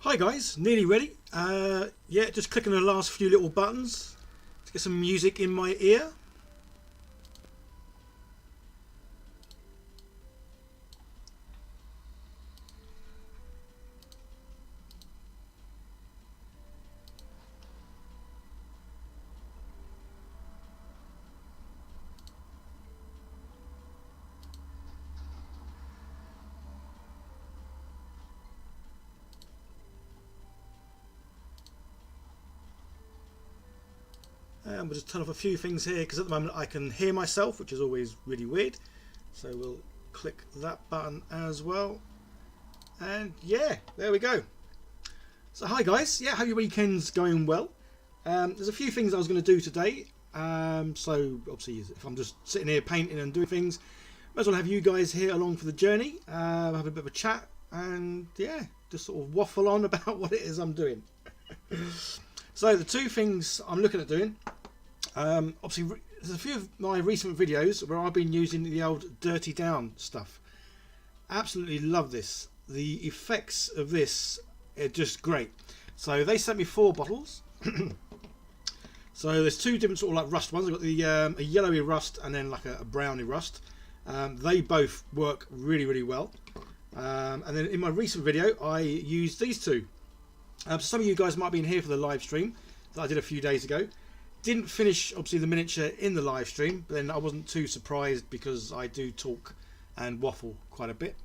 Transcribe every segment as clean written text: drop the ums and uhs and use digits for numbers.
Hi guys, nearly ready. Yeah, just clicking the last few little buttons to get some music in my ear. And we'll just turn off a few things here because at the moment I can hear myself, which is always really weird. So we'll click that button as well. And yeah, there we go. So hi guys, yeah, hope your weekend's going well. There's a few things I was going to do today. So obviously if I'm just sitting here painting and doing things, might as well have you guys here along for the journey. Have a bit of a chat and yeah, just sort of waffle on about what it is I'm doing. So the two things I'm looking at doing, obviously there's a few of my recent videos where I've been using the old dirty down stuff. Absolutely love this. The effects of this are just great. So they sent me 4 bottles. So there's 2 different sort of like rust ones. I've got the a yellowy rust and then like a browny rust. They both work really well. And then in my recent video I used these 2. So some of you guys might have been here for the live stream that I did a few days ago. Didn't finish obviously the miniature in the live stream, but then I wasn't too surprised because I do talk and waffle quite a bit.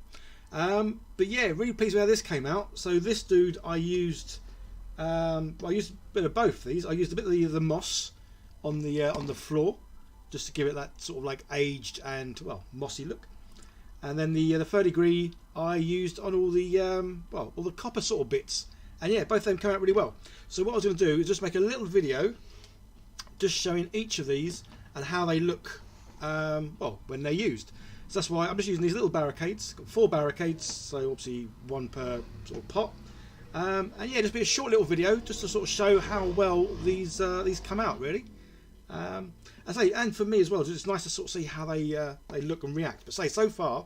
But yeah, really pleased with how this came out. So this dude I used, I used a bit of both these. I used a bit of the moss on the floor just to give it that sort of like aged and well mossy look. And then the 30 degree I used on all the well all the copper sort of bits. And yeah, both of them came out really well. So what I was going to do is just make a little video just showing each of these and how they look well when they're used. So that's why I'm just using these little barricades. Got 4 barricades, so obviously 1 per sort of pot. And yeah, just be a short little video just to sort of show how well these come out really. And for me as well, it's nice to sort of see how they look and react. But say so far,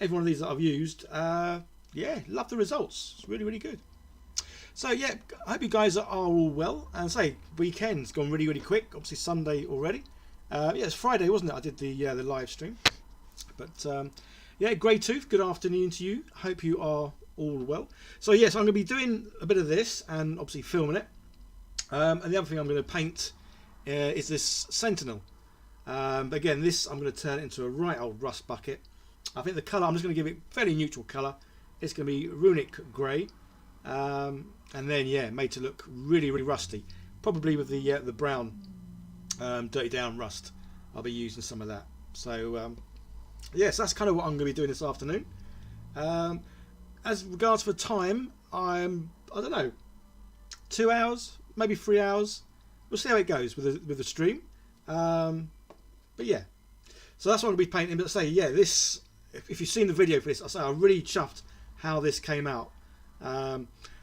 every one of these that I've used, yeah, love the results. It's really good. So yeah, I hope you guys are all well. And say weekend's gone really quick. Obviously Sunday already. Yeah, it's Friday, wasn't it? I did the live stream. But yeah, Grey Tooth, good afternoon to you. Hope you are all well. So yes, I'm going to be doing a bit of this and obviously filming it. And the other thing I'm going to paint is this Sentinel. But again, this I'm going to turn it into a right old rust bucket. I think the colour, I'm just going to give it fairly neutral colour. It's going to be runic grey. And then yeah, made to look really rusty, probably with the brown dirty down rust. I'll be using some of that. So yes, that's kind of what I'm going to be doing this afternoon. As regards for time, I don't know, 2 hours, maybe 3 hours. We'll see how it goes with the stream. But yeah, so that's what I'm going to be painting. But say yeah, this, if you've seen the video for this, I say I'm really chuffed how this came out.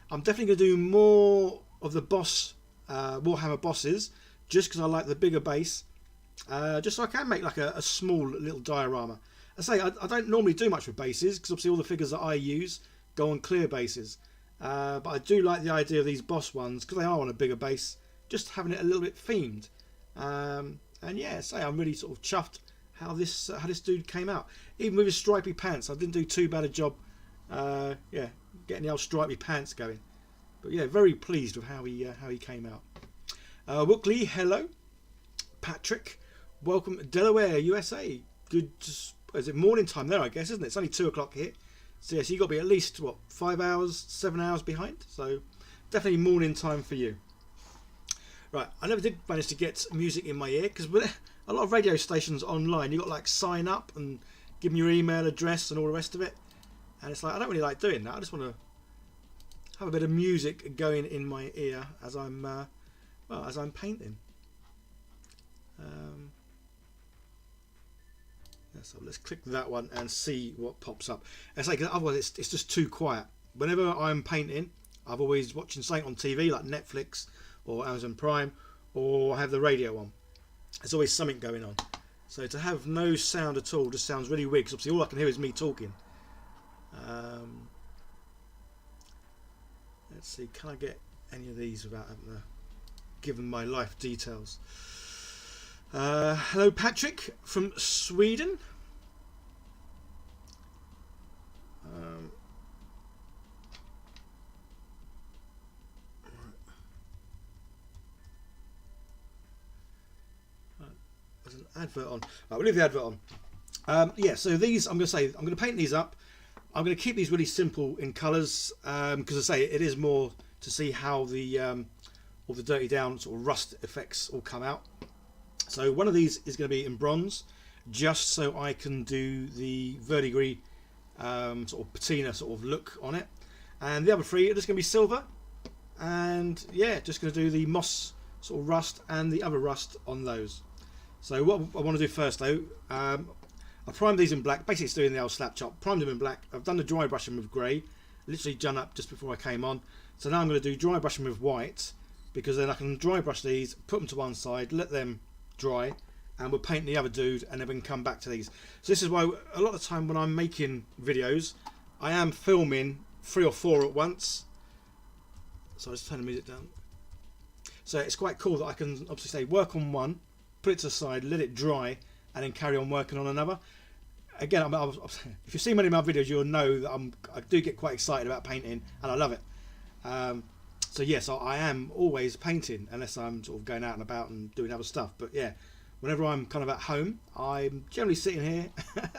I'm definitely going to do more of the boss Warhammer bosses just because I like the bigger base, just so I can make like a small little diorama. I say I don't normally do much with bases because obviously all the figures that I use go on clear bases, but I do like the idea of these boss ones because they are on a bigger base, just having it a little bit themed. And yeah, say I'm really sort of chuffed how this dude came out, even with his stripy pants. I didn't do too bad a job. Yeah, getting the old stripy pants going. But yeah, very pleased with how he came out. Wookley, hello. Patrick, welcome. Delaware, USA. Good. Is it morning time there? I guess, isn't it? It's only 2 o'clock here. So yes, you got to be at least what 5 hours, 7 hours behind. So definitely morning time for you. Right, I never did manage to get music in my ear because with a lot of radio stations online, you got to like sign up and give them your email address and all the rest of it. And it's like I don't really like doing that. I just want to have a bit of music going in my ear as I'm well, as I'm painting. So let's click that one and see what pops up. It's like otherwise it's just too quiet. Whenever I'm painting, I'm always watching something on TV like Netflix or Amazon Prime, or I have the radio on. There's always something going on. So to have no sound at all just sounds really weird because obviously all I can hear is me talking. Let's see, can I get any of these without having to give them my life details? Hello Patrick from Sweden. There's an advert on. Right, we'll leave the advert on. Yeah, so these, I'm going to paint these up. I'm going to keep these really simple in colours because I say it is more to see how the all the dirty down sort of rust effects all come out. So one of these is going to be in bronze, just so I can do the verdigris sort of patina sort of look on it, and the other three are just going to be silver, and yeah, just going to do the moss sort of rust and the other rust on those. So what I want to do first though, I primed these in black. Basically it's doing the old slap chop. Primed them in black. I've done the dry brushing with grey, literally done up just before I came on. So now I'm going to do dry brushing with white, because then I can dry brush these, put them to one side, let them dry, and we'll paint the other dude, and then we can come back to these. So this is why a lot of the time when I'm making videos, I am filming 3 or 4 at once. So I'll just turn the music down. So it's quite cool that I can obviously say work on one, put it to the side, let it dry, and then carry on working on another. Again, if you've seen many of my videos, you'll know that I do get quite excited about painting, and I love it. So yes, I am always painting, unless I'm sort of going out and about and doing other stuff. But yeah, whenever I'm kind of at home, I'm generally sitting here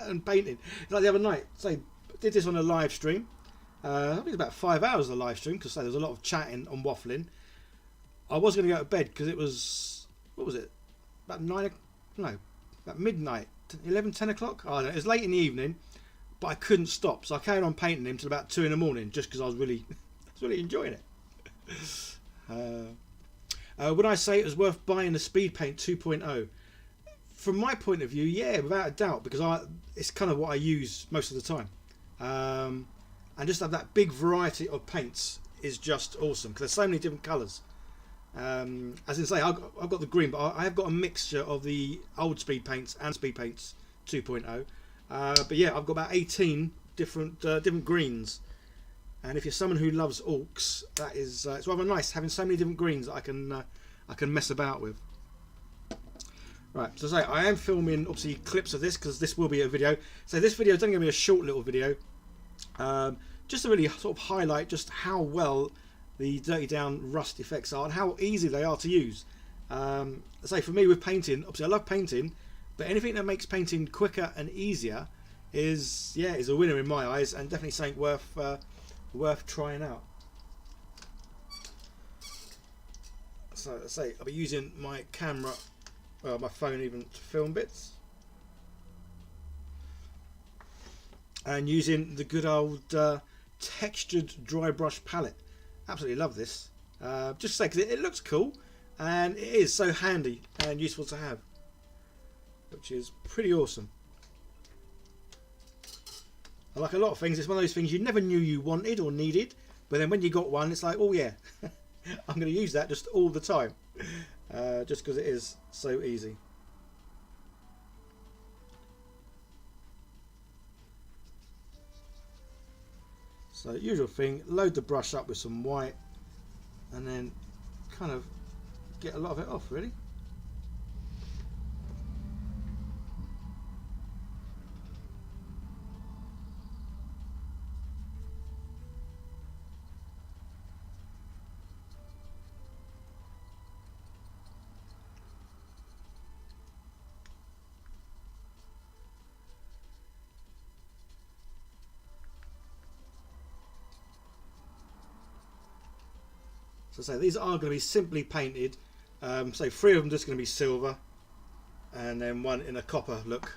and painting. Like the other night, say, I did this on a live stream. I think it was about 5 hours of a live stream, because there was a lot of chatting and waffling. I was going to go to bed because it was, what was it, about about midnight, 11, 10 o'clock. I don't know, it was late in the evening, but I couldn't stop, so I carried on painting him till about 2 in the morning, just because I was really enjoying it. Would I say it was worth buying the speedpaint 2.0? From my point of view, yeah, without a doubt, because it's kind of what I use most of the time. And just have that big variety of paints is just awesome, because there's so many different colours. As I say, I've got the green, but I have got a mixture of the old speed paints and speed paints 2.0. But yeah, I've got about 18 different greens. And if you're someone who loves orcs, that is it's rather nice having so many different greens that I can mess about with. Right, so say I am filming obviously clips of this, because this will be a video. So this video is only going to be a short little video, just to really sort of highlight just how well the dirty down rust effects are and how easy they are to use. Say for me with painting, obviously I love painting, but anything that makes painting quicker and easier is a winner in my eyes, and definitely something worth trying out. So I say I'll be using my camera, my phone even, to film bits, and using the good old textured dry brush palette. Absolutely love this. Just say because it looks cool, and it is so handy and useful to have, which is pretty awesome. I like a lot of things. It's one of those things you never knew you wanted or needed, but then when you got one, it's like, oh yeah, I'm going to use that just all the time, just because it is so easy. So usual thing, load the brush up with some white, and then kind of get a lot of it off, really. So these are going to be simply painted. So 3 of them just going to be silver, and then 1 in a copper look,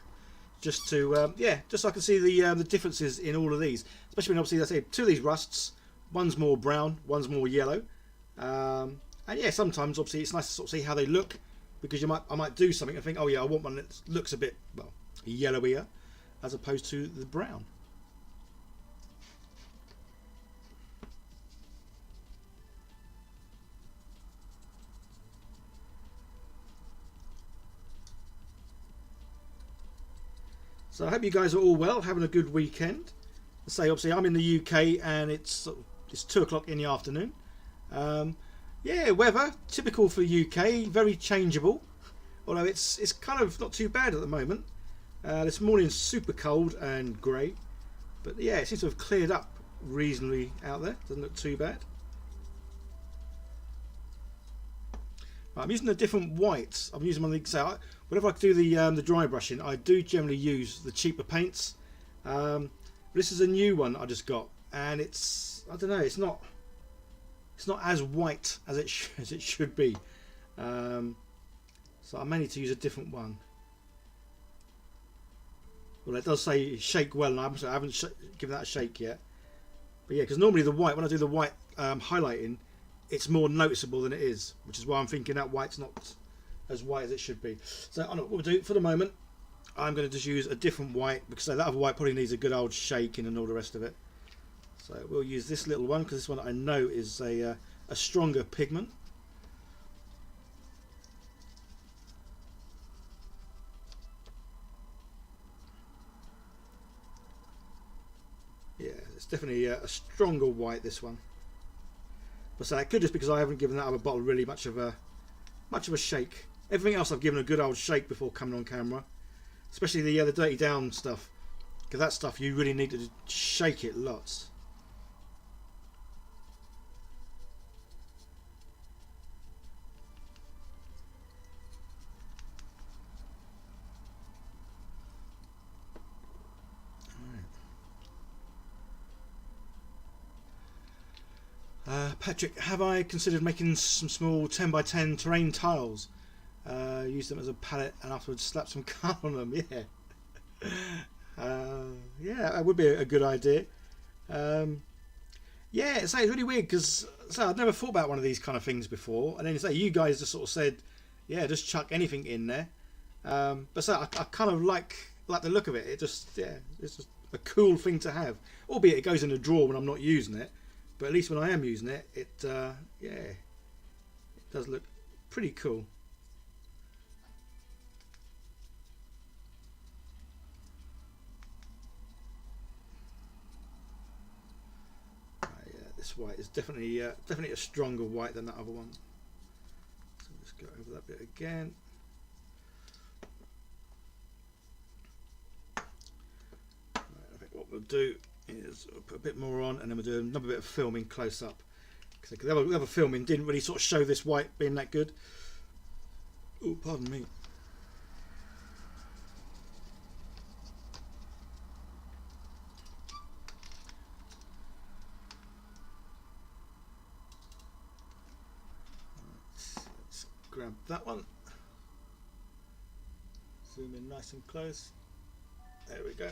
just to just so I can see the differences in all of these. Especially when obviously I say 2 of these rusts, one's more brown, one's more yellow, and yeah, sometimes obviously it's nice to sort of see how they look, because I might do something and think, oh yeah, I want one that looks a bit, well, yellowier as opposed to the brown. So I hope you guys are all well, having a good weekend. Say obviously I'm in the UK, and it's It's 2 o'clock in the afternoon. Yeah, weather typical for UK, very changeable. Although it's kind of not too bad at the moment. This morning's super cold and grey, but yeah, it seems to have cleared up reasonably out there. Doesn't look too bad. Right, I'm using a different white. I'm using one of the, so whenever I do the dry brushing, I do generally use the cheaper paints. This is a new one I just got, and it's, I don't know, it's not as white as it should be. So I may need to use a different one. Well, it does say shake well, and I haven't given that a shake yet. But yeah, because normally the white, when I do the white highlighting, it's more noticeable than it is, which is why I'm thinking that white's not as white as it should be. So I know what we'll do for the moment. I'm going to just use a different white, because that other white probably needs a good old shaking and all the rest of it. So we'll use this little one, because this one I know is a stronger pigment. Yeah, it's definitely a stronger white, this one. But so it could just because I haven't given that other bottle really much of a shake. Everything else I've given a good old shake before coming on camera, especially the dirty down stuff, because that stuff you really need to shake it lots. Patrick, have I considered making some small 10x10 terrain tiles? Use them as a palette and afterwards slap some colour on them. Yeah, yeah, that would be a good idea. Yeah, so it's really weird because I'd never thought about one of these kind of things before, and then you guys just sort of said, yeah, just chuck anything in there. But so I kind of like the look of it. It just, yeah, it's just a cool thing to have. Albeit it goes in a drawer when I'm not using it. But at least when I am using it, yeah, it does look pretty cool. Yeah, this white is definitely a stronger white than that other one. So let's go over that bit again. Right, I think what we'll do is we'll put a bit more on, and then we'll do another bit of filming close up, because the other filming didn't really sort of show this white being that good. Oh, pardon me. Let's grab that one, zoom in nice and close. There we go.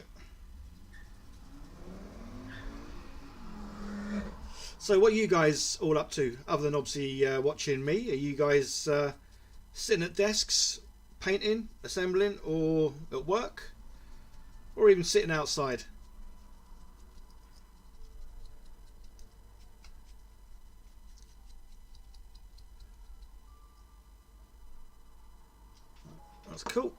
So what are you guys all up to, other than obviously watching me? Are you guys sitting at desks, painting, assembling, or at work, or even sitting outside? That's cool.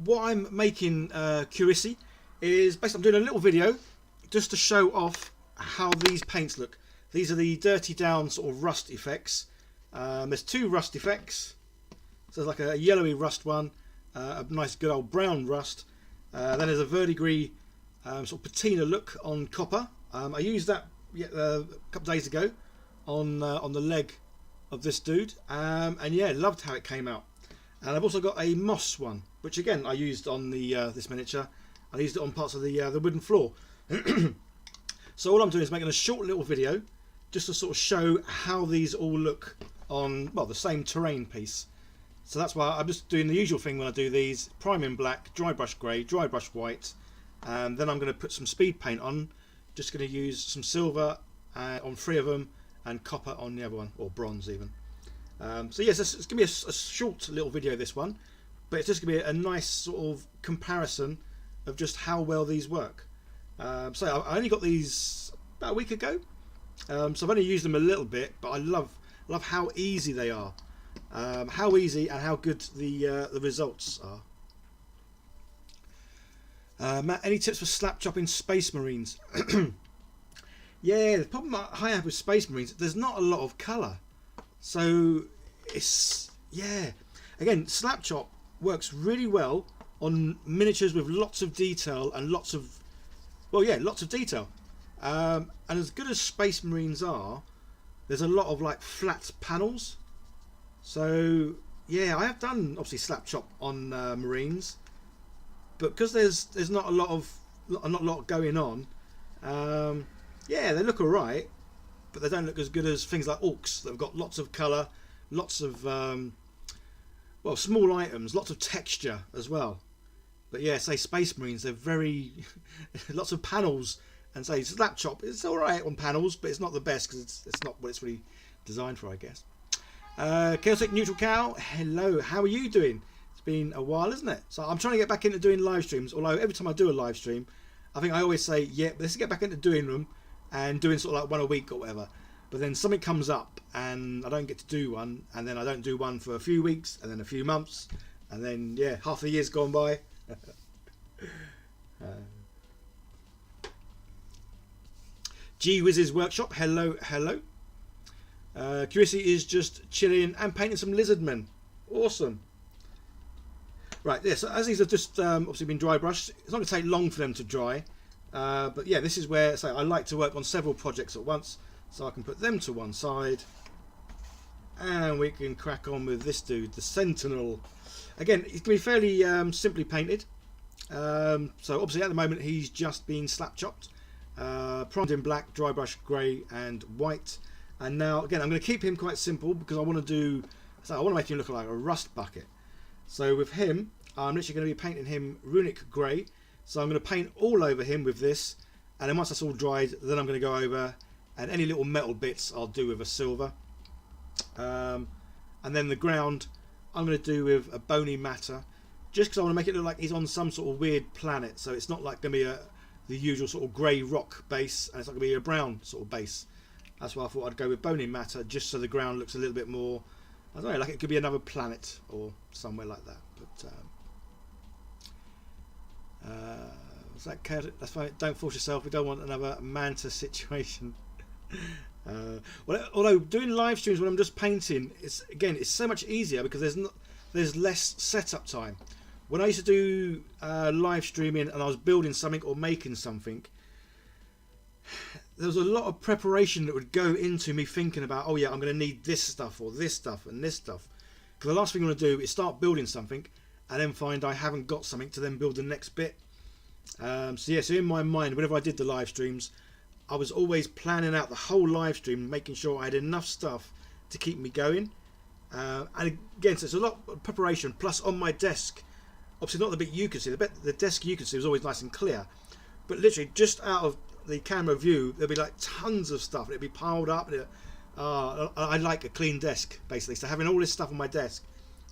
What I'm making curiously is basically I'm doing a little video just to show off how these paints look. These are the dirty down sort of rust effects. There's 2 rust effects. So there's like a yellowy rust one, a nice good old brown rust. Then there's a verdigris sort of patina look on copper. I used that a couple of days ago on the leg of this dude, and yeah, loved how it came out. And I've also got a moss one, which again I used on the this miniature. I used it on parts of the wooden floor. So all I'm doing is making a short little video just to sort of show how these all look on, well, the same terrain piece. So that's why I'm just doing the usual thing when I do these: prime in black, dry brush grey, dry brush white, and then I'm going to put some speed paint on. Just going to use some silver on 3 of them and copper on the other one, or bronze even. So yes, it's going to be a short little video, this one, but it's just going to be a nice sort of comparison of just how well these work. So I only got these about a week ago, so I've only used them a little bit, but I love how easy they are, how easy and how good the results are. Matt, any tips for slap chopping Space Marines? Yeah, the problem I have with Space Marines, there's not a lot of colour. So it's, yeah. Again, slapchop works really well on miniatures with lots of detail and lots of, well, yeah, lots of detail. And as good as Space Marines are, there's a lot of like flat panels. So yeah, I have done obviously slapchop on Marines, but because there's not a lot going on. Yeah, they look alright, but they don't look as good as things like orcs that have got lots of colour, lots of well, small items, lots of texture as well. But yeah, say Space Marines, they're very lots of panels, and say slapchop, it's alright on panels, but it's not the best because it's not what it's really designed for, I guess. Chaotic Neutral Cow, hello, how are you doing? It's been a while, isn't it? So I'm trying to get back into doing live streams, although every time I do a live stream, I think I always say, yeah, let's get back into doing them and doing sort of like one a week or whatever. But then something comes up and I don't get to do one, and then I don't do one for a few weeks, and then a few months, and then yeah, half the year's gone by. G Wiz's Workshop, hello, hello. Curiosity is just chilling and painting some lizardmen. Awesome. Right, yeah, so as these have just obviously been dry brushed, it's not going to take long for them to dry. But yeah, this is where I like to work on several projects at once, so I can put them to one side and we can crack on with this dude, the Sentinel. Again, it's going to be fairly simply painted. So obviously at the moment he's just been slap chopped, primed in black, dry brush grey and white. And now again I'm going to keep him quite simple because I want to make him look like a rust bucket. So with him, I'm literally going to be painting him runic grey. So I'm going to paint all over him with this, and then once that's all dried, then I'm going to go over, and any little metal bits I'll do with a silver. And then the ground I'm going to do with a bony matter, just because I want to make it look like he's on some sort of weird planet. So it's not like going to be the usual sort of grey rock base, and it's not going to be a brown sort of base. That's why I thought I'd go with bony matter, just so the ground looks a little bit more, I don't know, like it could be another planet or somewhere like that. But what's that? That's fine. Don't force yourself. We don't want another manta situation. Well, although doing live streams when I'm just painting, it's so much easier because there's less setup time. When I used to do live streaming and I was building something or making something, there was a lot of preparation that would go into me thinking about, oh yeah, I'm going to need this stuff or this stuff and this stuff. Because the last thing I want to do is start building something and then find I haven't got something to then build the next bit. So yeah, so in my mind, whenever I did the live streams, I was always planning out the whole live stream, making sure I had enough stuff to keep me going. And again, so it's a lot of preparation. Plus on my desk, obviously not the bit you can see, the desk you can see was always nice and clear. But literally just out of the camera view, there'll be like tons of stuff. It'll be piled up. I like a clean desk, basically. So having all this stuff on my desk,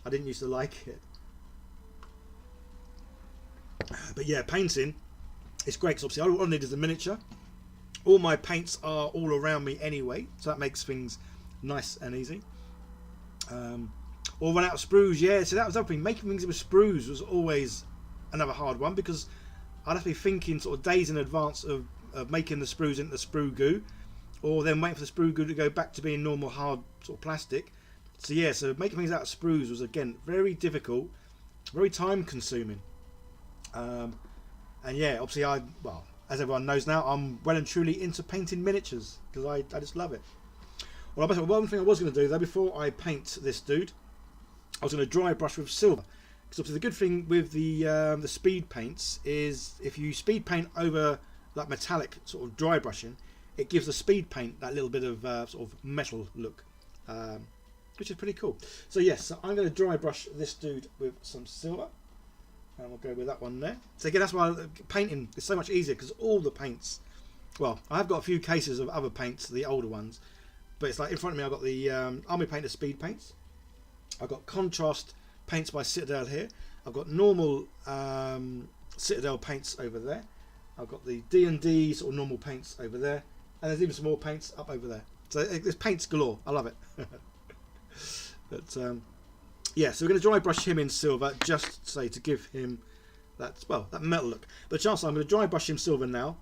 I didn't used to like it. But yeah, painting, it's great because obviously all I need is a miniature. All my paints are all around me anyway, so that makes things nice and easy. Or run out of sprues, yeah. So that was the other thing. Making things with sprues was always another hard one because I'd have to be thinking sort of days in advance of making the sprues into the sprue goo, or then waiting for the sprue goo to go back to being normal hard sort of plastic. So yeah, so making things out of sprues was again very difficult, very time consuming. And yeah, obviously well, as everyone knows now, I'm well and truly into painting miniatures because I just love it. Well, one thing I was going to do though before I paint this dude, I was going to dry brush with silver. Because obviously the good thing with the speed paints is if you speed paint over like metallic sort of dry brushing, it gives the speed paint that little bit of sort of metal look, which is pretty cool. So yes, so I'm going to dry brush this dude with some silver, and we'll go with that one there. So again, that's why painting is so much easier because all the paints, well, I have got a few cases of other paints, the older ones, but it's like in front of me I've got the Army Painter speed paints. I've got contrast paints by Citadel here. I've got normal Citadel paints over there. I've got the D&D sort of normal paints over there, and there's even some more paints up over there. So there's paints galore. I love it. But yeah, so we're going to dry brush him in silver, just say to give him that metal look. But chances are I'm going to dry brush him silver now,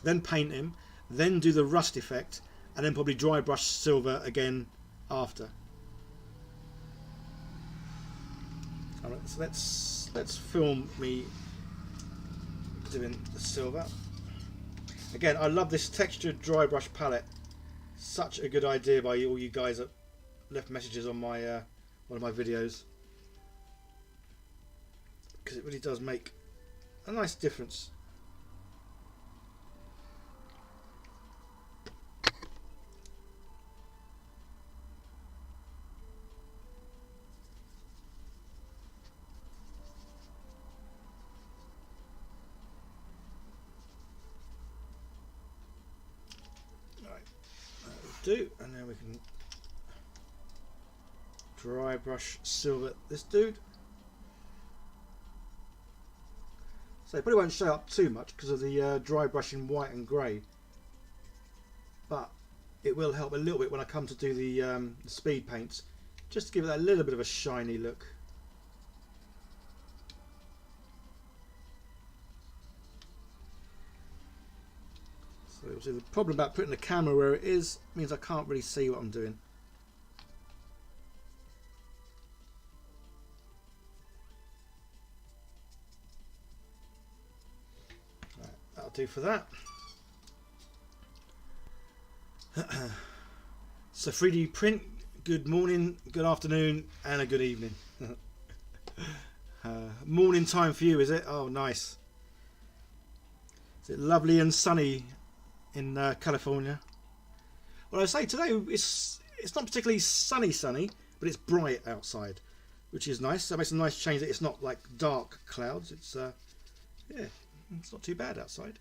then paint him, then do the rust effect, and then probably dry brush silver again after. Alright, so let's film me doing the silver. Again, I love this textured dry brush palette. Such a good idea by all you guys that left messages on my one of my videos, because it really does make a nice difference. Do, and then we can dry brush silver this dude. So it probably won't show up too much because of the dry brush in white and grey, but it will help a little bit when I come to do the speed paints, just to give it that little bit of a shiny look. So the problem about putting the camera where it is means I can't really see what I'm doing. Right, that'll do for that. So 3D print, good morning, good afternoon and a good evening. Morning time for you, is it? Oh, nice. Is it lovely and sunny in California? Well, I say today it's not particularly sunny, but it's bright outside, which is nice. So it makes a nice change that it's not like dark clouds. It's yeah, it's not too bad outside.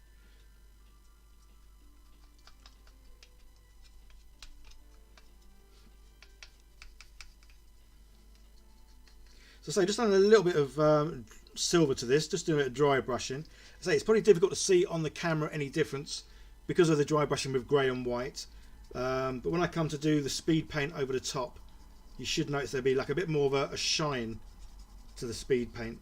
So say just adding a little bit of silver to this, just doing a bit of dry brushing. I say it's probably difficult to see on the camera any difference because of the dry brushing with grey and white, but when I come to do the speed paint over the top, you should notice there'll be like a bit more of a shine to the speed paint.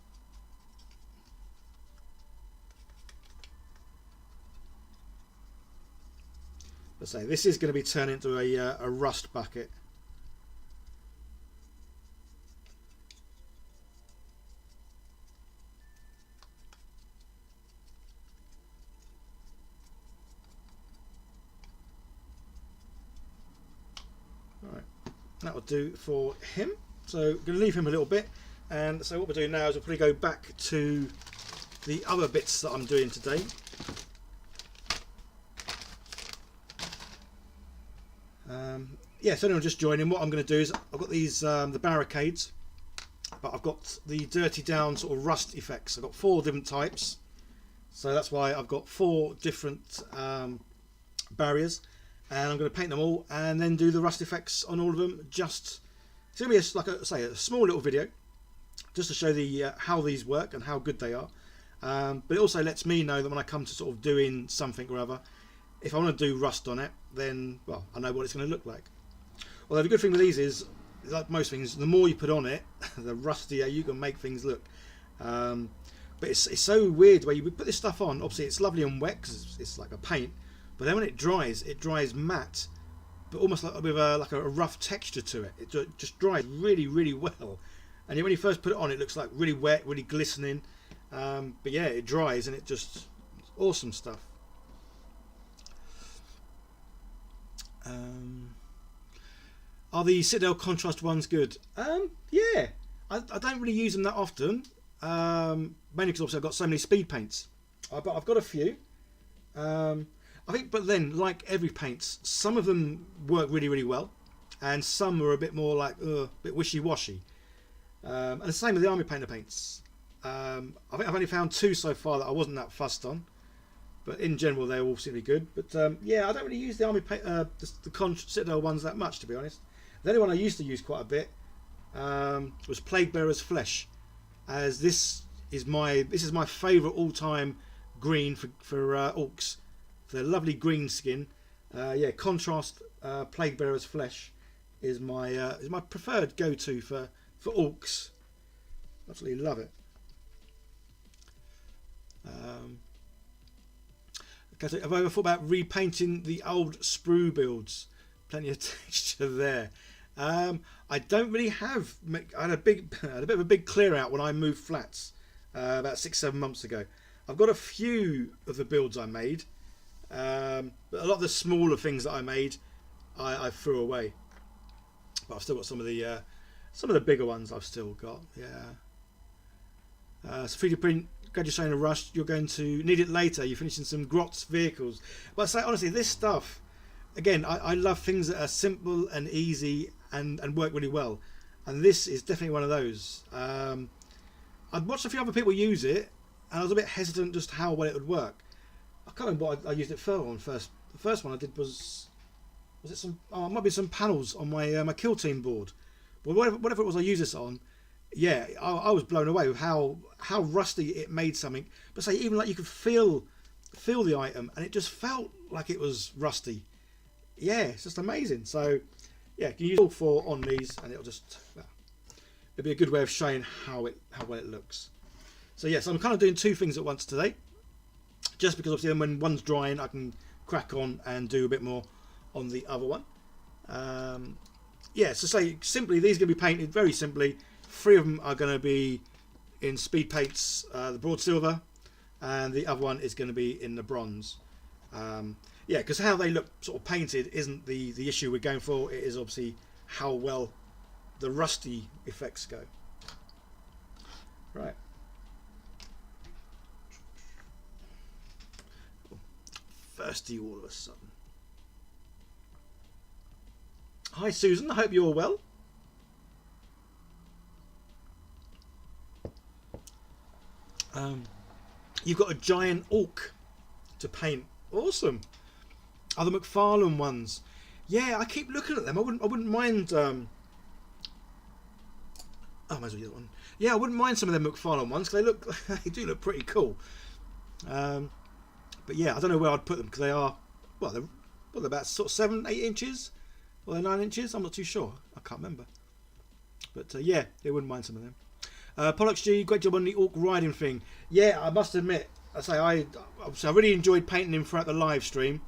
Let's say this is going to be turned into a rust bucket. That will do for him. So I'm going to leave him a little bit, and so what we'll do now is we'll probably go back to the other bits that I'm doing today. Yeah, so anyone just joining, what I'm going to do is I've got these the barricades, but I've got the dirty down sort of rust effects. I've got 4 different types, so that's why I've got 4 different barriers. And I'm going to paint them all and then do the rust effects on all of them. Just it's going to be like a small little video just to show the how these work and how good they are. But it also lets me know that when I come to sort of doing something or other, if I want to do rust on it, then well, I know what it's going to look like. Although the good thing with these is, like most things, the more you put on it, the rustier you can make things look. But it's so weird where you put this stuff on. Obviously, it's lovely and wet because it's like a paint. But then when it dries matte, but almost like with a rough texture to it. It just dries really, really well. And when you first put it on, it looks like really wet, really glistening. But yeah, it dries and it's awesome stuff. Are the Citadel contrast ones good? Yeah, I don't really use them that often. Mainly because obviously I've got so many speed paints. But I've got a few. I think, but then, like every paints, some of them work really, really well, and some are a bit more like a bit wishy-washy. And the same with the army painter paints. I think I've only found 2 so far that I wasn't that fussed on, but in general they all seem to be good. But yeah, I don't really use the army paint, the Citadel ones that much, to be honest. The only one I used to use quite a bit was Plaguebearer's Flesh, as this is my favourite all-time green for orcs. Their lovely green skin. Yeah, contrast Plaguebearer's Flesh is my preferred go-to for orcs. Absolutely love it. Have I ever thought about repainting the old Sprue builds? Plenty of texture there. I don't really have. I had a bit of a big clear out when I moved flats about 6-7 months ago. I've got a few of the builds I made, but a lot of the smaller things that I made, I threw away. But I've still got some of the bigger ones. I've still got. Yeah. So 3D print. Glad you're saying a rush. You're going to need it later. You're finishing some Grotz vehicles. But I say honestly, this stuff. Again, I love things that are simple and easy and work really well. And this is definitely one of those. I'd watched a few other people use it, and I was a bit hesitant just how well it would work. I can't remember what I used it for on first. The first one I did was it some? Oh, it might be some panels on my my kill team board. But whatever it was I used this on, yeah, I was blown away with how rusty it made something. But say even like you could feel the item, and it just felt like it was rusty. Yeah, it's just amazing. So yeah, you can use all 4 on these, and it'll be a good way of showing how well it looks. So yes, I'm kind of doing 2 things at once today, just because obviously when one's drying, I can crack on and do a bit more on the other one. Yeah, so say simply these are going to be painted very simply. 3 of them are going to be in speed paints, the broad silver, and the other one is going to be in the bronze. Yeah, because how they look sort of painted isn't the issue we're going for. It is obviously how well the rusty effects go. Right. Thirsty all of a sudden. Hi Susan, I hope you're well. You've got a giant orc to paint. Awesome. Are the McFarlane ones? Yeah, I keep looking at them. I wouldn't mind. Oh, I might as well get that one. Yeah, I wouldn't mind some of them McFarlane ones because they do look pretty cool. But yeah, I don't know where I'd put them because they are they're about sort of 7-8 inches, or they're 9 inches. I'm not too sure. I can't remember. But yeah, I wouldn't mind some of them. Pollux G, great job on the orc riding thing. Yeah, I must admit, I really enjoyed painting him throughout the live stream.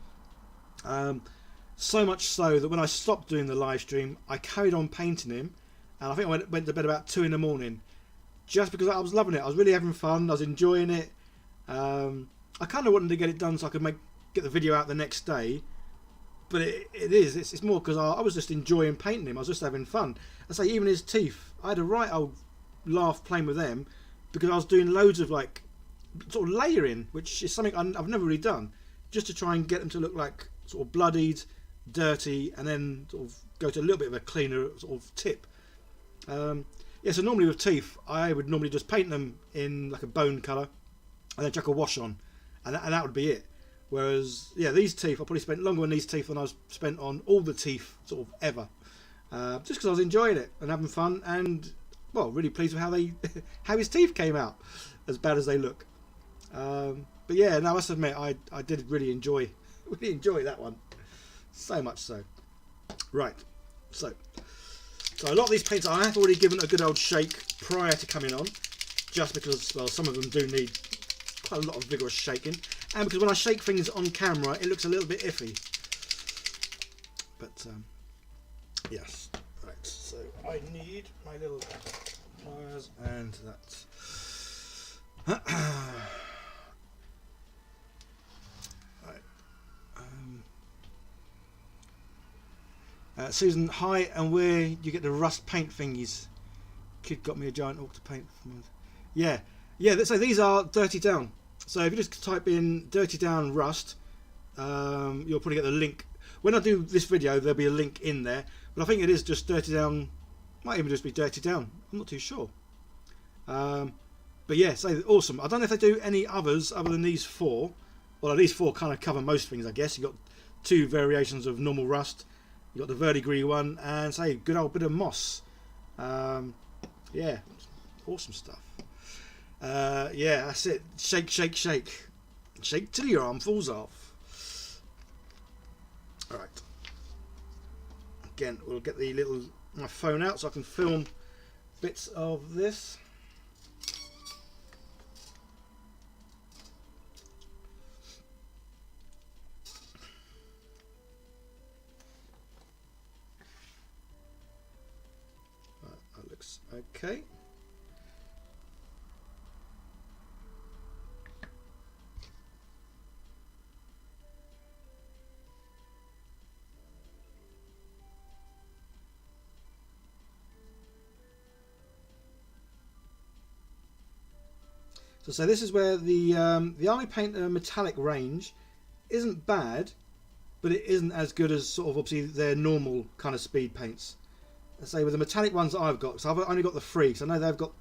So much so that when I stopped doing the live stream, I carried on painting him, and I think I went to bed about 2 in the morning, just because I was loving it. I was really having fun. I was enjoying it. I kind of wanted to get it done so I could get the video out the next day, but it's more because I was just enjoying painting him. I was just having fun. I say even his teeth, I had a right old laugh playing with them because I was doing loads of like sort of layering, which is something I've never really done, just to try and get them to look like sort of bloodied, dirty, and then sort of go to a little bit of a cleaner sort of tip. Yeah, so normally with teeth, I would normally just paint them in like a bone colour and then chuck a wash on, and that would be it. Whereas, yeah, these teeth, I probably spent longer on these teeth than I spent on all the teeth sort of ever, just because I was enjoying it and having fun, and well, really pleased with how how his teeth came out, as bad as they look. But yeah, no, I must admit, I did really enjoy that one, so much so. Right, so a lot of these paints I have already given a good old shake prior to coming on, just because, well, some of them do need quite a lot of vigorous shaking, and because when I shake things on camera, it looks a little bit iffy. But yes, right. So I need my little pliers and that. Susan, hi, and where you get the rust paint thingies? Kid got me a giant orc to paint. Yeah, so these are dirty down. So if you just type in dirty down rust, you'll probably get the link. When I do this video, there'll be a link in there, but I think it is just dirty down. Might even just be dirty down. I'm not too sure. But yeah, so awesome. I don't know if they do any others other than these 4. Well, these 4 kind of cover most things, I guess. You've got 2 variations of normal rust. You've got the verdigris one, and say good old bit of moss. Yeah, awesome stuff. Yeah, that's it. Shake, shake, shake. Shake till your arm falls off. Alright. Again, we'll get my phone out so I can film bits of this. Okay. So this is where the Army Painter metallic range isn't bad, but it isn't as good as sort of obviously their normal kind of speed paints. I say with the metallic ones that I've got, so I've only got the 3, because I know they've got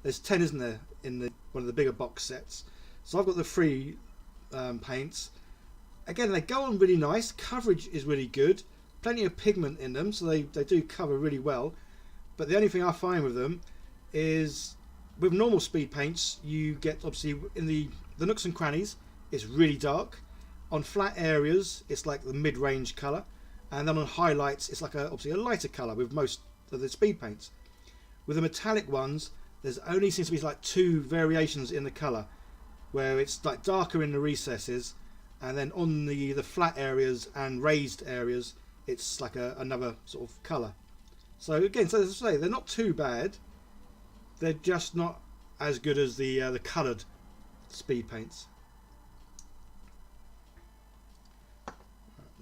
there's 10, isn't there, in one of the bigger box sets. So I've got the 3 paints. Again, they go on really nice. Coverage is really good. Plenty of pigment in them, so they do cover really well. But the only thing I find with them is, with normal speed paints, you get obviously in the nooks and crannies, it's really dark. On flat areas, it's like the mid-range colour, and then on highlights, it's like obviously a lighter colour with most of the speed paints. With the metallic ones, there's only seems to be like 2 variations in the colour, where it's like darker in the recesses, and then on the flat areas and raised areas, it's like another sort of colour. So again, so as I say, they're not too bad. They're just not as good as the coloured speed paints.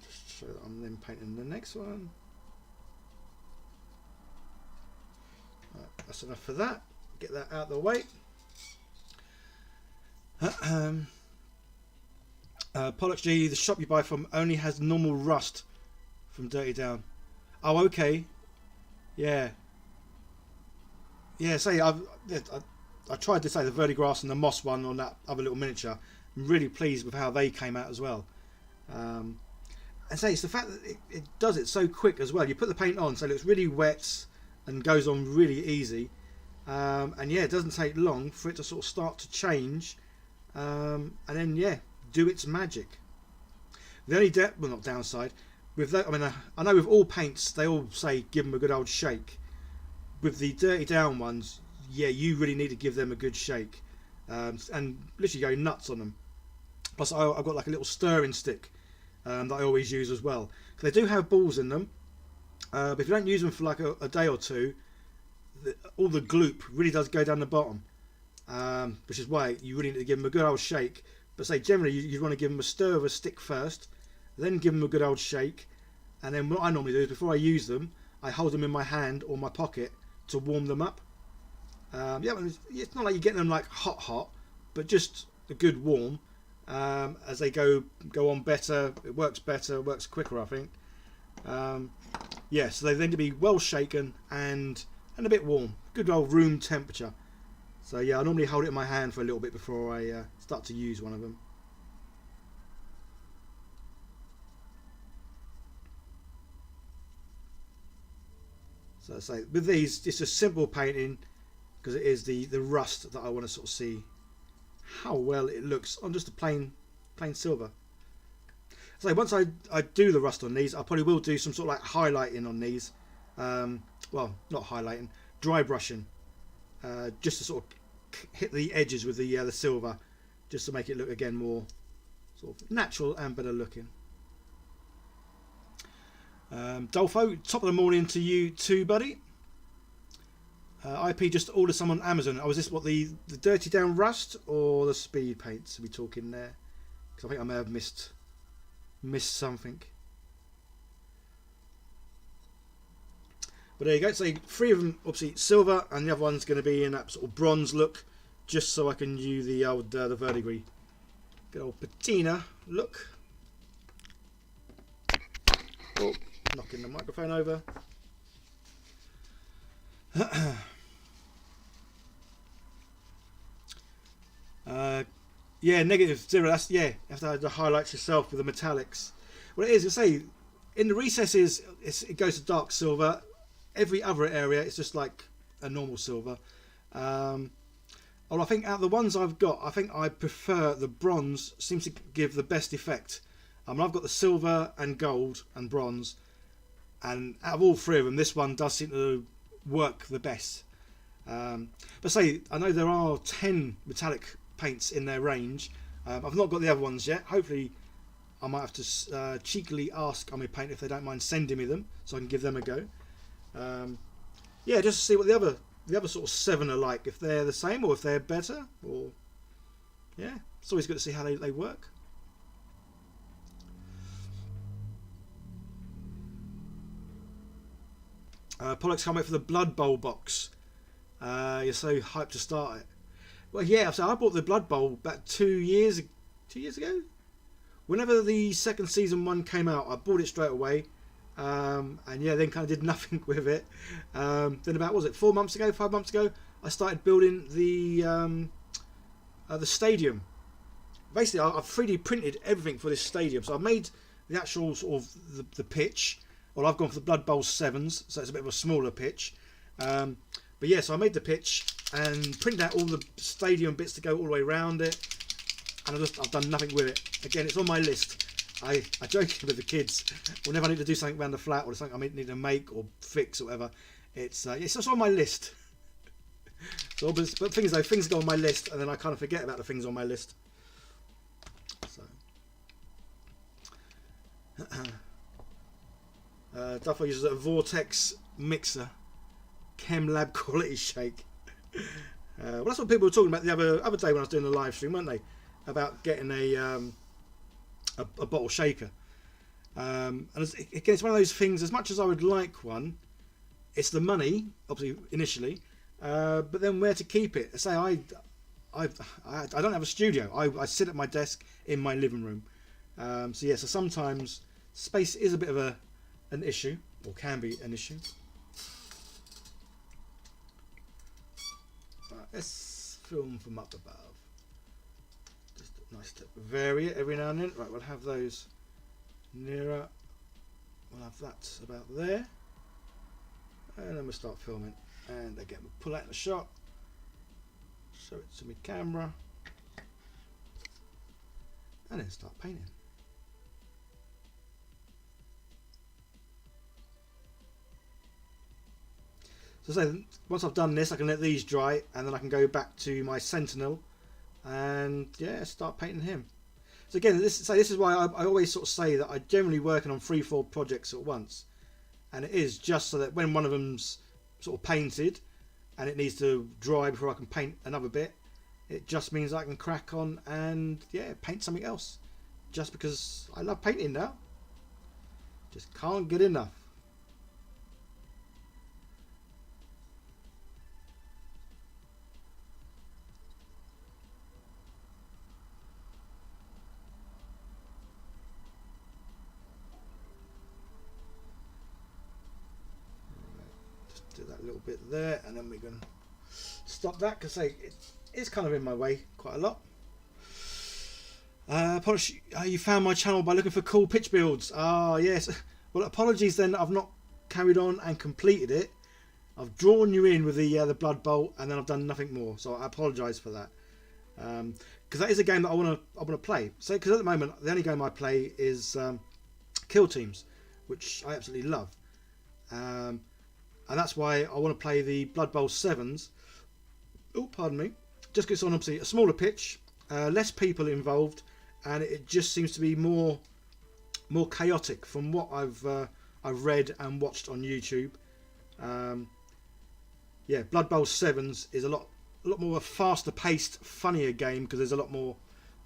Just show that I'm then painting the next one. Right, that's enough for that. Get that out of the way. Pollux G, the shop you buy from only has normal rust from Dirty Down. Oh, okay. Yeah. Yeah, say I tried to say the verdigris and the moss one on that other little miniature. I'm really pleased with how they came out as well. And say it's the fact that it does it so quick as well. You put the paint on, so it looks really wet and goes on really easy. And yeah, it doesn't take long for it to sort of start to change, and then yeah, do its magic. The only well, not downside with that, I mean, I know with all paints they all say give them a good old shake. With the Dirty Down ones, yeah, you really need to give them a good shake, and literally go nuts on them. Plus, I've got like a little stirring stick that I always use as well. They do have balls in them, but if you don't use them for like a day or two, all the gloop really does go down the bottom, which is why you really need to give them a good old shake. But say generally you want to give them a stir of a stick first, then give them a good old shake, and then what I normally do is before I use them, I hold them in my hand or my pocket to warm them up. Yeah, it's not like you're getting them like hot, but just a good warm. As they go on better, it works better, it works quicker, I think. Yeah, so they need to be well shaken and a bit warm, good old room temperature. So yeah, I normally hold it in my hand for a little bit before I start to use one of them. So I say with these, it's a simple painting because it is the rust that I want to sort of see how well it looks on just a plain silver. So once I do the rust on these, I probably will do some sort of like highlighting on these. Well, not highlighting, dry brushing, just to sort of hit the edges with the silver, just to make it look again more sort of natural and better looking. Dolfo, top of the morning to you too, buddy. IP just ordered some on Amazon. Oh, is this what the Dirty Down rust or the speed paints are we talking there? Because I think I may have missed something. But there you go. So 3 of them obviously silver, and the other one's going to be in that sort of bronze look, just so I can use the old the verdigris. Good old patina look. Oh, knocking the microphone over. Yeah, -0. That's yeah. You have to have the highlights yourself with the metallics. What it is, I say, in the recesses, it goes to dark silver. Every other area, it's just like a normal silver. Well, I think out of the ones I've got, I think I prefer the bronze. Seems to give the best effect. I've got the silver and gold and bronze, and out of all 3 of them, this one does seem to work the best. But say, I know there are 10 metallic paints in their range. I've not got the other ones yet. Hopefully I might have to cheekily ask Army Paint if they don't mind sending me them so I can give them a go. yeah, just to see what the other sort of 7 are like, if they're the same or if they're better, or yeah, it's always good to see how they work. Pollux can't wait for the Blood Bowl box. You're so hyped to start it. Well, yeah, so I bought the Blood Bowl about 2 years ago. Whenever the second season 1 came out, I bought it straight away. And yeah, then kind of did nothing with it. Then about, was it 4 months ago, 5 months ago, I started building the stadium. Basically, I've 3D printed everything for this stadium. So I've made the actual sort of the pitch. Well, I've gone for the Blood Bowl 7s, so it's a bit of a smaller pitch. But yeah, so I made the pitch and printed out all the stadium bits to go all the way around it. And I've done nothing with it. Again, it's on my list. I joke with the kids, whenever I need to do something around the flat or something I need to make or fix or whatever, it's just on my list. So, but things though, things go on my list and then I kind of forget about the things on my list. So, Duffer uses a Vortex mixer, Chem Lab quality shake. Well, that's what people were talking about the other day when I was doing the live stream, weren't they? About getting a bottle shaker. And again, it's one of those things, as much as I would like one, it's the money, obviously, initially, but then where to keep it. Say, I don't have a studio. I sit at my desk in my living room. So yeah, so sometimes space is a bit of an issue, or can be an issue. Right, let's film from up above. Nice to vary it every now and then. Right, we'll have those nearer. We'll have that about there. And then we'll start filming. And again, we'll pull out the shot. Show it to my camera. And then start painting. So once I've done this, I can let these dry. And then I can go back to my Sentinel. And yeah, start painting him. So again, this is why I always sort of say that I generally working on 3-4 projects at once, and it is just so that when one of them's sort of painted and it needs to dry before I can paint another bit, it just means I can crack on and yeah, paint something else. Just because I love painting now, just can't get enough. Do that little bit there, and then we can stop that because it's kind of in my way quite a lot. You found my channel by looking for cool pitch builds. Ah, yes. Well, apologies then, I've not carried on and completed it. I've drawn you in with the Blood Bowl, and then I've done nothing more. So I apologise for that. Because that is a game that I want to play. So because at the moment the only game I play is Kill Teams, which I absolutely love. And that's why I want to play the Blood Bowl 7s. Oh, pardon me. Just because it's on obviously a smaller pitch, less people involved, and it just seems to be more chaotic from what I've read and watched on YouTube. Yeah, Blood Bowl 7s is a lot more a faster paced, funnier game because there's a lot more,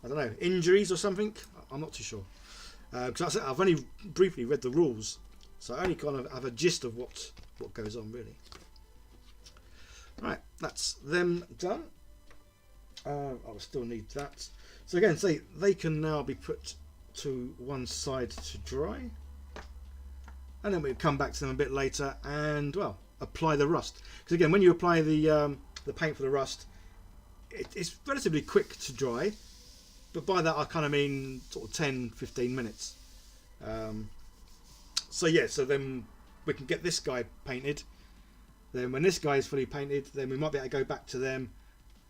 I don't know, injuries or something. I'm not too sure. Because I've only briefly read the rules, so I only kind of have a gist of what goes on really. Right, that's them done. I'll still need that. So again, see, they can now be put to one side to dry, and then we'll come back to them a bit later and, well, apply the rust. Because again, when you apply the paint for the rust, it's relatively quick to dry, but by that I kind of mean sort of 10-15 minutes. So yeah, so then we can get this guy painted. Then when this guy is fully painted, then we might be able to go back to them,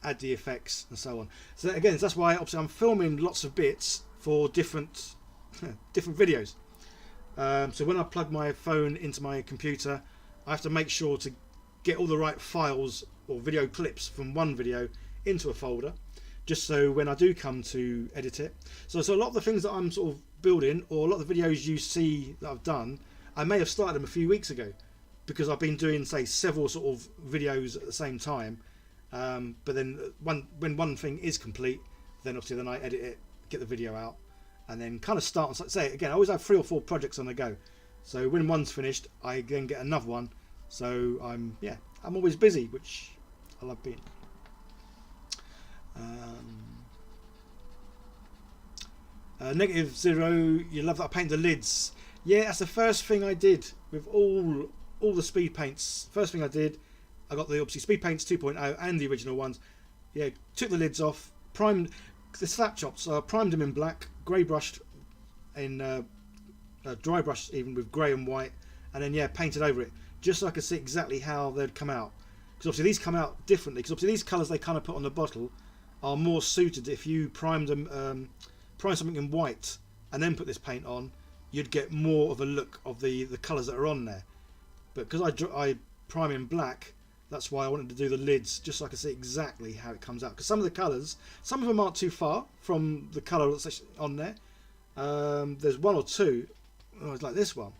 add the effects and so on. So again, that's why obviously I'm filming lots of bits for different videos. So when I plug my phone into my computer, I have to make sure to get all the right files or video clips from one video into a folder, just so when I do come to edit it. So a lot of the things that I'm sort of building, or a lot of the videos you see that I've done, I may have started them a few weeks ago. because I've been doing, say, several sort of videos at the same time. But then when one thing is complete, then obviously then I edit it, get the video out, and then kind of start. Say again, I always have 3 or 4 projects on the go. So when one's finished, I then get another one. So I'm always busy, which I love being. -0, you love that I painted the lids. Yeah, that's the first thing I did with all the speed paints. First thing I did, I got the obviously speed paints 2.0 and the original ones. Yeah, took the lids off, primed the slap chops. So I primed them in black, grey brushed in dry brush even with grey and white, and then yeah, painted over it just so I could see exactly how they'd come out. Because obviously these come out differently. Because obviously these colours they kind of put on the bottle are more suited if you primed them, prime something in white and then put this paint on, you'd get more of a look of the colours that are on there. But because I prime in black, that's why I wanted to do the lids just so I could see exactly how it comes out. Because some of the colours, some of them aren't too far from the colour that's on there. There's 1 or 2. Oh, it's like this one.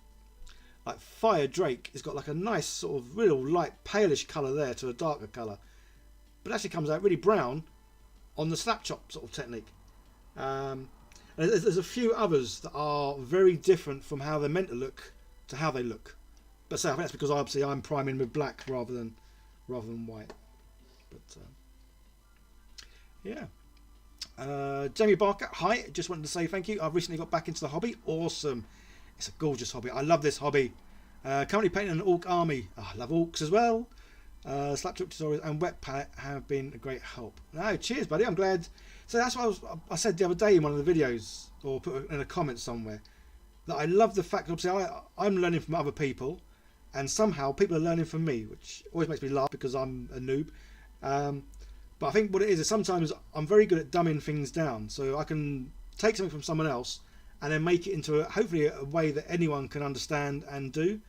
Like Fire Drake has got like a nice sort of real light palish colour there to a darker colour, but it actually comes out really brown on the slap chop sort of technique. And there's a few others that are very different from how they're meant to look to how they look. But so I think that's because obviously I'm priming with black rather than white. But yeah. Jamie Barker, hi. Just wanted to say thank you. I've recently got back into the hobby. Awesome. It's a gorgeous hobby. I love this hobby. Currently painting an orc army. Oh, I love orcs as well. Slapchop tutorials and wet palette have been a great help. No, cheers, buddy. I'm glad. So that's what I said the other day in one of the videos, or put in a comment somewhere, that I love the fact that obviously I'm learning from other people, and somehow people are learning from me, which always makes me laugh because I'm a noob. But I think what it is sometimes I'm very good at dumbing things down, so I can take something from someone else and then make it into hopefully a way that anyone can understand and do.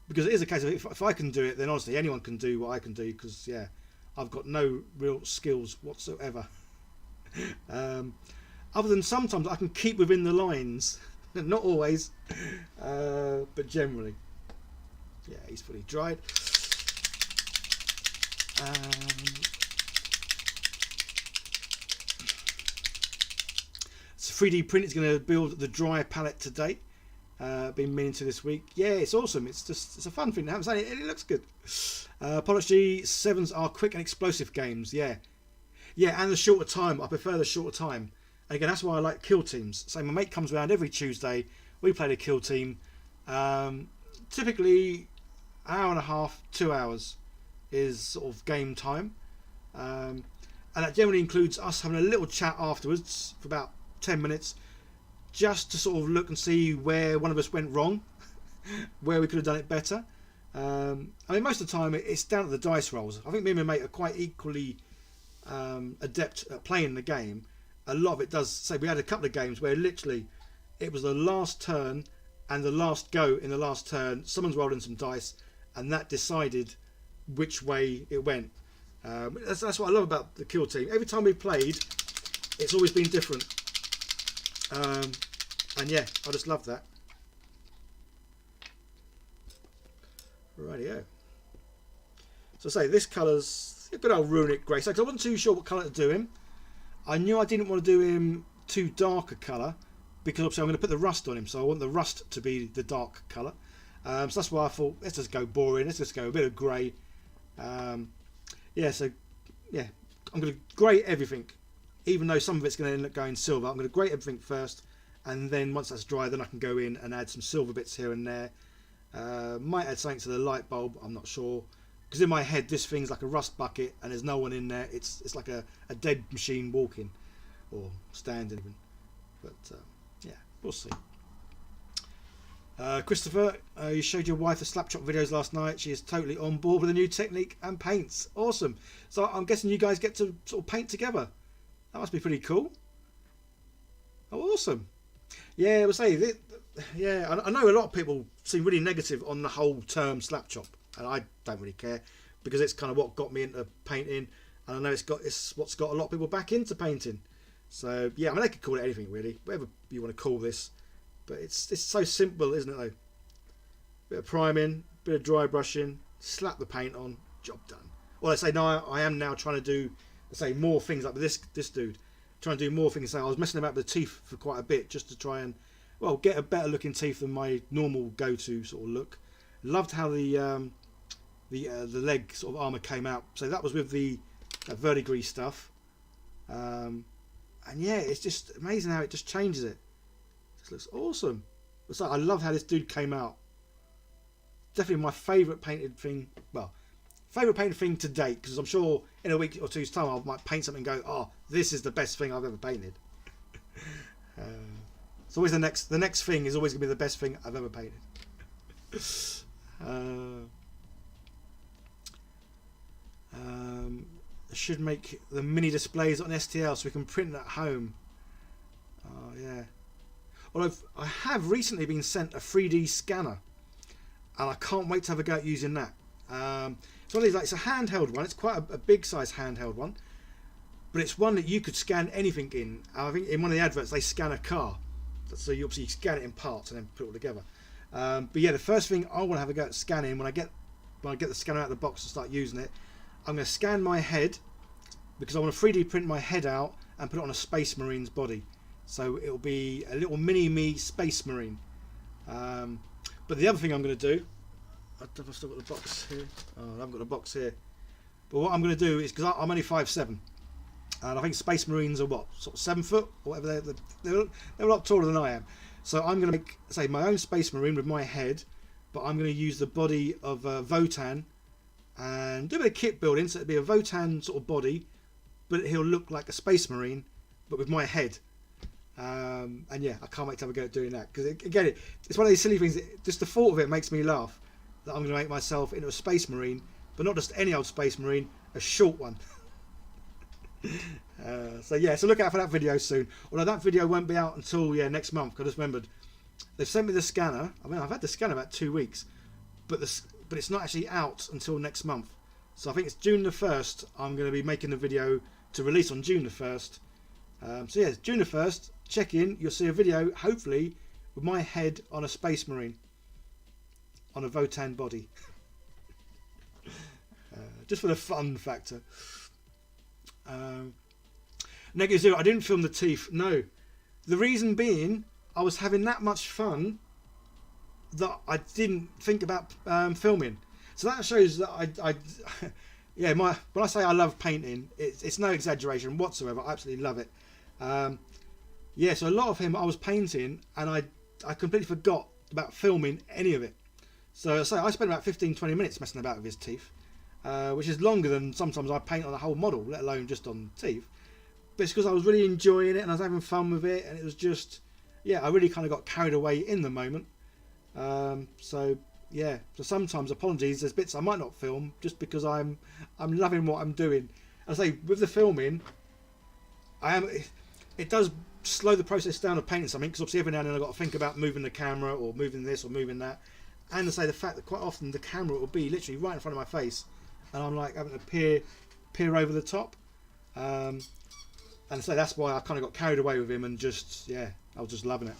Because it is a case of if I can do it, then honestly anyone can do what I can do, because yeah, I've got no real skills whatsoever. Other than sometimes I can keep within the lines. Not always, but generally. Yeah, he's fully dried. So 3D print is going to build the dry palette today. Been meaning to this week. Yeah, it's awesome. It's a fun thing to have. It looks good. Apology, 7s are quick and explosive games. Yeah, and the shorter time. I prefer the shorter time. And again, that's why I like kill teams. So my mate comes around every Tuesday. We play the kill team. Typically, hour and a half, 2 hours is sort of game time. And that generally includes us having a little chat afterwards for about 10 minutes. Just to sort of look and see where one of us went wrong, where we could have done it better. I mean, most of the time it's down to the dice rolls. I think me and my mate are quite equally adept at playing the game. A lot of it does. Say we had a couple of games where literally it was the last turn and the last go in the last turn. Someone's rolled in some dice, and that decided which way it went. That's what I love about the kill team. Every time we've played, it's always been different. And yeah, I just love that. Rightio. So say this colour's a good old runic grey. So I wasn't too sure what colour to do him. I knew I didn't want to do him too dark a colour because obviously I'm going to put the rust on him. So I want the rust to be the dark colour. So that's why I thought let's just go boring. Let's just go a bit of grey. Yeah. So yeah, I'm going to grey everything. Even though some of it's going to end up going silver, I'm going to grate everything first, and then once that's dry, then I can go in and add some silver bits here and there. Might add something to the light bulb, I'm not sure, because in my head this thing's like a rust bucket and there's no one in there. It's like a dead machine walking or standing even. But yeah, we'll see. Christopher, you showed your wife the slapchop videos last night. She is totally on board with the new technique and paints. Awesome. So I'm guessing you guys get to sort of paint together. That must be pretty cool. Oh, awesome. Yeah, I would say, yeah, I know a lot of people seem really negative on the whole term slapchop, and I don't really care because it's kind of what got me into painting, and I know it's what's got a lot of people back into painting. So yeah, I mean they could call it anything really, whatever you want to call this, but it's so simple, isn't it though? Bit of priming, bit of dry brushing, slap the paint on, job done. Well, I say now I am now trying to do, let's say, more things like this dude. Trying to do more things. So I was messing about with the teeth for quite a bit just to try and, well, get a better looking teeth than my normal go-to sort of look. Loved how the leg sort of armour came out. So that was with the verdigris stuff. And yeah, it's just amazing how it just changes it. Just looks awesome. So I love how this dude came out. Definitely my favourite painted thing. Well, favourite painted thing to date, because I'm sure in a week or two's time I might paint something and go, oh, this is the best thing I've ever painted. It's always the next thing is always going to be the best thing I've ever painted. I should make the mini displays on STL so we can print at home. Oh yeah. Well, I have recently been sent a 3D scanner, and I can't wait to have a go at using that. It's one of these, like, it's a handheld one. It's quite a big size handheld one, but it's one that you could scan anything in. I think in one of the adverts they scan a car, so you obviously scan it in parts and then put it all together. But yeah, the first thing I want to have a go at scanning when I get the scanner out of the box and start using it, I'm going to scan my head, because I want to 3D print my head out and put it on a Space Marine's body. So it'll be a little mini me Space Marine. But the other thing I'm going to do, I've still got the box here. Oh, I haven't got the box here. But what I'm going to do is, because I'm only 5'7", and I think Space Marines are what, sort of 7 foot or whatever. They're a lot taller than I am. So I'm going to make, say, my own Space Marine with my head, but I'm going to use the body of Votan and do a bit of kit building. So it'll be a Votan sort of body, but he'll look like a Space Marine, but with my head. And yeah, I can't wait to have a go at doing that, because again, it's one of these silly things. Just the thought of it makes me laugh. That I'm going to make myself into a Space Marine, but not just any old Space Marine, a short one. So yeah, so look out for that video soon. Although that video won't be out until next month. I just remembered they've sent me the scanner. I mean, I've had the scanner about 2 weeks, but it's not actually out until next month. So I think it's June the 1st. I'm going to be making the video to release on June the 1st. So yeah, June the 1st. Check in. You'll see a video, hopefully, with my head on a Space Marine, on a Votan body. Just for the fun factor. Negative Zero, I didn't film the teeth. No. The reason being, I was having that much fun that I didn't think about filming. So that shows that I yeah, when I say I love painting, it's no exaggeration whatsoever. I absolutely love it. Yeah, so a lot of him I was painting, and I completely forgot about filming any of it. So I spent about 15-20 minutes messing about with his teeth, which is longer than sometimes I paint on a whole model, let alone just on teeth. But it's because I was really enjoying it and I was having fun with it, and it was just, yeah, I really kind of got carried away in the moment. So yeah, so sometimes, apologies, there's bits I might not film just because I'm loving what I'm doing. And I say with the filming, it does slow the process down of painting something, because obviously every now and then I've got to think about moving the camera or moving this or moving that. And to say the fact that quite often the camera will be literally right in front of my face, and I'm like having to peer over the top. And so that's why I kind of got carried away with him, and just, yeah, I was just loving it.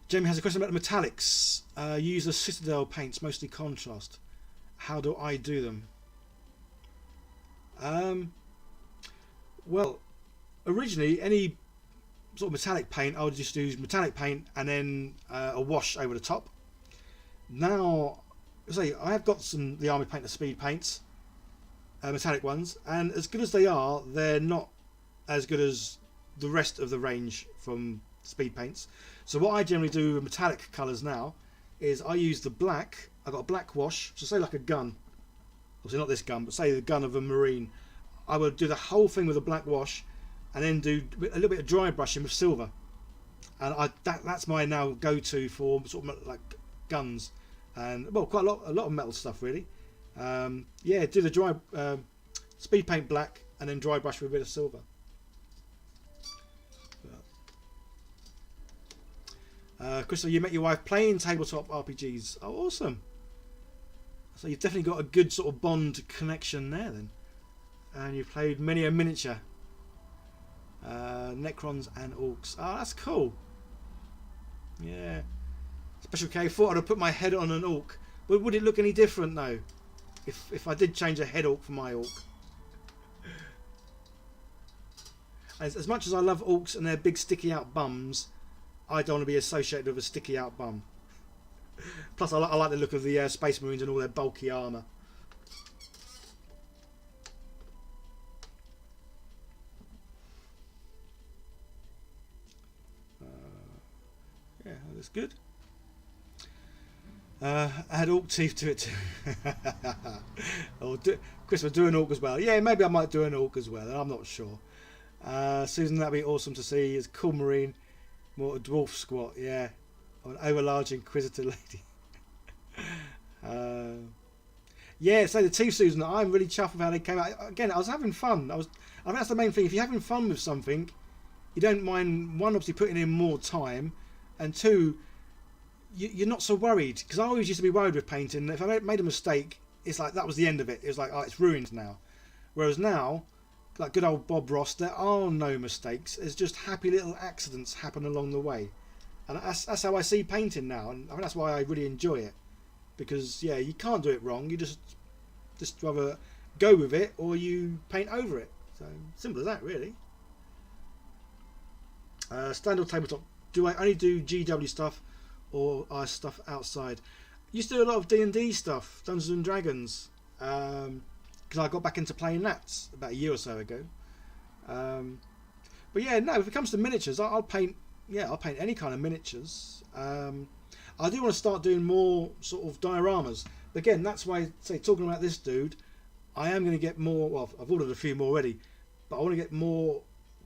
Jamie has a question about the metallics. Use the Citadel paints, mostly contrast. How do I do them? Well, originally any sort of metallic paint, I would just use metallic paint and then a wash over the top. Now, say I have got the Army Painter speed paints, metallic ones, and as good as they are, they're not as good as the rest of the range from speed paints. So what I generally do with metallic colours now is I use the black. I've got a black wash, so say like a gun, obviously not this gun, but say the gun of a Marine. I would do the whole thing with a black wash, and then do a little bit of dry brushing with silver, and that's my now go-to for sort of like guns, and well, quite a lot of metal stuff really. Yeah, do the dry speed paint black and then dry brush with a bit of silver. Crystal, you met your wife playing tabletop RPGs. Oh, awesome. So you've definitely got a good sort of bond connection there then. And you've played many a miniature. Necrons and Orcs. Oh, that's cool. Yeah. Special K. Thought I'd have put my head on an orc. But would it look any different though? If I did change a head orc for my orc. As much as I love orcs and their big sticky out bums, I don't want to be associated with a sticky out bum. Plus I like the look of the Space Marines and all their bulky armour. Yeah, that's good. Add orc teeth to it too. Or Christmas, do an orc as well. Yeah, maybe I might do an orc as well. I'm not sure. Susan, that'd be awesome to see. As cool marine, more a dwarf squat. Yeah, or an overlarge inquisitor lady. Yeah, so the teeth, Susan. I'm really chuffed with how they came out. Again, I was having fun. I think that's the main thing. If you're having fun with something, you don't mind, one, obviously putting in more time, and two, you're not so worried. Because I always used to be worried with painting. If I made a mistake, it's like that was the end of it. It was like, oh, it's ruined now. Whereas now, like good old Bob Ross, there are no mistakes. There's just happy little accidents happen along the way. And that's how I see painting now. And I mean, that's why I really enjoy it. Because, yeah, you can't do it wrong. You just rather go with it or you paint over it. So, simple as that, really. Standard tabletop. Do I only do GW stuff or stuff outside? Used to do a lot of D&D stuff, Dungeons and Dragons, because I got back into playing that about a year or so ago. But yeah, no, if it comes to miniatures, I'll paint. Yeah, I'll paint any kind of miniatures. I do want to start doing more sort of dioramas. But again, that's why, say, talking about this dude, I am going to get more. Well, I've ordered a few more already, but I want to get more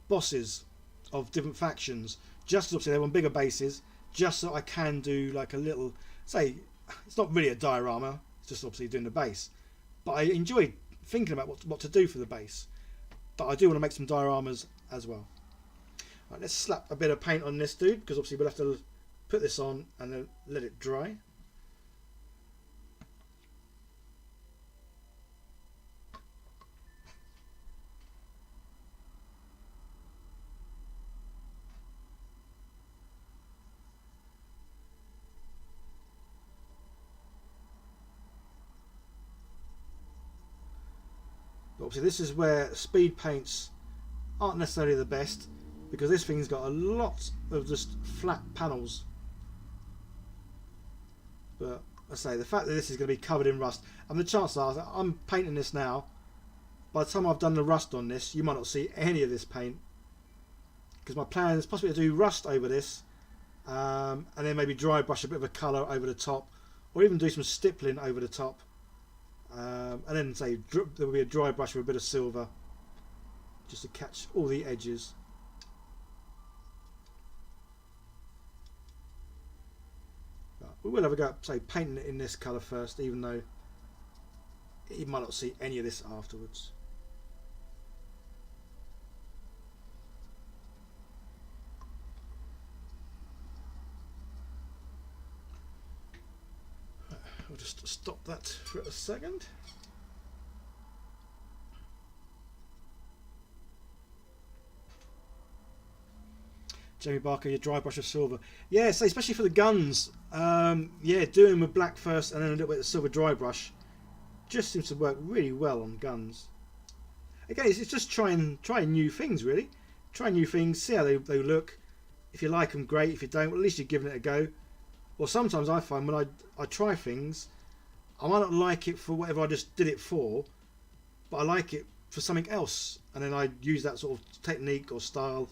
bosses of different factions. Just obviously they're on bigger bases, just so I can do like a little, say, it's not really a diorama, it's just obviously doing the base. But I enjoy thinking about what to do for the base. But I do want to make some dioramas as well. Right, let's slap a bit of paint on this dude, because obviously we'll have to put this on and then let it dry. Obviously this is where speed paints aren't necessarily the best, because this thing's got a lot of just flat panels. But I say, the fact that this is going to be covered in rust, and the chances are that I'm painting this now, by the time I've done the rust on this, you might not see any of this paint, because my plan is possibly to do rust over this, and then maybe dry brush a bit of a colour over the top, or even do some stippling over the top. And then say there will be a dry brush with a bit of silver just to catch all the edges. But we will have a go at, say, painting it in this colour first, even though you might not see any of this afterwards. I'll just stop that for a second. Jamie Barker, your dry brush of silver. Yeah, so especially for the guns, yeah, doing them with black first and then a little bit of silver dry brush just seems to work really well on guns. Again, it's just trying new things, really. Try new things, see how they look. If you like them, great. If you don't, well, at least you're giving it a go. Or sometimes I find when I try things, I might not like it for whatever I just did it for, but I like it for something else, and then I use that sort of technique or style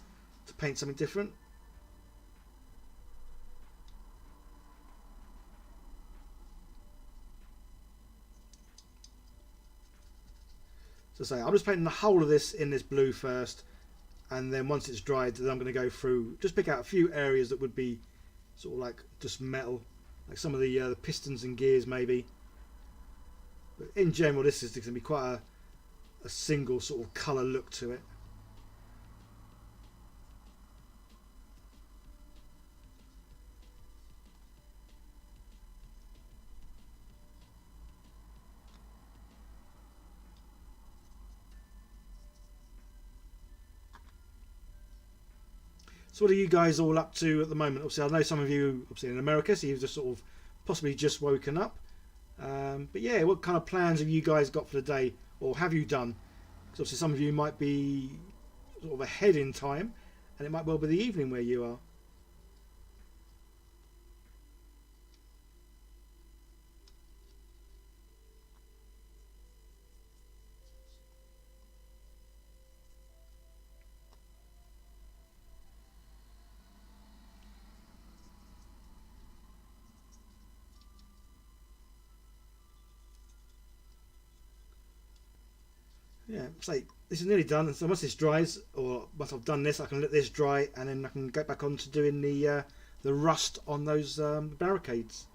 to paint something different. So say I'm just painting the whole of this in this blue first, and then once it's dried, then I'm going to go through, just pick out a few areas that would be sort of like just metal, like some of the pistons and gears maybe. But in general, this is going to be quite a single sort of colour look to it. So what are you guys all up to at the moment? Obviously, I know some of you obviously in America, so you've just sort of possibly just woken up. But yeah, what kind of plans have you guys got for the day, or have you done? Because obviously some of you might be sort of ahead in time, and it might well be the evening where you are. Yeah, say this is nearly done. So once this dries, or once I've done this, I can let this dry, and then I can get back on to doing the rust on those barricades.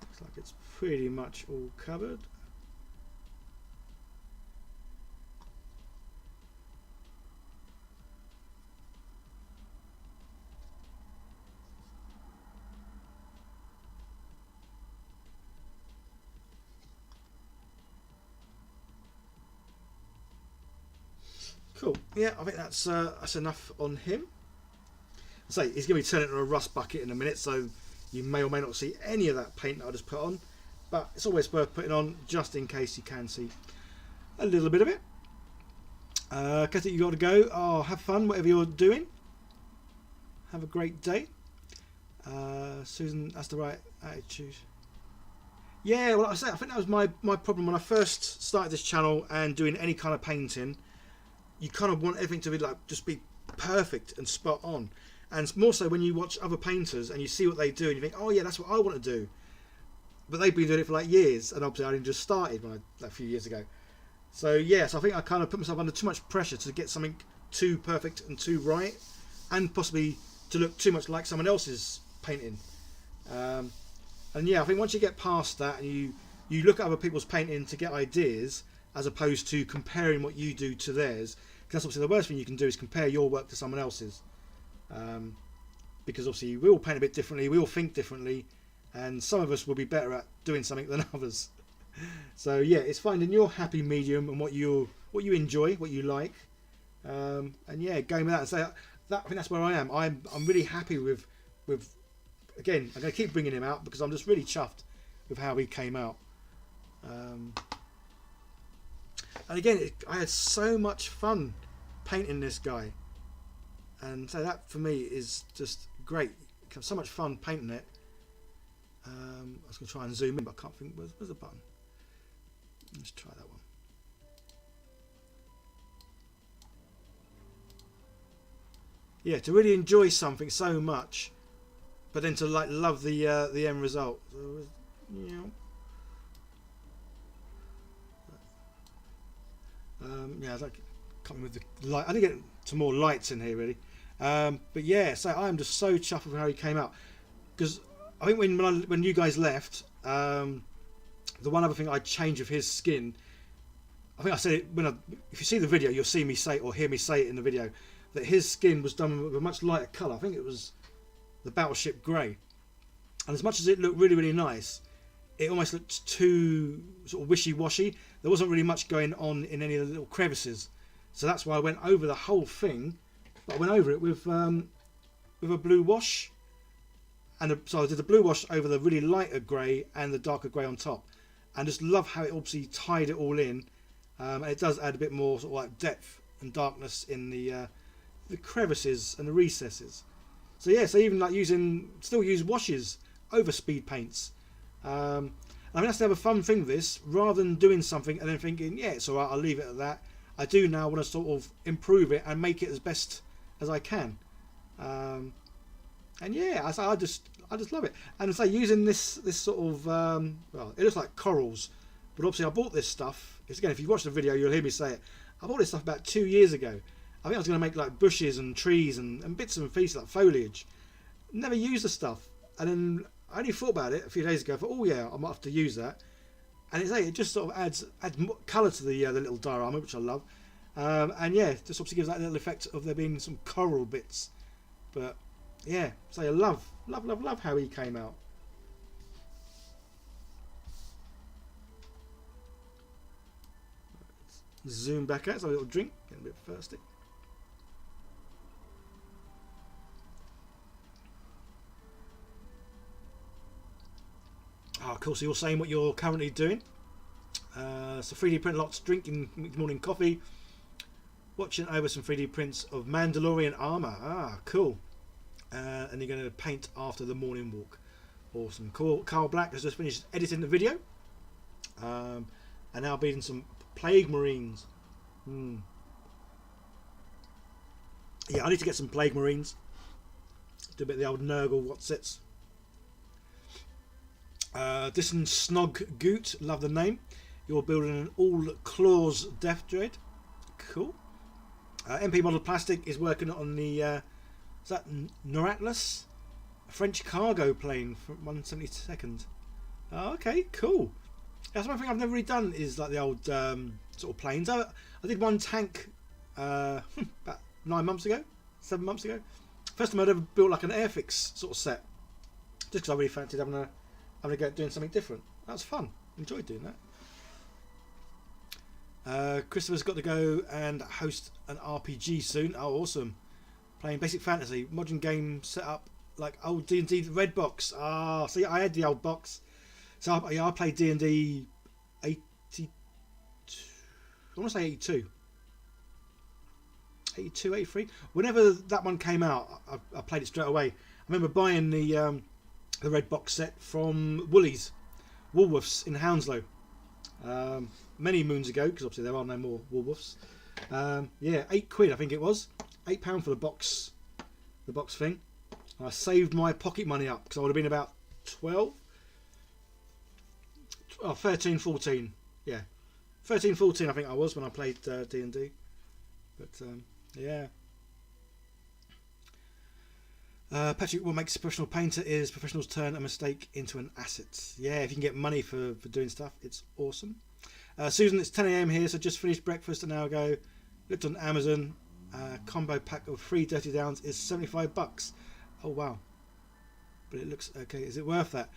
Looks like it's pretty much all covered. Cool. Yeah, I think that's enough on him. So he's going to be turning into a rust bucket in a minute, so you may or may not see any of that paint that I just put on, but it's always worth putting on just in case you can see a little bit of it. Katie, you got to go. Oh, have fun, whatever you're doing. Have a great day. Susan, that's the right attitude. Yeah, well, like I say, I think that was my problem when I first started this channel and doing any kind of painting. You kind of want everything to be like just be perfect and spot on, and more so when you watch other painters and you see what they do and you think, oh yeah, that's what I want to do, but they've been doing it for like years, and obviously I only just started a few years ago. So yes, I think I kind of put myself under too much pressure to get something too perfect and too right, and possibly to look too much like someone else's painting. And yeah, I think once you get past that and you look at other people's painting to get ideas, as opposed to comparing what you do to theirs, because that's obviously the worst thing you can do is compare your work to someone else's, because obviously we all paint a bit differently, we all think differently, and some of us will be better at doing something than others. So yeah, it's finding your happy medium and what you enjoy, what you like, and yeah, going with that and say that I think that's where I am. I'm really happy with again, I'm going to keep bringing him out because I'm just really chuffed with how he came out. And again, I had so much fun painting this guy, and so that for me is just great. So much fun painting it. I was going to try and zoom in, but I can't think. Where's the button? Let's try that one. Yeah, to really enjoy something so much, but then to like love the end result. So, you know. Yeah, I can't remember the light. I need to get some more lights in here, really. But yeah, so I'm just so chuffed with how he came out, because I think when you guys left, the one other thing I'd change of his skin, I think I said it if you see the video, you'll see me say or hear me say it in the video, that his skin was done with a much lighter colour. I think it was the Battleship Grey, and as much as it looked really, really nice, it almost looked too sort of wishy-washy. There wasn't really much going on in any of the little crevices, so that's why I went over the whole thing. But I went over it with a blue wash, and so I did the blue wash over the really lighter grey and the darker grey on top, and just love how it obviously tied it all in. And it does add a bit more sort of like depth and darkness in the crevices and the recesses. So yeah, so even like still use washes over speed paints. I mean, that's the other fun thing with this, rather than doing something and then thinking, yeah, it's alright, I'll leave it at that. I do now want to sort of improve it and make it as best as I can. And yeah, I just love it. And so using this sort of, well, it looks like corals, but obviously I bought this stuff. Because again, if you watch the video, you'll hear me say it. I bought this stuff about 2 years ago. I think I was going to make like bushes and trees and bits and pieces like foliage. Never used the stuff, and then I only thought about it a few days ago. I thought, oh yeah, I might have to use that. And it just sort of adds colour to the little diorama, which I love. And yeah, just obviously gives that little effect of there being some coral bits. But yeah, so I love how he came out. Zoom back out, so a little drink, get a bit thirsty. Ah, cool. So you're saying what you're currently doing. So 3D print lots, drinking morning coffee, watching over some 3D prints of Mandalorian armor. Ah, cool. And you're going to paint after the morning walk. Awesome. Cool. Carl Black has just finished editing the video. And now building some Plague Marines. Yeah, I need to get some Plague Marines. Do a bit of the old Nurgle Wotsits. Disson Snog Goot, love the name. You're building an all claws Death Dread. Cool. MP Model Plastic is working on the is that Noratlas? A French cargo plane from 172nd. Oh, okay, cool. That's one thing I've never really done is like the old sort of planes. I did one tank about 7 months ago. First time I'd ever built like an Airfix sort of set. Just because I really fancied having a go at doing something different. That was fun. Enjoyed doing that. Christopher's got to go and host an RPG soon. Oh, awesome. Playing Basic Fantasy. Modern game set up like old D&D red box. Ah, see, I had the old box. So I played D&D 82. I want to say 82. 82, 83. Whenever that one came out, I played it straight away. I remember buying the red box set from Woolworths in Hounslow. Many moons ago, because obviously there are no more Woolworths. Yeah, £8 I think it was. £8 for the box thing. I saved my pocket money up because I would have been about 13, 14. Yeah, 13, 14 I think I was when I played D&D. But yeah. Patrick, what makes a professional painter is professionals turn a mistake into an asset. Yeah, if you can get money for doing stuff, it's awesome. Susan, it's 10 AM here, so just finished breakfast an hour ago. Looked on Amazon. Combo pack of 3 Dirty Downs is $75. Oh wow! But it looks okay. Is it worth that?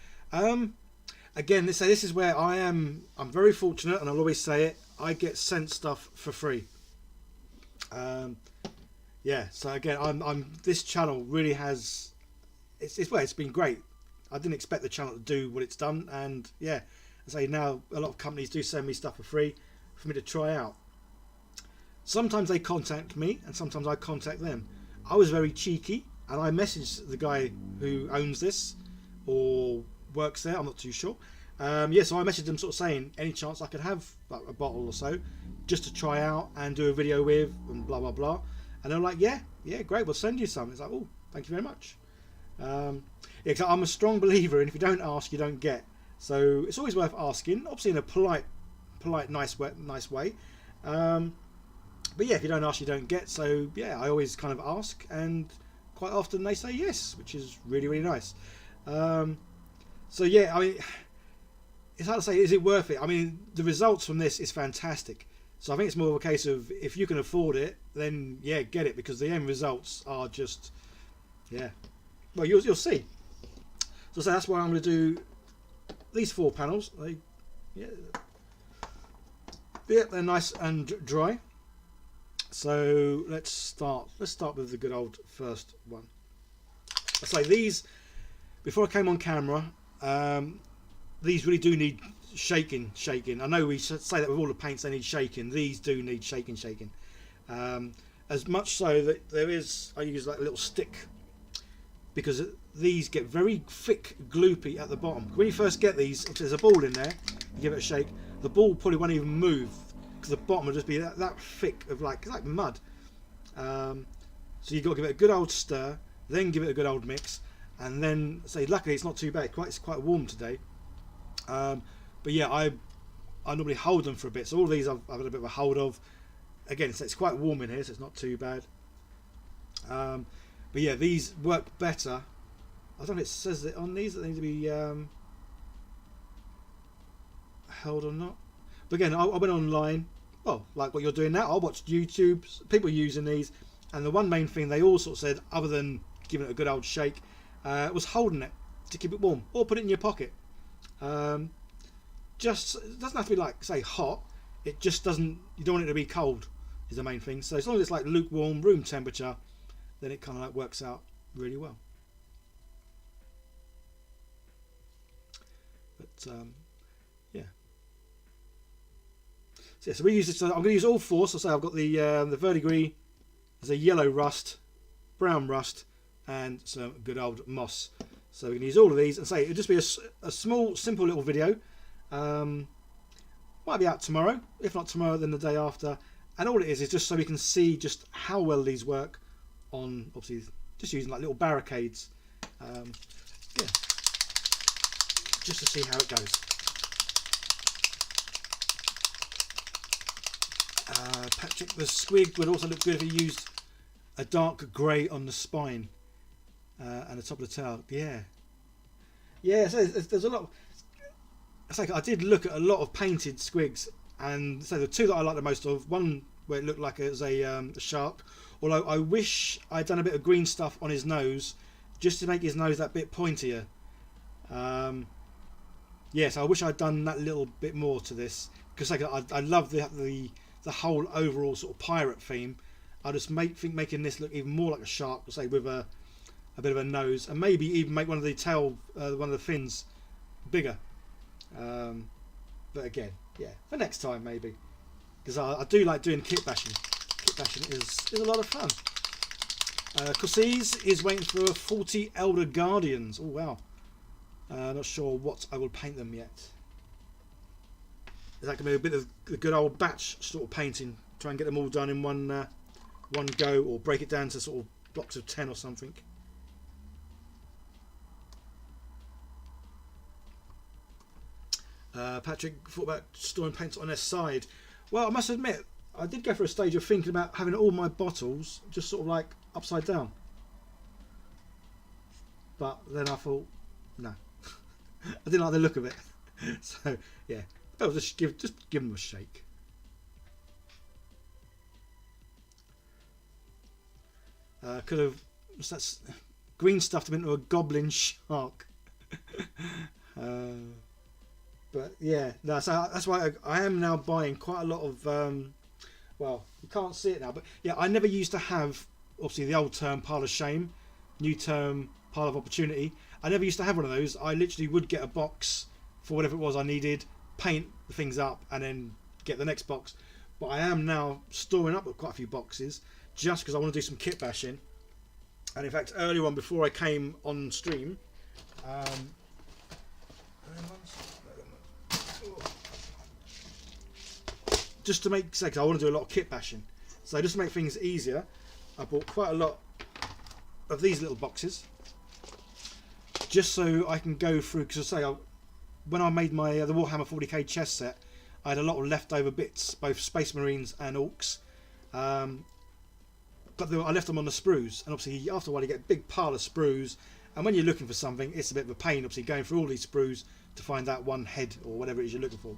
Again, this is where I'm very fortunate, and I'll always say it. I get sent stuff for free. Yeah. So again, I'm this channel really has it's been great. I didn't expect the channel to do what it's done, and yeah, I say now a lot of companies do send me stuff for free for me to try out. Sometimes they contact me, and sometimes I contact them. I was very cheeky, and I messaged the guy who owns this or works there. I'm not too sure. Yeah, so I messaged them, sort of saying any chance I could have like a bottle or so, just to try out and do a video with, and blah blah blah. And they're like, yeah, great, we'll send you some. It's like, oh, thank you very much. Yeah, 'cause I'm a strong believer, and if you don't ask, you don't get. So it's always worth asking, obviously in a polite, nice way. But yeah, if you don't ask, you don't get. So yeah, I always kind of ask, and quite often they say yes, which is really, really nice. So yeah, I mean, it's hard to say, is it worth it? I mean, the results from this is fantastic. So I think it's more of a case of if you can afford it, then yeah, get it, because the end results are just, yeah. Well, you'll see. So that's why I'm going to do these 4 panels. They're nice and dry. So let's start with the good old first one. I say these, before I came on camera, these really do need shaking. I know we say that with all the paints they need shaking. These do need shaking. As much so that I use like a little stick, because these get very thick, gloopy at the bottom. When you first get these, if there's a ball in there, you give it a shake, the ball probably won't even move, because the bottom will just be that thick of like mud. So you've got to give it a good old stir, then give it a good old mix, and then say, luckily it's not too bad. It's quite warm today. But yeah, I normally hold them for a bit. So all these I've got a bit of a hold of. Again, so it's quite warm in here, so it's not too bad. But yeah, these work better. I don't know if it says it on these that they need to be held or not. But again, I went online. Well, like what you're doing now, I watched YouTube, people using these, and the one main thing they all sort of said, other than giving it a good old shake, was holding it to keep it warm, or put it in your pocket. Just, it doesn't have to be like, say, hot. It just doesn't, you don't want it to be cold. is the main thing. So as long as it's like lukewarm, room temperature, then it kind of like works out really well. But yeah. So, yeah, so we use this. So I'm going to use all four. So say I've got the verdigris, there's a yellow rust, brown rust, and some good old moss. So we can use all of these, and say it'll just be a small, simple little video. Might be out tomorrow. If not tomorrow, then the day after. And all it is just so we can see just how well these work on, obviously, just using like little barricades. Yeah, just to see how it goes. Patrick, the squig would also look good if you used a dark grey on the spine and the top of the tail. Yeah, yeah. So there's a lot. It's like I did look at a lot of painted squigs, and so the two that I like the most of, one where it looked like it was a shark. Although I wish I'd done a bit of green stuff on his nose, just to make his nose that bit pointier. Yes, I wish I'd done that little bit more to this, because like I love the whole overall sort of pirate theme. I just think making this look even more like a shark, say with a bit of a nose, and maybe even make one of the tail, one of the fins, bigger. But again, yeah, for next time maybe, because I do like doing kit bashing. Kit bashing is a lot of fun. Cossese is waiting for 40 Elder Guardians. Oh wow. Not sure what I will paint them yet. Is that going to be a bit of the good old batch sort of painting? Try and get them all done in one go, or break it down to sort of blocks of 10 or something. Patrick thought about storing paints on their side. Well, I must admit, I did go for a stage of thinking about having all my bottles just sort of like upside down. But then I thought, no. I didn't like the look of it. So, yeah. I'll just give them a shake. Could have that's green stuffed them into a goblin shark. But yeah, no, so that's why I am now buying quite a lot of. Well, you can't see it now, but yeah, I never used to have, obviously, the old term pile of shame, new term pile of opportunity. I never used to have one of those. I literally would get a box for whatever it was I needed, paint the things up, and then get the next box. But I am now storing up quite a few boxes just because I want to do some kit bashing. And in fact, earlier on, before I came on stream, just to make sense, I want to do a lot of kit bashing. So just to make things easier, I bought quite a lot of these little boxes, just so I can go through. Because I say, when I made my the Warhammer 40k chess set, I had a lot of leftover bits, both Space Marines and Orcs. But I left them on the sprues, and obviously after a while you get a big pile of sprues, and when you're looking for something, it's a bit of a pain, obviously, going through all these sprues to find that one head or whatever it is you're looking for.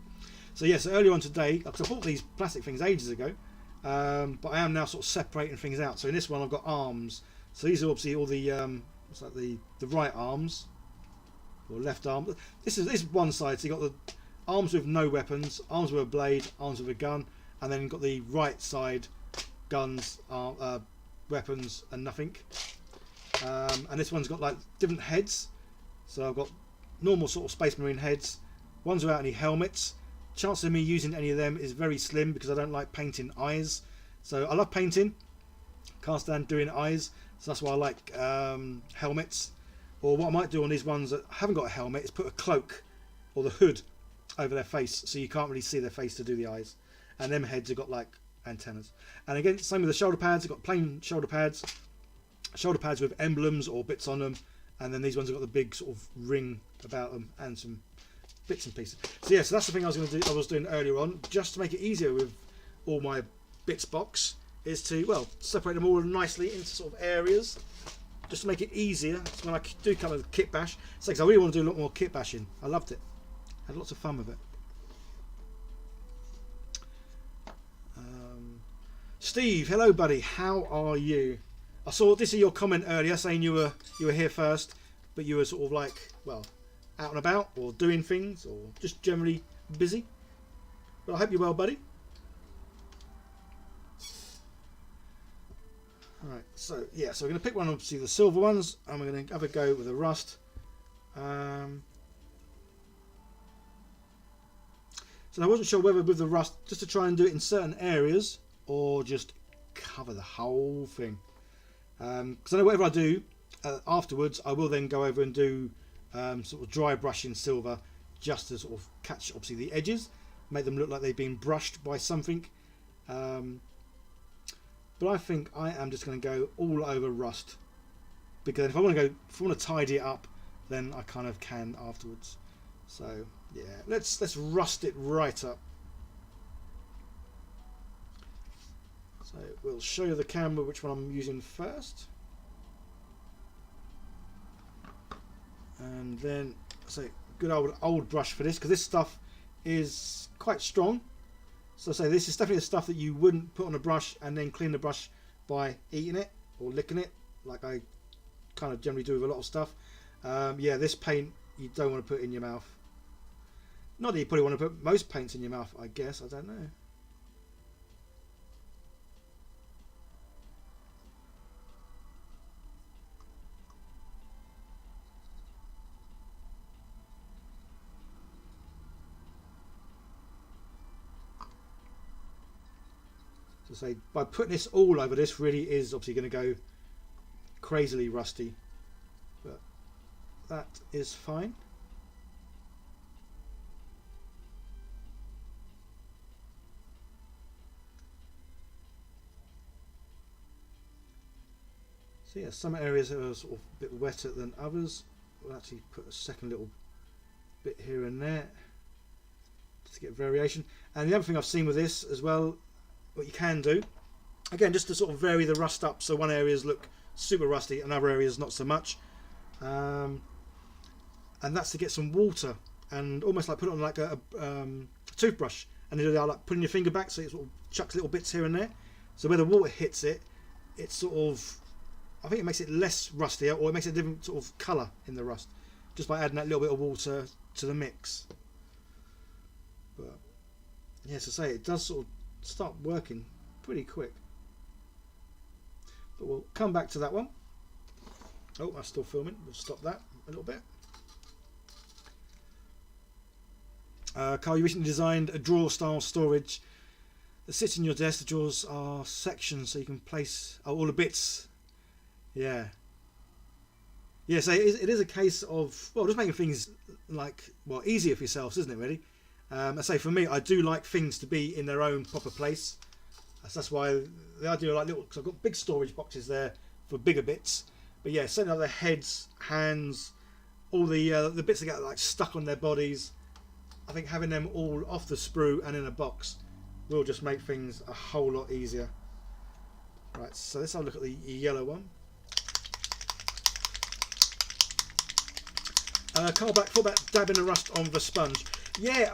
So yes, earlier on today, because I bought these plastic things ages ago, but I am now sort of separating things out. So in this one I've got arms. So these are obviously all the what's like the right arms or left arm. This is one side. So you got the arms with no weapons, arms with a blade, arms with a gun, and then you've got the right side, guns, weapons, and nothing. And this one's got like different heads. So I've got normal sort of Space Marine heads, ones without any helmets. Chance of me using any of them is very slim because I don't like painting eyes. So I love painting, can't stand doing eyes, so that's why I like helmets. Or what I might do on these ones that haven't got a helmet is put a cloak or the hood over their face, so you can't really see their face to do the eyes. And them heads have got like antennas. And again, same with the shoulder pads. I've got plain shoulder pads with emblems or bits on them, and then these ones have got the big sort of ring about them and some bits and pieces. So yeah, so that's the thing I was doing earlier on, just to make it easier with all my bits box, is to, well, separate them all nicely into sort of areas, just to make it easier. So when I do come with kit bash, it's like I really want to do a lot more kit bashing. I loved it, had lots of fun with it. Steve, hello buddy, how are you? I saw this is your comment earlier saying you were here first, but you were sort of like, well, out and about or doing things or just generally busy. But I hope you're well, buddy. Right, so yeah, so we're going to pick one, obviously the silver ones, and we're going to have a go with the rust. So I wasn't sure whether with the rust just to try and do it in certain areas or just cover the whole thing. Because I know whatever I do afterwards, I will then go over and do sort of dry brushing silver just to sort of catch obviously the edges, make them look like they've been brushed by something. But I think I am just going to go all over rust, because if I want to tidy it up, then I kind of can afterwards. So yeah, let's rust it right up. So we'll show you the camera which one I'm using first, and then say good old brush for this, because this stuff is quite strong. So say this is definitely the stuff that you wouldn't put on a brush and then clean the brush by eating it or licking it, like I kind of generally do with a lot of stuff. Yeah, this paint you don't want to put in your mouth. Not that you probably want to put most paints in your mouth, I guess. I don't know. So say by putting this all over, this really is obviously going to go crazily rusty, but that is fine. So yeah, some areas are sort of a bit wetter than others. We'll actually put a second little bit here and there just to get variation. And the other thing I've seen with this as well, what you can do, again, just to sort of vary the rust up, so one areas look super rusty and other areas not so much, and that's to get some water and almost like put it on like a toothbrush, and then like putting your finger back so it sort of chucks little bits here and there, so where the water hits it, it's sort of, I think it makes it less rusty, or it makes a different sort of colour in the rust just by adding that little bit of water to the mix. But yeah, as I say, it does sort of start working pretty quick. But we'll come back to that one. Oh, that's still filming. We'll stop that a little bit. Carl, you recently designed a drawer style storage that sits in your desk. The drawers are sections so you can place all the bits. Yeah. Yeah, so it is a case of, well, just making things like, well, easier for yourselves, isn't it, really? I say for me, I do like things to be in their own proper place. So that's why the idea, like little, because I've got big storage boxes there for bigger bits. But yeah, setting up their heads, hands, all the bits that get like stuck on their bodies, I think having them all off the sprue and in a box will just make things a whole lot easier. Right, so let's have a look at the yellow one. Carl back, thought about dabbing the rust on the sponge. Yeah,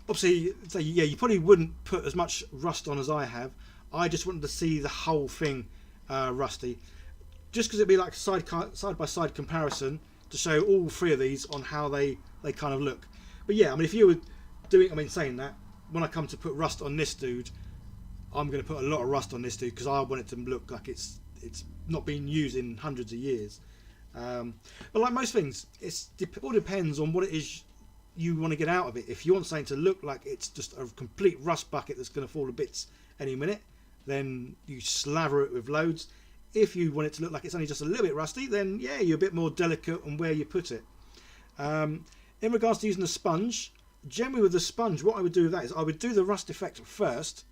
obviously, so yeah, you probably wouldn't put as much rust on as I have. I just wanted to see the whole thing rusty, just because it'd be like side by side comparison to show all three of these on how they kind of look. But yeah, I mean, if you were doing, I mean, saying that, when I come to put rust on this dude, I'm going to put a lot of rust on this dude because I want it to look like it's not been used in hundreds of years. But like most things, it all depends on what it is you want to get out of it. If you want something to look like it's just a complete rust bucket that's going to fall to bits any minute, then you slather it with loads. If you want it to look like it's only just a little bit rusty, then yeah, you're a bit more delicate on where you put it. In regards to using a sponge, generally with the sponge, what I would do with that is I would do the rust effect first,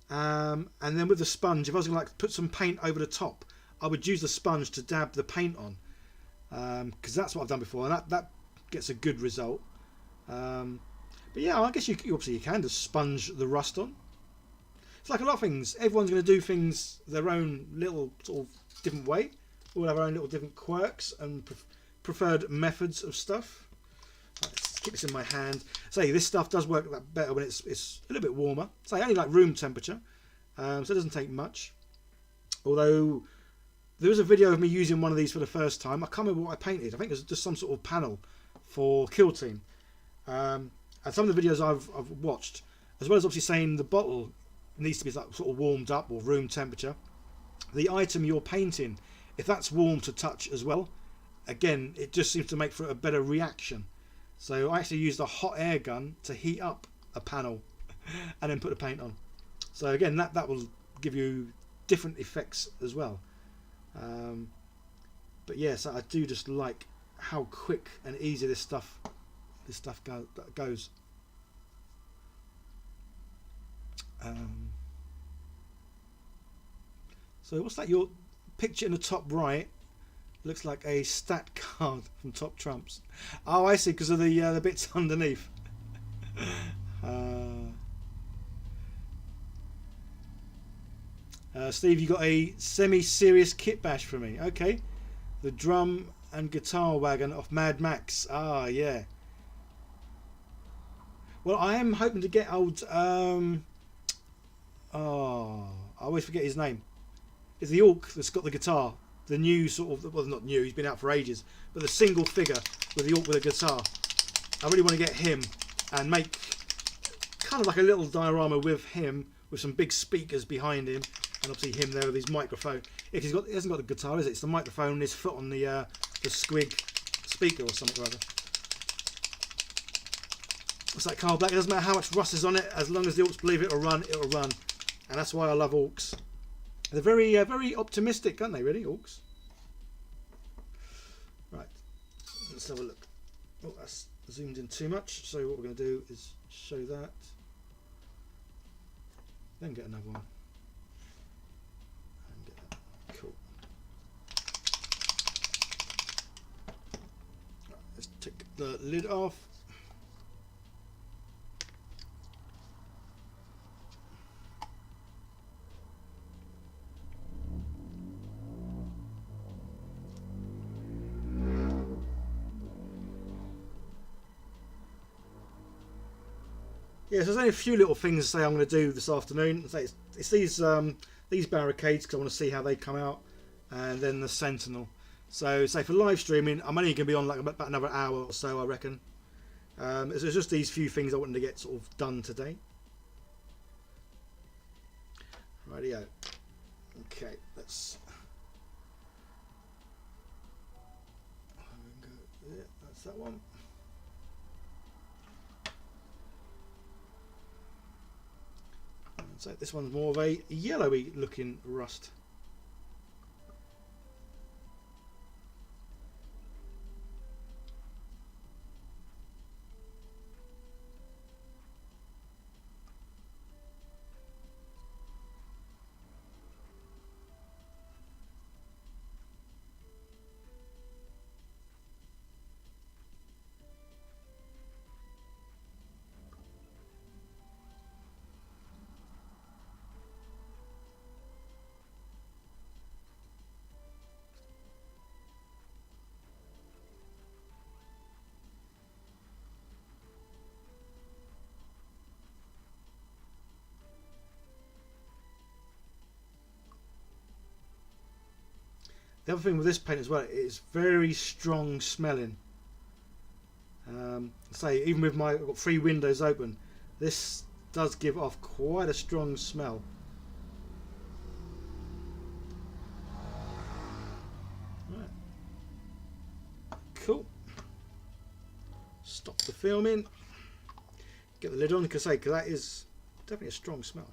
and then with the sponge, if I was going to like put some paint over the top, I would use the sponge to dab the paint on, because that's what I've done before, and that gets a good result. But yeah, I guess obviously you can just sponge the rust on. It's like a lot of things. Everyone's going to do things their own little sort of different way. We'll have our own little different quirks and preferred methods of stuff. Right, let's keep this in my hand. Say this stuff does work better when it's a little bit warmer. Say only like room temperature, so it doesn't take much. Although there was a video of me using one of these for the first time. I can't remember what I painted. I think it was just some sort of panel for Kill Team. And some of the videos I've watched, as well as obviously saying the bottle needs to be like sort of warmed up or room temperature. The item you're painting, if that's warm to touch as well, again, it just seems to make for a better reaction. So I actually used a hot air gun to heat up a panel and then put the paint on. So again, that will give you different effects as well. But yes, I do just like how quick and easy this stuff goes. So what's that? Your picture in the top right looks like a stat card from Top Trumps. Oh, I see, because of the bits underneath. Steve, you got a semi-serious kit bash for me. Okay, the drum and guitar wagon off Mad Max. Ah, yeah. Well, I am hoping to get old. I always forget his name. It's the orc that's got the guitar. The new sort of, well, not new, he's been out for ages, but the single figure with the orc with a guitar. I really want to get him and make kind of like a little diorama with him, with some big speakers behind him, and obviously him there with his microphone. If he hasn't got the guitar, is it? It's the microphone and his foot on the squig speaker or something or other. What's that, Carl Black? It doesn't matter how much rust is on it, as long as the orcs believe it'll run, it'll run. And that's why I love orcs. They're very, very optimistic, aren't they, really, orcs? Right, let's have a look. Oh, that's zoomed in too much, so what we're going to do is show that. Then get another one. And get that. Cool. Right, let's take the lid off. Yeah, so there's only a few little things to say I'm going to do this afternoon. It's these barricades, because I want to see how they come out, and then the Sentinel. So say for live streaming, I'm only going to be on like about another hour or so, I reckon. So it's just these few things I wanted to get sort of done today. Rightio. Okay, let's. Yeah, that's that one. So this one's more of a yellowy looking rust. The other thing with this paint as well, it's very strong smelling. Say even with I've got 3 windows open, this does give off quite a strong smell. Right. Cool. Stop the filming. Get the lid on, because that is definitely a strong smell.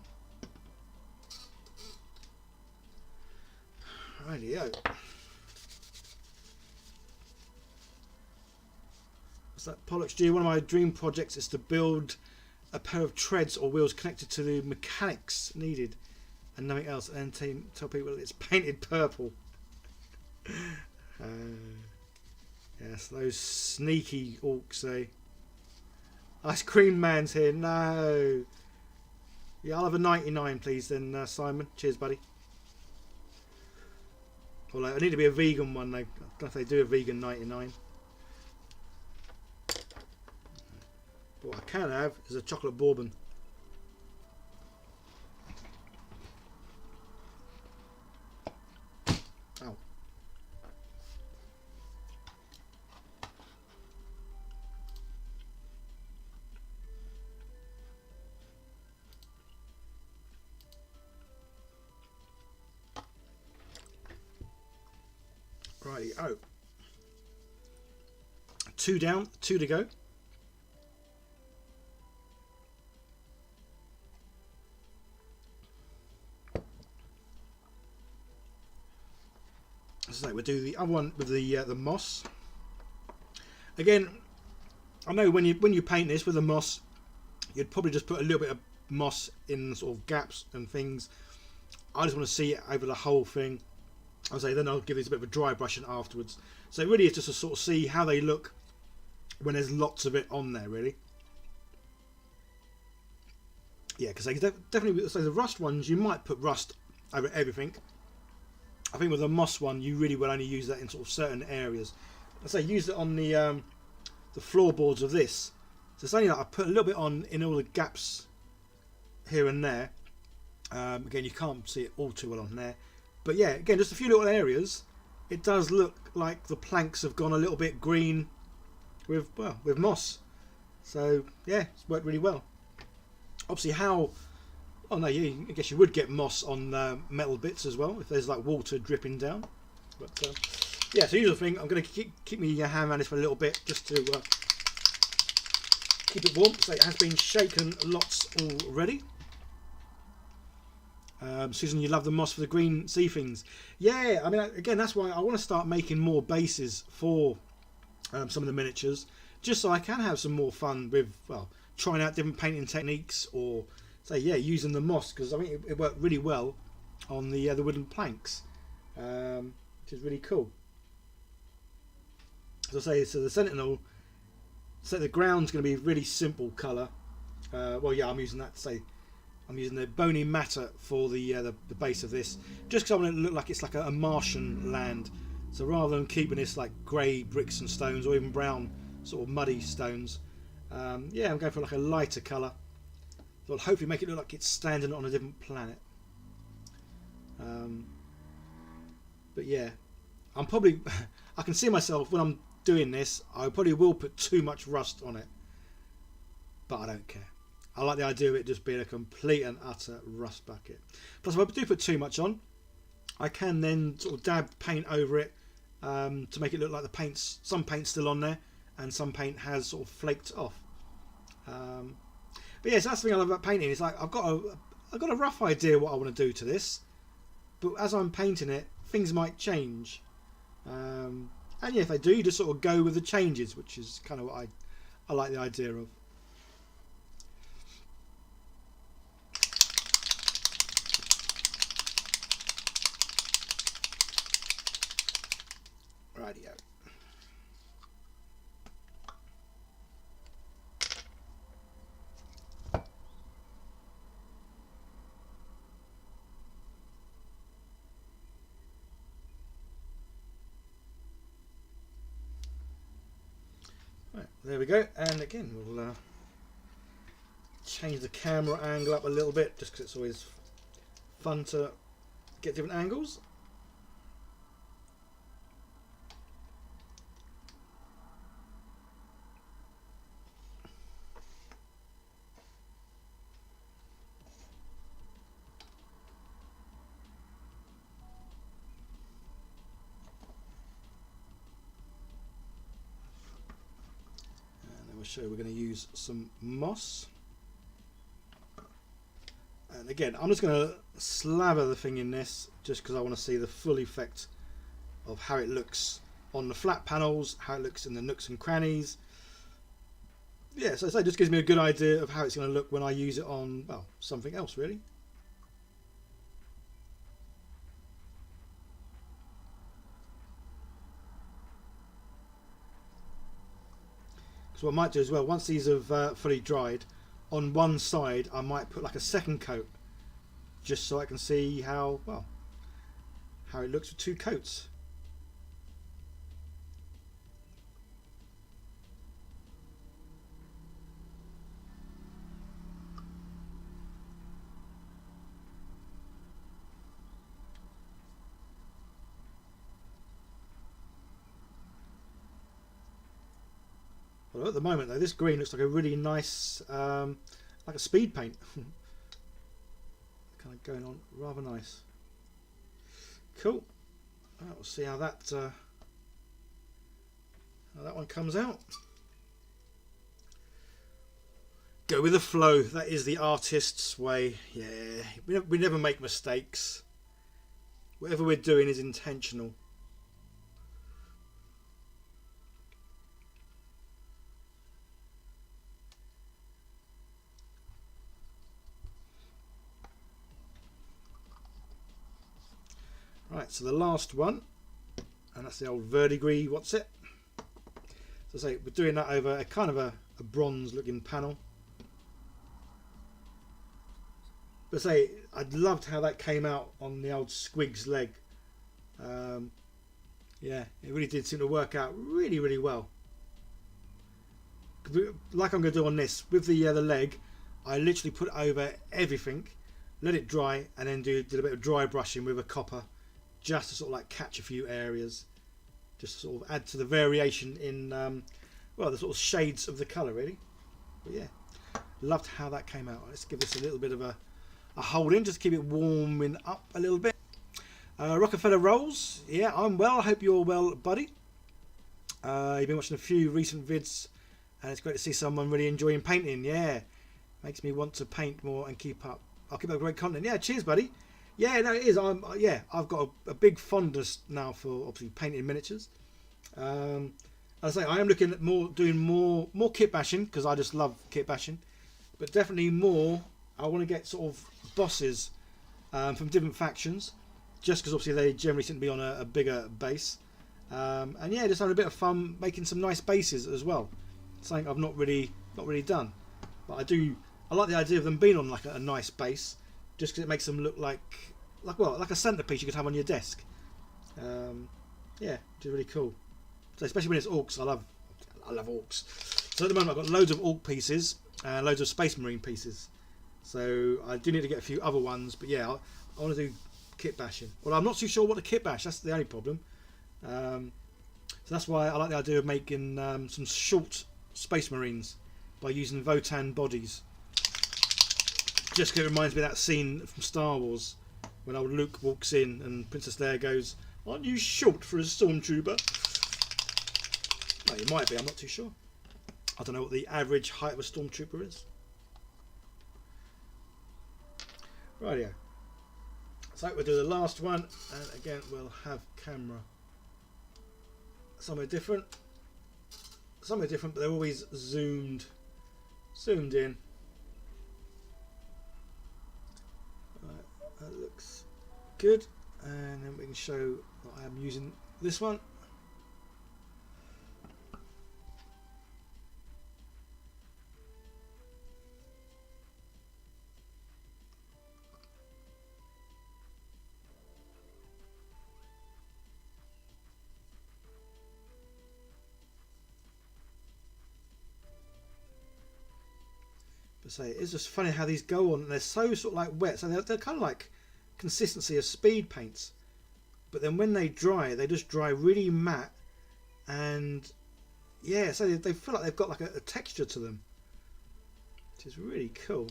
Rightio. What's that? Pollux G. One of my dream projects is to build a pair of treads or wheels connected to the mechanics needed and nothing else, and then tell people it's painted purple. Yes, those sneaky orcs, eh? Ice Cream Man's here. No. Yeah, I'll have a 99, please, then, Simon. Cheers, buddy. Well, I need to be a vegan one. I don't know if they do a vegan 99. But what I can have is a chocolate bourbon. Ow. Righty-o. 2 down, 2 to go. So we'll do the other one with the moss. Again, I know when you paint this with the moss, you'd probably just put a little bit of moss in sort of gaps and things. I just want to see it over the whole thing. I'll say then I'll give this a bit of a dry brushing afterwards. So it really is just to sort of see how they look when there's lots of it on there, really. Yeah, because they definitely, so the rust ones, you might put rust over everything. I think with the moss one, you really will only use that in sort of certain areas. I say use it on the floorboards of this. So it's only like I put a little bit on in all the gaps here and there. Again, you can't see it all too well on there, but yeah, again, just a few little areas. It does look like the planks have gone a little bit green with moss. So yeah, it's worked really well. Obviously, how? Oh no, yeah, I guess you would get moss on metal bits as well if there's like water dripping down. But yeah, so usual thing. I'm going to keep my hand around this for a little bit just to keep it warm. So it has been shaken lots already. Susan, you love the moss for the green sea things. Yeah, I mean, again, that's why I want to start making more bases for some of the miniatures, just so I can have some more fun with, well, trying out different painting techniques, or say, yeah, using the moss, because I mean it worked really well on the wooden planks, which is really cool. As I say, so the Sentinel, so the ground's going to be a really simple colour. Well, yeah, I'm using that to say. I'm using the bony matter for the base of this, just because I want it to look like it's like a Martian land. So rather than keeping this like grey bricks and stones, or even brown sort of muddy stones, yeah, I'm going for like a lighter colour. So I'll hopefully make it look like it's standing on a different planet. But yeah, I'm probably I can see myself when I'm doing this. I probably will put too much rust on it, but I don't care. I like the idea of it just being a complete and utter rust bucket. Plus, if I do put too much on, I can then sort of dab paint over it to make it look like the paint's, some paint's still on there and some paint has sort of flaked off. But yes, that's the thing I love about painting. It's like I've got a rough idea what I want to do to this, but as I'm painting it, things might change. And yeah, if they do, you just sort of go with the changes, which is kind of what I like the idea of. Radio. Right, there we go, and again we'll change the camera angle up a little bit, just because it's always fun to get different angles. So we're going to use some moss, and again I'm just going to slather the thing in this just because I want to see the full effect of how it looks on the flat panels, how it looks in the nooks and crannies. Yeah, so it just gives me a good idea of how it's going to look when I use it on, well, something else really. So what I might do as well, once these have fully dried, on one side I might put like a second coat, just so I can see how, well, how it looks with two coats. Well, at the moment though, this green looks like a really nice, like a speed paint. Kind of going on rather nice. Cool. Right, we'll see how that how that one comes out. Go with the flow. That is the artist's way. Yeah, we never make mistakes. Whatever we're doing is intentional. Right, so the last one, and that's the old verdigris, what's it? So say we're doing that over a kind of a bronze looking panel. But say, I loved how that came out on the old squig's leg. Yeah, it really did seem to work out really, really well. Like I'm going to do on this, with the leg, I literally put over everything, let it dry, and then did a bit of dry brushing with a copper, just to sort of like catch a few areas, just to sort of add to the variation in, well, the sort of shades of the colour really. But yeah, loved how that came out. Let's give this a little bit of a hold in, just to keep it warming up a little bit. Rockefeller Rolls, yeah, I'm well, I hope you're well, buddy. You've been watching a few recent vids, and it's great to see someone really enjoying painting. Yeah, makes me want to paint more and keep up. I'll keep up great content. Yeah, cheers, buddy. Yeah, no, it is. I've got a big fondness now for obviously painting miniatures. As I say, I am looking at doing more kit bashing, because I just love kit bashing, but definitely more. I want to get sort of bosses from different factions, just because obviously they generally seem to be on a bigger base, and yeah, just having a bit of fun making some nice bases as well. Something I've not really done, but I like the idea of them being on like a nice base, just because it makes them look like a centerpiece you could have on your desk. Yeah, which is really cool. So especially when it's orcs, I love orcs. So at the moment I've got loads of orc pieces and loads of space marine pieces. So I do need to get a few other ones, but yeah, I want to do kit bashing. Well, I'm not too sure what to kit bash. That's the only problem. So that's why I like the idea of making some short space marines by using Votan bodies. Just 'cause it reminds me of that scene from Star Wars when old Luke walks in and Princess Leia goes, "Aren't you short for a stormtrooper?" Well, you might be. I'm not too sure. I don't know what the average height of a stormtrooper is. Rightio. So we'll do the last one, and again we'll have camera somewhere different, but they're always zoomed in. Right, that looks good, and then we can show that I am using this one. But say, it's just funny how these go on, and they're so sort of like wet, so they're kind of like consistency of speed paints, but then when they dry, they just dry really matte, and yeah, so they feel like they've got like a texture to them, which is really cool.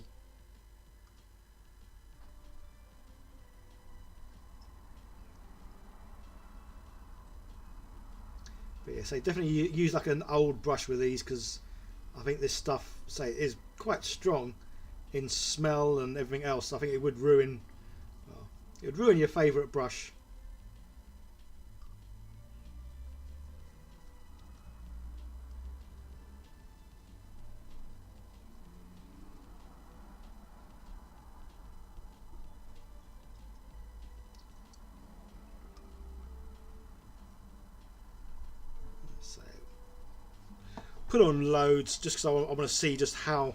But yeah, so definitely use like an old brush with these, because I think this stuff, say, is quite strong in smell and everything else. I think it would ruin, well, it would ruin your favourite brush. Put on loads just because I want to see just how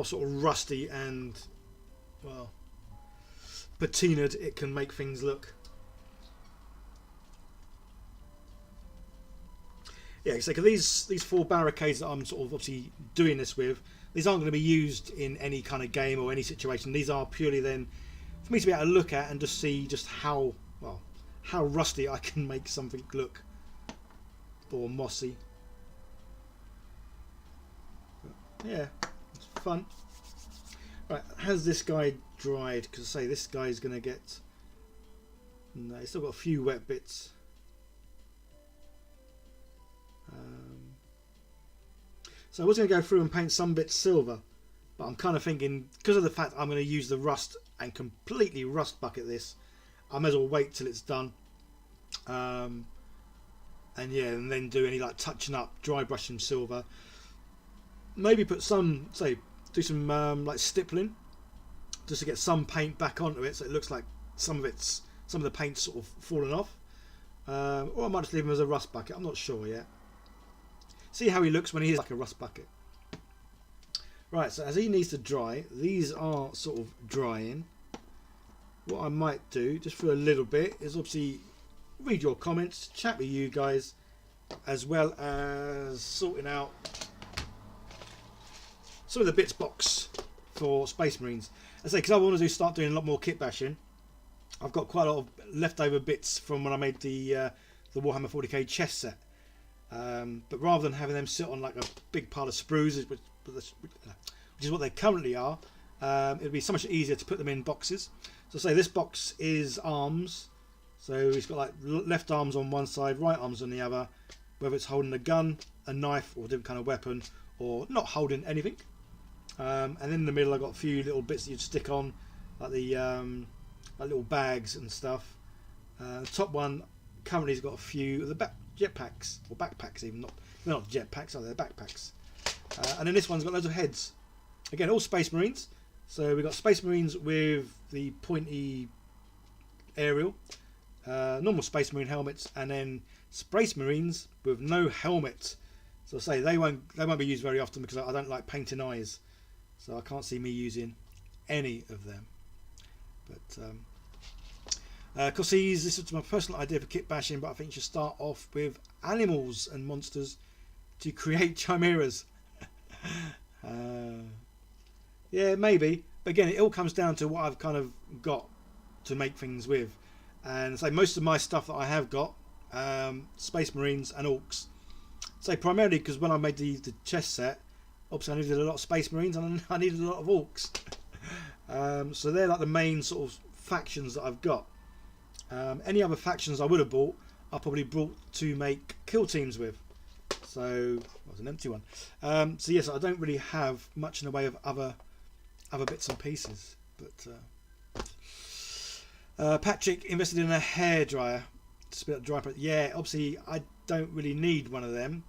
sort of rusty and, well, patinaed it can make things look. Yeah, so these 4 barricades that I'm sort of obviously doing this with, these aren't going to be used in any kind of game or any situation. These are purely then for me to be able to look at and just see just how, well, how rusty I can make something look, or mossy. Yeah, it's fun. Right, has this guy dried? Because I say this guy's going to get... No, he's still got a few wet bits. So I was going to go through and paint some bits silver, but I'm kind of thinking, because of the fact I'm going to use the rust and completely rust bucket this, I may as well wait till it's done. And yeah, and then do any like touching up, dry brushing silver. Maybe put some, say, do some like stippling, just to get some paint back onto it, so it looks like some of the paint's sort of fallen off. Or I might just leave him as a rust bucket. I'm not sure yet. See how he looks when he is like a rust bucket. Right, so as he needs to dry, these are sort of drying. What I might do, just for a little bit, is obviously read your comments, chat with you guys, as well as sorting out some of the bits box for Space Marines. I say, because I want to start doing a lot more kit bashing. I've got quite a lot of leftover bits from when I made the Warhammer 40k chess set. But rather than having them sit on like a big pile of sprues, which is what they currently are, it'd be so much easier to put them in boxes. So say this box is arms, so it's got like left arms on one side, right arms on the other, whether it's holding a gun, a knife, or a different kind of weapon, or not holding anything. And then in the middle I've got a few little bits that you'd stick on, like the like little bags and stuff. The top one currently has got a few of the jetpacks, or backpacks even, they're not jetpacks, are they? They're backpacks. And then this one's got loads of heads. Again, all Space Marines. So we've got Space Marines with the pointy aerial, normal Space Marine helmets, and then Space Marines with no helmet. So I say they won't be used very often because I don't like painting eyes, so I can't see me using any of them. But of course, this is my personal idea for kit bashing, but I think you should start off with animals and monsters to create chimeras. Yeah, maybe, but again, it all comes down to what I've kind of got to make things with. And so most of my stuff that I have got, Space Marines and Orcs. So primarily because when I made the chess set, obviously I needed a lot of Space Marines and I needed a lot of Orcs. So they're like the main sort of factions that I've got. Any other factions I would have bought, I probably brought to make kill teams with. So that was an empty one. So yes, I don't really have much in the way of other bits and pieces. But Patrick invested in a hairdryer to spit up dry. Yeah, obviously I don't really need one of them.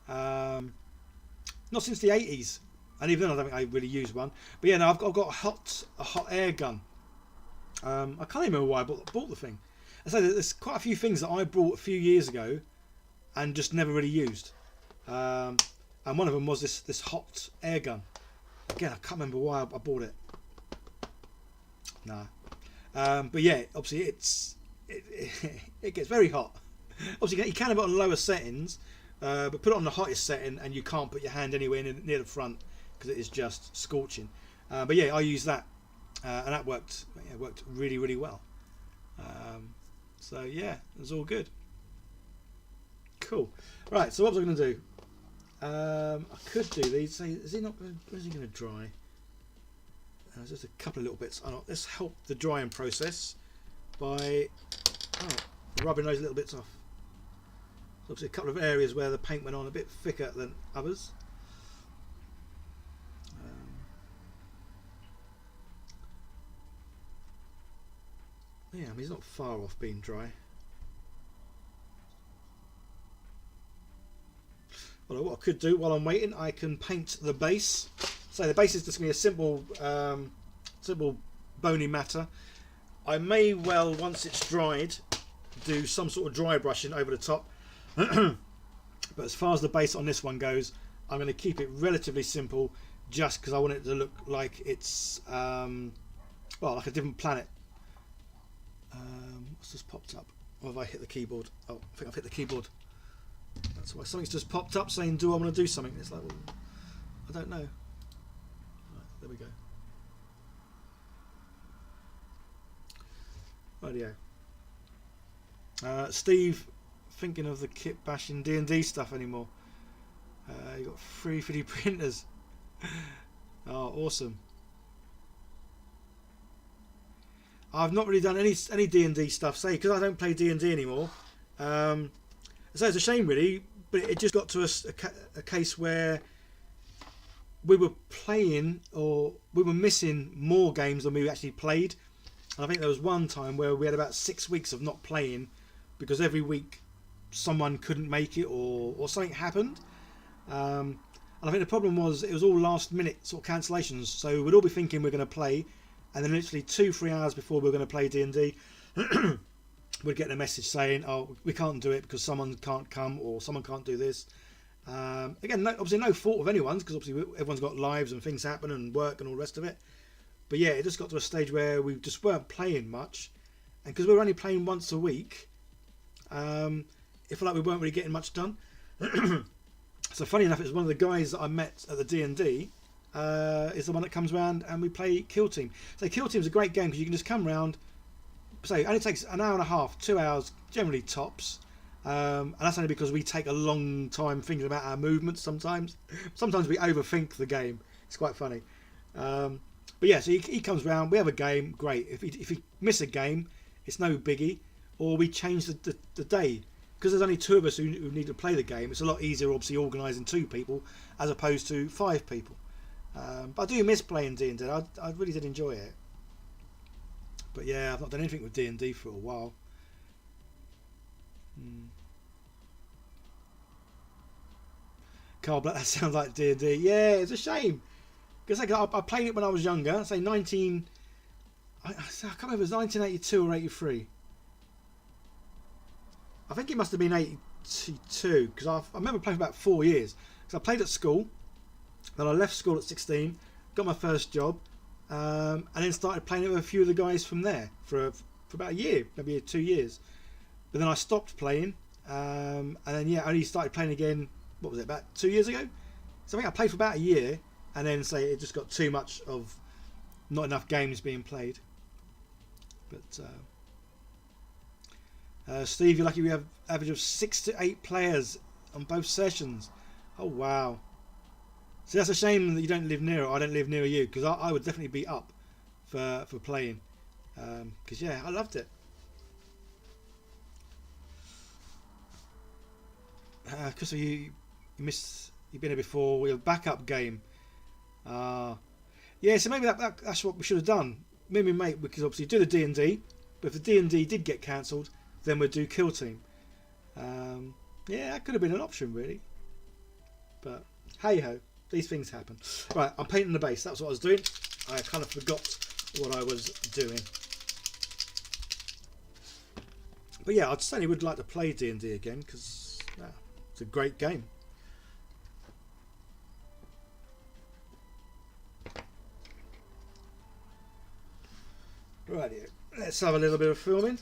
Not since the 80s, and even then I don't think I really used one. But yeah, no, I've got a hot air gun. I can't even remember why I bought the thing. I say there's quite a few things that I bought a few years ago and just never really used. And one of them was this hot air gun. Again, I can't remember why I bought it. Nah. But yeah, obviously it gets very hot. Obviously you can have it on lower settings, but put it on the hottest setting and you can't put your hand anywhere near the front because it is just scorching. But yeah, I used that. And that worked really, really well. So yeah, it was all good. Cool. Right, so what was I going to do? I could do these. Say, is he not? Where's he going to dry? There's just a couple of little bits. Let's help the drying process by rubbing those little bits off. So obviously a couple of areas where the paint went on a bit thicker than others. Yeah, I mean, he's not far off being dry. Well, what I could do while I'm waiting, I can paint the base. So the base is just going to be a simple bony matter. I may well, once it's dried, do some sort of dry brushing over the top. But as far as the base on this one goes, I'm going to keep it relatively simple, just because I want it to look like it's well, like a different planet. What's just popped up? Or have I hit the keyboard? Oh, I think I've hit the keyboard. That's why something's just popped up saying, do I want to do something? It's like, well, I don't know. Right, there we go. Rightio. Steve, thinking of the kit bashing D&D stuff anymore? You got 350 printers. Oh, awesome. I've not really done any D&D stuff, say, because I don't play D&D anymore. So it's a shame, really, but it just got to a case where we were playing, or we were missing more games than we actually played. And I think there was one time where we had about 6 weeks of not playing because every week someone couldn't make it, or something happened. And I think the problem was it was all last minute sort of cancellations. So we'd all be thinking we're going to play, and then literally 2-3 hours before we were going to play D&D, we'd get a message saying, "Oh, we can't do it because someone can't come, or someone can't do this." Again, obviously no fault of anyone's, because obviously everyone's got lives and things happen and work and all the rest of it. But yeah, it just got to a stage where we just weren't playing much, and because we were only playing once a week, it felt like we weren't really getting much done. So funny enough, it was one of the guys that I met at the D&D is the one that comes around and we play Kill Team. So Kill Team's a great game because you can just come round. So it only takes an hour and a half, 2 hours, generally tops. And that's only because we take a long time thinking about our movements sometimes. Sometimes we overthink the game. It's quite funny. But yeah, so he comes round, we have a game, great. If he miss a game, it's no biggie. Or we change the day. Because there's only 2 of us who need to play the game, it's a lot easier obviously organising 2 people as opposed to 5 people. But I do miss playing D&D. I really did enjoy it. But yeah, I've not done anything with D&D for a while. Carl Black, that sounds like D&D. Yeah, it's a shame. Because I played it when I was younger. Say 19... I can't remember if it was 1982 or 83. I think it must have been 82. Because I remember playing for about 4 years. Because I played at school. Then I left school at 16. Got my first job. And then started playing it with a few of the guys from there. For about a year. Maybe 2 years. But then I stopped playing. And then yeah, I only started playing again, what was it, about 2 years ago? So I think I played for about a year, and then say it just got too much of not enough games being played. But Steve, you're lucky we have average of 6 to 8 players on both sessions. Oh wow. So that's a shame that you don't live near, or I don't live near you, because I would definitely be up for playing. Because yeah, I loved it. Because you've been here before. Your backup game. Yeah, so maybe that's what we should have done. Me and my mate, we could obviously do the D&D, but if the D&D did get cancelled, then we'd do Kill Team. Yeah, that could have been an option really. But hey ho, these things happen. Right, I'm painting the base. That's what I was doing. I kind of forgot what I was doing. But yeah, I certainly would like to play D&D again, because it's a great game. Right, let's have a little bit of filming.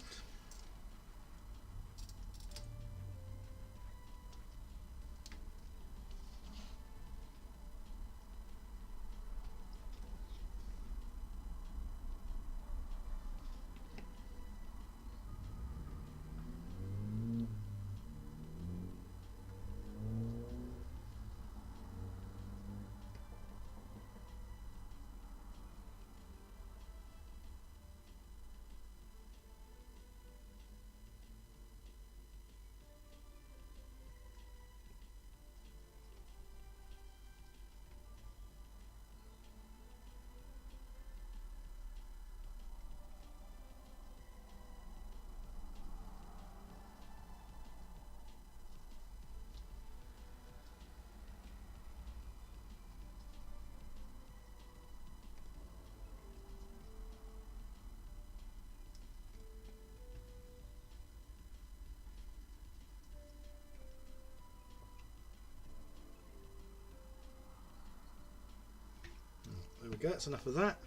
There we go, that's enough of that.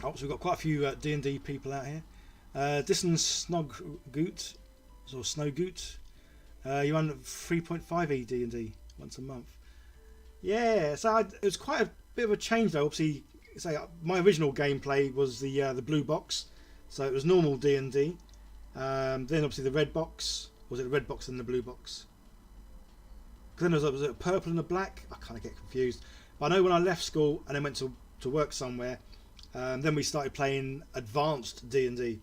Oh, so we've got quite a few D&D people out here. Disson Snoggoot, or Snowgoot. You run 3.5e D&D once a month. Yeah, so it was quite a bit of a change though. Obviously, my original gameplay was the blue box, so it was normal D&D. Then obviously the red box. Was it the red box and the blue box? Because then was it a purple and a black? I kind of get confused. But I know when I left school and then went to work somewhere, Then we started playing advanced D&D,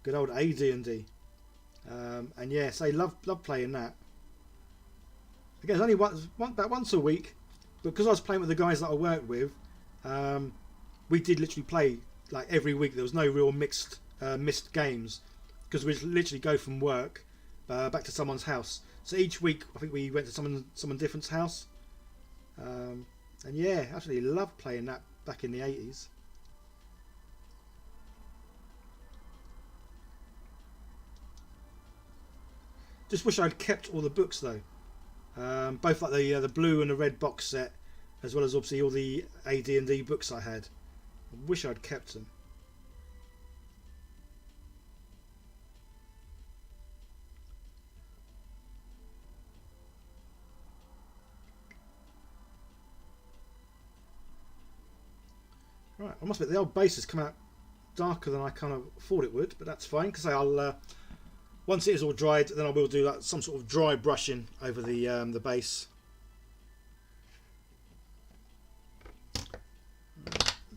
good old AD&D, and yeah, so I love playing that. Again, it's only about once a week, but because I was playing with the guys that I worked with, we did literally play like every week. There was no real missed games, because we'd literally go from work back to someone's house. So each week, I think we went to someone different's house, and yeah, actually loved playing that back in the 80s. Just wish I'd kept all the books though, both like the blue and the red box set, as well as obviously all the AD&D books I had. I wish I'd kept them. Right, I must admit the old base has come out darker than I kind of thought it would, but that's fine, because I'll once it is all dried, then I will do like some sort of dry brushing over the base.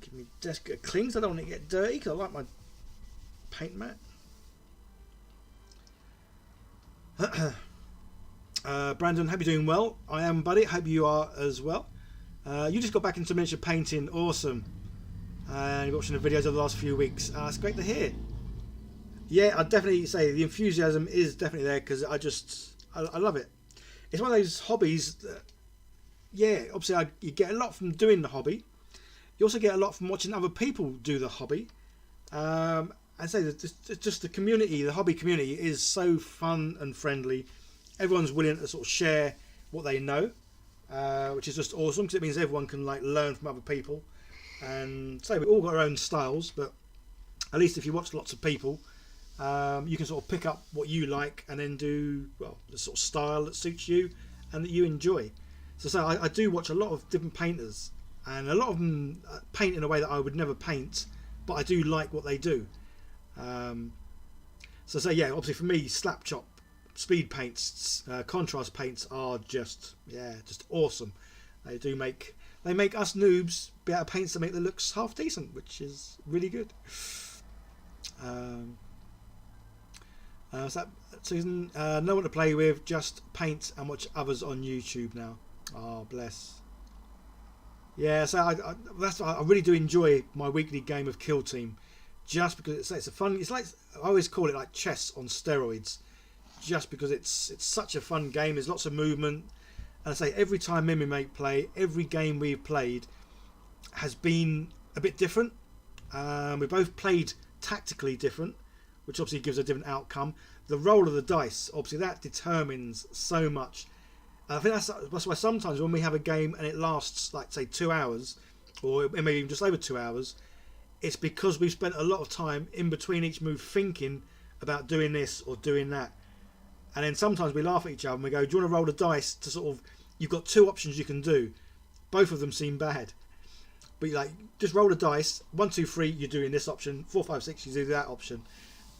Give me desk a clean, because I don't want it to get dirty, because I like my paint mat. Brandon, hope you're doing well. I am, buddy. Hope you are as well. You just got back into miniature painting. Awesome. And you've been watching the videos over the last few weeks. It's great to hear. Yeah, I'd definitely say the enthusiasm is definitely there, because I love it. It's one of those hobbies that, yeah, obviously you get a lot from doing the hobby. You also get a lot from watching other people do the hobby. And say that just the community, the hobby community, is so fun and friendly. Everyone's willing to sort of share what they know, which is just awesome, because it means everyone can like learn from other people. And say we've all got our own styles, but at least if you watch lots of people, you can sort of pick up what you like and then do, well, the sort of style that suits you and that you enjoy. So I do watch a lot of different painters, and a lot of them paint in a way that I would never paint, but I do like what they do. So yeah, obviously for me, slapchop, speed paints, contrast paints are just awesome. They make us noobs be able to paint something that looks half decent, which is really good. So Susan, no one to play with, just paint and watch others on YouTube now. Oh, bless. Yeah, so I really do enjoy my weekly game of Kill Team, just because it's a fun. It's like, I always call it like chess on steroids, just because it's such a fun game. There's lots of movement, and I say every time me and my mate play, every game we've played has been a bit different. We both played tactically different, which obviously gives a different outcome. The roll of the dice, obviously, that determines so much. And I think that's why sometimes when we have a game and it lasts, like, say, 2 hours, or maybe even just over 2 hours, it's because we've spent a lot of time in between each move thinking about doing this or doing that. And then sometimes we laugh at each other and we go, do you want to roll the dice to sort of, you've got 2 options you can do. Both of them seem bad. But like, just roll the dice, 1, 2, 3, you're doing this option, 4, 5, 6, you do that option.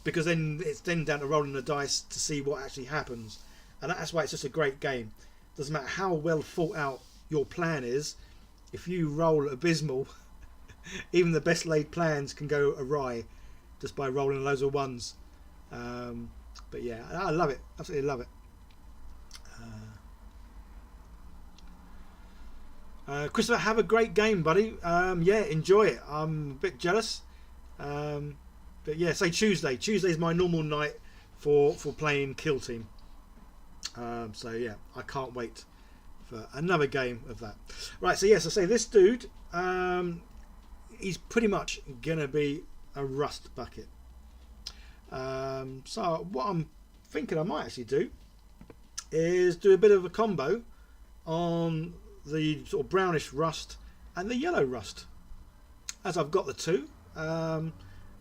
Because then it's then down to rolling the dice to see what actually happens. And that's why it's just a great game. Doesn't matter how well thought out your plan is, if you roll abysmal, even the best laid plans can go awry just by rolling loads of ones. But yeah, I love it, absolutely love it. Christopher, have a great game, buddy. Yeah, enjoy it. I'm a bit jealous. But yeah, say Tuesday. Tuesday's my normal night for playing Kill Team. So yeah, I can't wait for another game of that. Right, so yes, I say this dude, he's pretty much gonna be a rust bucket. So what I'm thinking I might actually do is do a bit of a combo on the sort of brownish rust and the yellow rust, as I've got the two.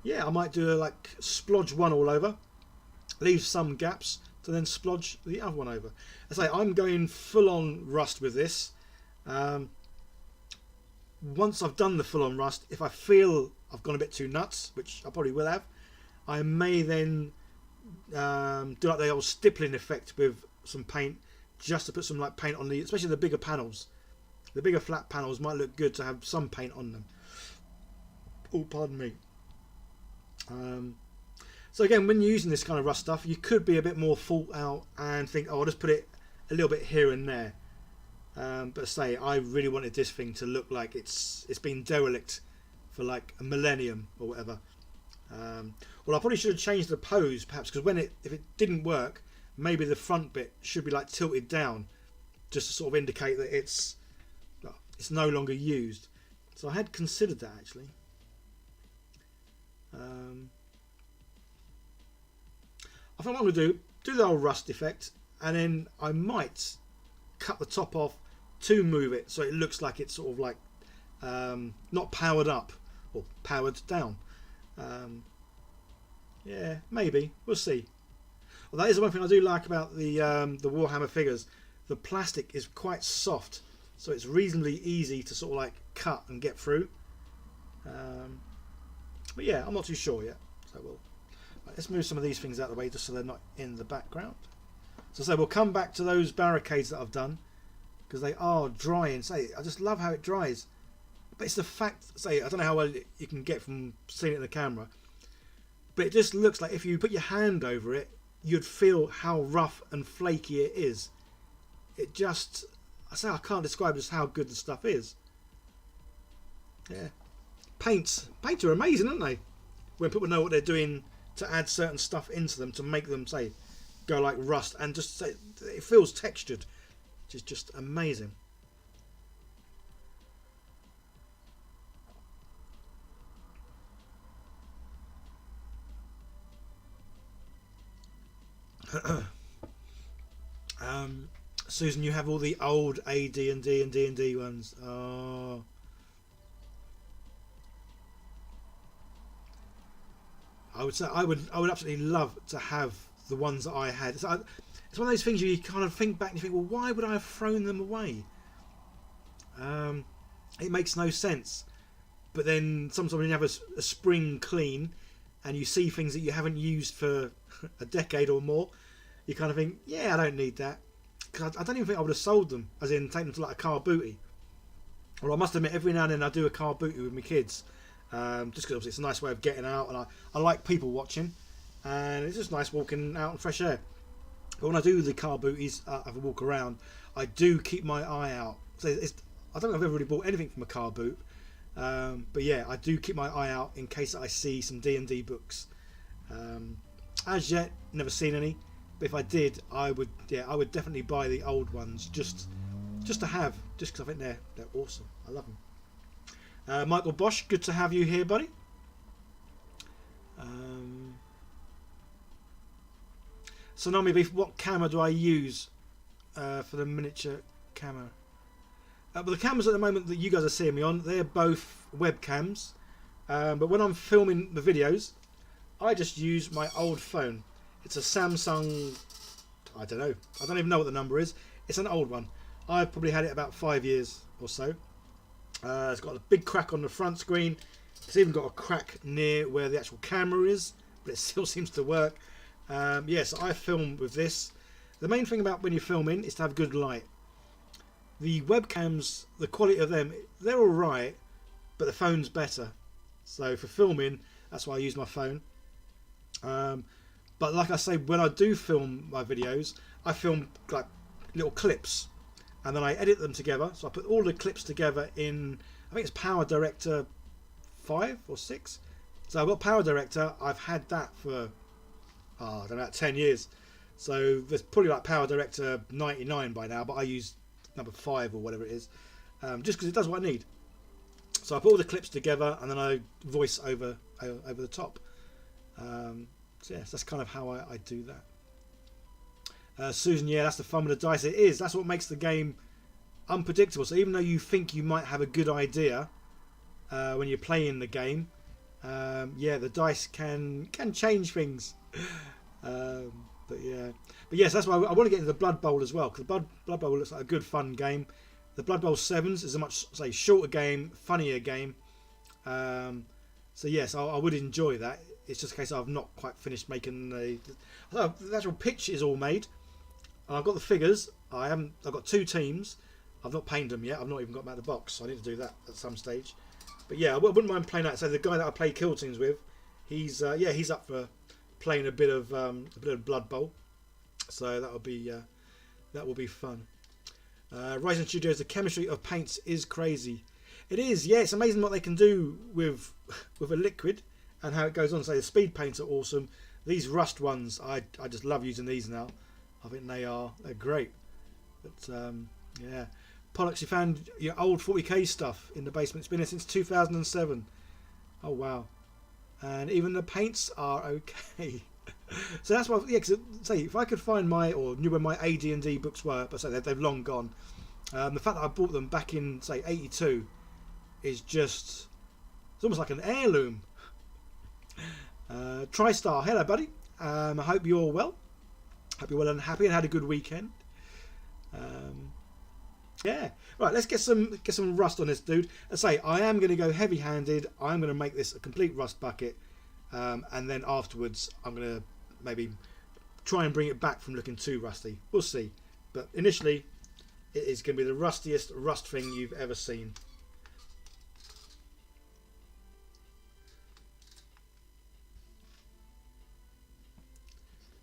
Yeah, I might do a like splodge one all over, leave some gaps to then splodge the other one over. I say I'm going full on rust with this. Once I've done the full on rust, if I feel I've gone a bit too nuts, which I probably will have, I may then do like the old stippling effect with some paint, just to put some like paint on the, especially the bigger panels. The bigger flat panels might look good to have some paint on them. Oh, pardon me. So again, when you're using this kind of rust stuff, you could be a bit more thought out and think, oh, I'll just put it a little bit here and there. But say, I really wanted this thing to look like it's been derelict for like a millennium or whatever. Well, I probably should have changed the pose perhaps, because if it didn't work, maybe the front bit should be like tilted down, just to sort of indicate that it's no longer used. So I had considered that actually. I think what I'm going to do the old rust effect, and then I might cut the top off to move it so it looks like it's sort of like not powered up or powered down. Yeah, maybe, we'll see. Well, that is the one thing I do like about the Warhammer figures. The plastic is quite soft, so it's reasonably easy to sort of like cut and get through. But yeah, I'm not too sure yet, so let's move some of these things out of the way just so they're not in the background. So we'll come back to those barricades that I've done, because they are drying. I just love how it dries. But it's the fact, I don't know how well you can get from seeing it in the camera, but it just looks like if you put your hand over it, you'd feel how rough and flaky it is. It just, I can't describe just how good the stuff is. Yeah. Paints are amazing, aren't they? When people know what they're doing to add certain stuff into them to make them go like rust, and just it feels textured, which is just amazing. Susan, you have all the old AD&D and D&D ones. Oh. I would say I would absolutely love to have the ones that I had. It's one of those things you kind of think back and you think, well, why would I have thrown them away? It makes no sense. But then sometimes when you have a spring clean and you see things that you haven't used for a decade or more, you kind of think, yeah, I don't need that. Because I don't even think I would have sold them, as in take them to like a car booty. Well, I must admit, every now and then I do a car booty with my kids. Just because obviously it's a nice way of getting out, and I like people watching, and it's just nice walking out in fresh air. But when I do the car booties, have a walk around, I do keep my eye out. So I don't think I've ever really bought anything from a car boot, but yeah, I do keep my eye out in case I see some D&D books. As yet, never seen any, but if I did, I would definitely buy the old ones just to have, just because I think they're awesome. I love them. Michael Bosch, good to have you here, buddy. Tsunami Beef, what camera do I use for the miniature camera? But the cameras at the moment that you guys are seeing me on, they're both webcams. But when I'm filming the videos, I just use my old phone. It's a Samsung, I don't even know what the number is. It's an old one. I've probably had it about 5 years or so. It's got a big crack on the front screen. It's even got a crack near where the actual camera is, but it still seems to work. Yes, I film with this. The main thing about when you're filming is to have good light. The webcams, the quality of them, they're alright, but the phone's better. So for filming, that's why I use my phone. But like I say, when I do film my videos, I film like little clips, and then I edit them together. So I put all the clips together in, I think it's Power Director 5 or 6. So I've got Power Director. I've had that for I don't know, about 10 years. So there's probably like Power Director 99 by now, but I use number 5 or whatever it is, just because it does what I need. So I put all the clips together and then I voice over the top. So yes, that's kind of how I do that. Susan, yeah, that's the fun with the dice. It is. That's what makes the game unpredictable. So even though you think you might have a good idea when you're playing the game, yeah, the dice can change things. But yes, that's why I want to get into the Blood Bowl as well, because Blood Bowl looks like a good fun game. The Blood Bowl 7s is a much shorter game, funnier game. So yes, I would enjoy that. It's just a case I've not quite finished making the actual pitch is all made. I've got the figures. I've got 2 teams. I've not painted them yet. I've not even got them out of the box, so I need to do that at some stage. But yeah, I wouldn't mind playing that. So the guy that I play Kill Teams with, he's he's up for playing a bit of Blood Bowl. So that will be fun. Rising Studios, the chemistry of paints is crazy. It is, yeah. It's amazing what they can do with a liquid and how it goes on. So the speed paints are awesome. These rust ones, I just love using these now. I think they're great. But yeah, Pollux, you found your old 40k stuff in the basement. It's been there since 2007. Oh wow! And even the paints are okay. So that's why, yeah. Cause say if I could find knew where my AD&D books were, but say they've long gone. The fact that I bought them back in say '82 is it's almost like an heirloom. TriStar, hello buddy. I hope you're well. Hope you're well and happy and had a good weekend. Yeah, right. Let's get some rust on this dude. As I say, I am going to go heavy-handed. I'm going to make this a complete rust bucket, and then afterwards, I'm going to maybe try and bring it back from looking too rusty. We'll see. But initially, it is going to be the rustiest rust thing you've ever seen.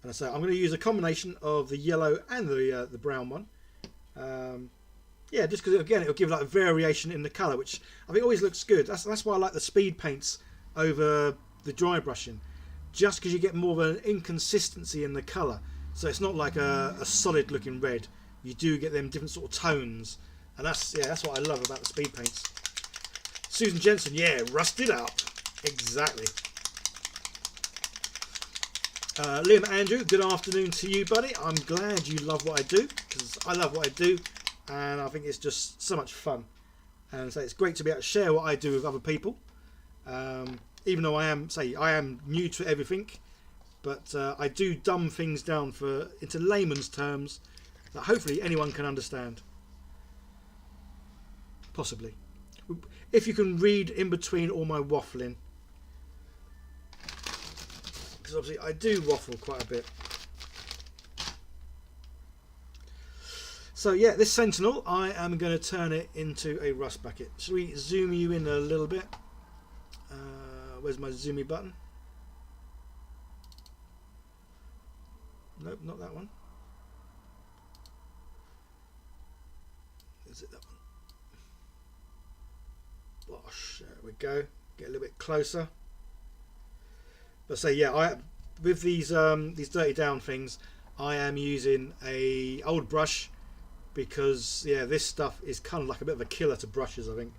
And so I'm going to use a combination of the yellow and the brown one. Yeah, just because again it'll give like a variation in the colour, which I think always looks good. That's why I like the speed paints over the dry brushing, just because you get more of an inconsistency in the colour. So it's not like a solid looking red. You do get them different sort of tones, and that's what I love about the speed paints. Susan Jensen, yeah, rusted up, exactly. Liam Andrew, good afternoon to you, buddy. I'm glad you love what I do, because I love what I do, and I think it's just so much fun. And so it's great to be able to share what I do with other people. Even though I am new to everything, but I do dumb things down into layman's terms that hopefully anyone can understand. Possibly. If you can read in between all my waffling. Because obviously I do waffle quite a bit. So yeah, this Sentinel, I am going to turn it into a rust bucket. Shall we zoom you in a little bit? Where's my zoomy button? Nope, not that one. Is it that one? Gosh, there we go. Get a little bit closer. But say yeah, with these dirty down things, I am using a old brush because yeah, this stuff is kind of like a bit of a killer to brushes, I think.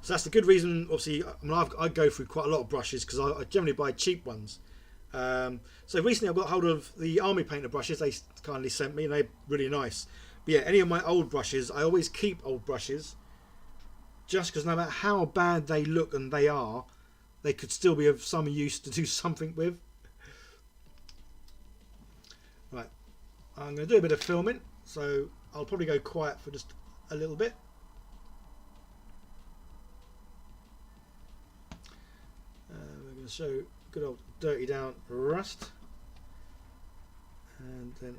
So that's the good reason. Obviously, I mean, I go through quite a lot of brushes because I generally buy cheap ones. So recently I got hold of the army painter brushes they kindly sent me, and they're really nice. But yeah, any of my old brushes, I always keep old brushes, just because no matter how bad they look and they are, they could still be of some use to do something with. Right, I'm going to do a bit of filming, so I'll probably go quiet for just a little bit. We're going to show good old dirty down rust, and then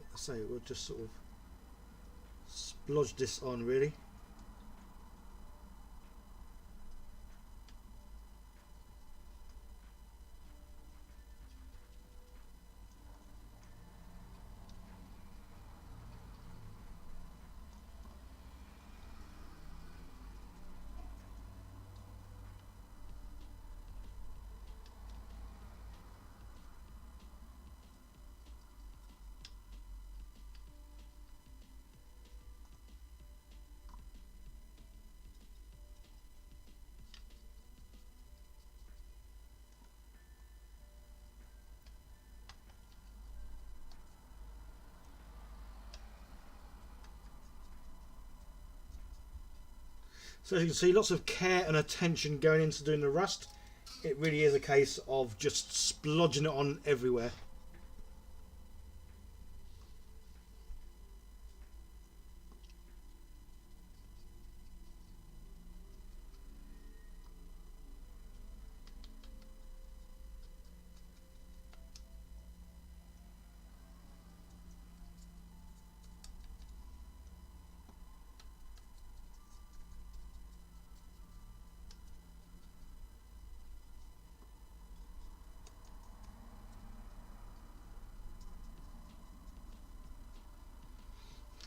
we'll just sort of splodge this on really. So as you can see, lots of care and attention going into doing the rust. It really is a case of just splodging it on everywhere.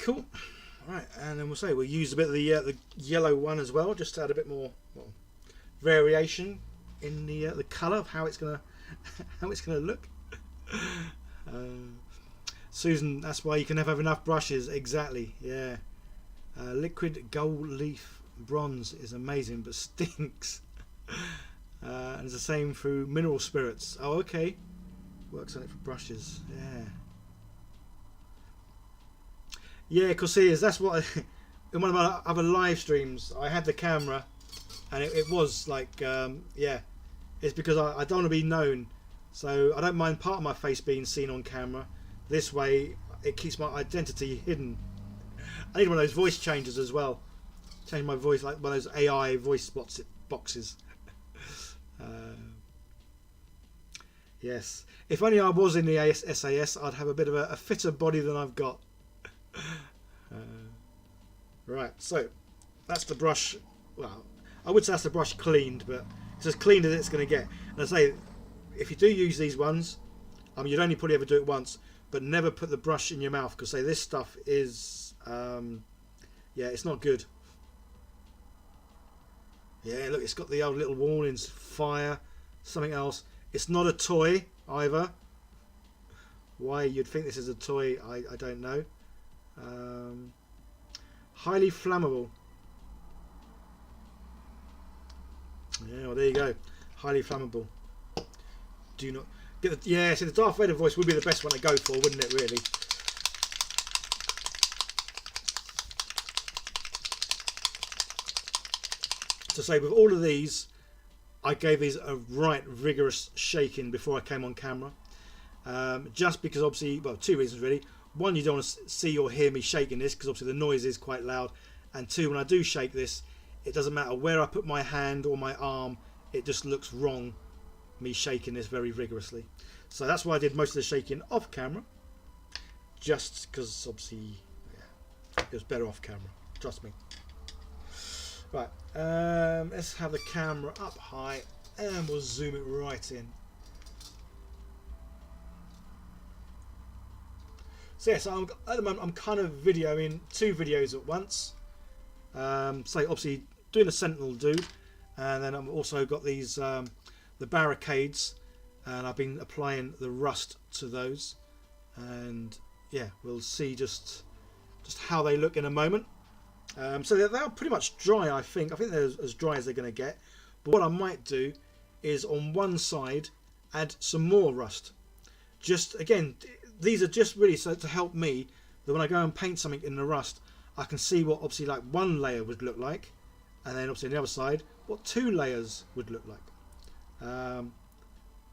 Cool. Right, and then we'll use a bit of the yellow one as well, just to add a bit more variation in the colour of how it's gonna look. Susan, that's why you can never have enough brushes. Exactly. Yeah. Liquid gold leaf bronze is amazing, but stinks. And it's the same through mineral spirits. Oh, okay. Works on it for brushes. Yeah. Yeah, because that's what in one of my other live streams I had the camera, and it was like yeah, it's because I don't want to be known, so I don't mind part of my face being seen on camera. This way it keeps my identity hidden. I need one of those voice changers as well. Change my voice like one of those AI voice boxes. Yes, if only I was in the SAS, I'd have a bit of a fitter body than I've got. Right, so that's the brush. Well, I would say that's the brush cleaned, but it's as clean as it's going to get. And I say, if you do use these ones, you'd only probably ever do it once, but never put the brush in your mouth, because say this stuff is yeah, it's not good. Yeah, look, it's got the old little warnings, fire, something else. It's not a toy either. Why you'd think this is a toy, I don't know. Highly flammable. Yeah, well, there you go. Highly flammable. Do not get the, yeah. See, the Darth Vader voice would be the best one to go for, wouldn't it? Really. To say, with all of these, I gave these a right vigorous shaking before I came on camera. Just because, obviously, well, two reasons really. One, you don't want to see or hear me shaking this, because obviously the noise is quite loud. And two, when I do shake this, it doesn't matter where I put my hand or my arm, it just looks wrong, me shaking this very vigorously. So that's why I did most of the shaking off camera, just because obviously, yeah, it was better off camera, trust me. Right, let's have the camera up high and we'll zoom it right in. So yes, at the moment I'm kind of videoing two videos at once. So obviously doing a Sentinel dude, and then I've also got these the barricades, and I've been applying the rust to those, and yeah, we'll see just how they look in a moment. So they're pretty much dry. I think they're as dry as they're going to get. But what I might do is on one side add some more rust. Just again, these are just really so to help me that when I go and paint something in the rust, I can see what obviously like one layer would look like, and then obviously on the other side what two layers would look like.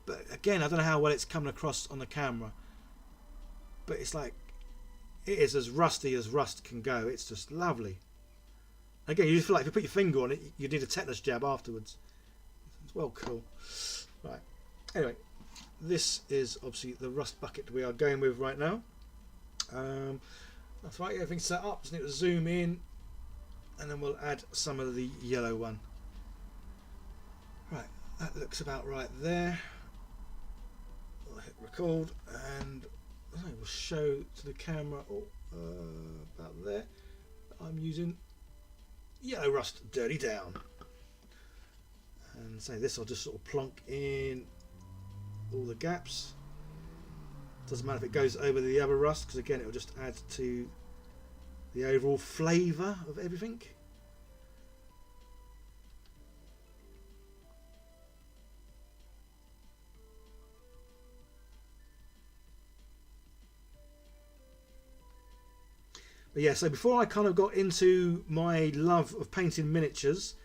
But again, I don't know how well it's coming across on the camera, but it's like it is as rusty as rust can go. It's just lovely. Again, you just feel like if you put your finger on it, you need a tetanus jab afterwards. It's well cool. Right. Anyway, this is obviously the rust bucket we are going with right now. That's right, everything's set up. Just need to zoom in, and then we'll add some of the yellow one. Right, that looks about right there. I'll hit record, and I will show to the camera about there. I'm using yellow rust dirty down, and so this I'll just sort of plonk in all the gaps. Doesn't matter if it goes over the other rust, because again it will just add to the overall flavour of everything. But yeah, so before I kind of got into my love of painting miniatures,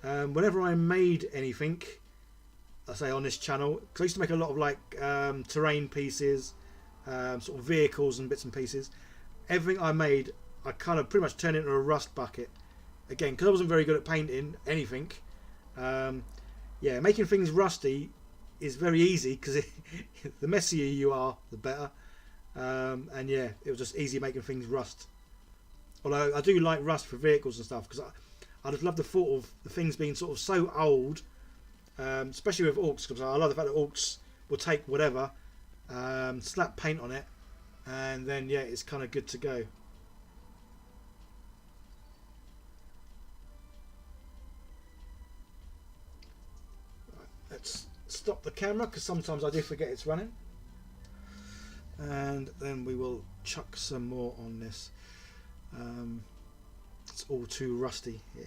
whenever I made anything, I say on this channel, because I used to make a lot of like terrain pieces, sort of vehicles and bits and pieces. Everything I made, I kind of pretty much turned into a rust bucket. Again, because I wasn't very good at painting anything. Yeah, making things rusty is very easy, because the messier you are, the better. And yeah, it was just easy making things rust. Although I do like rust for vehicles and stuff, because I just love the thought of the things being sort of so old, especially with orcs, because I love the fact that orcs will take whatever, slap paint on it, and then yeah, it's kind of good to go. camera because sometimes I do forget it's running. And then we will chuck some more on this. It's all too rusty. Yeah.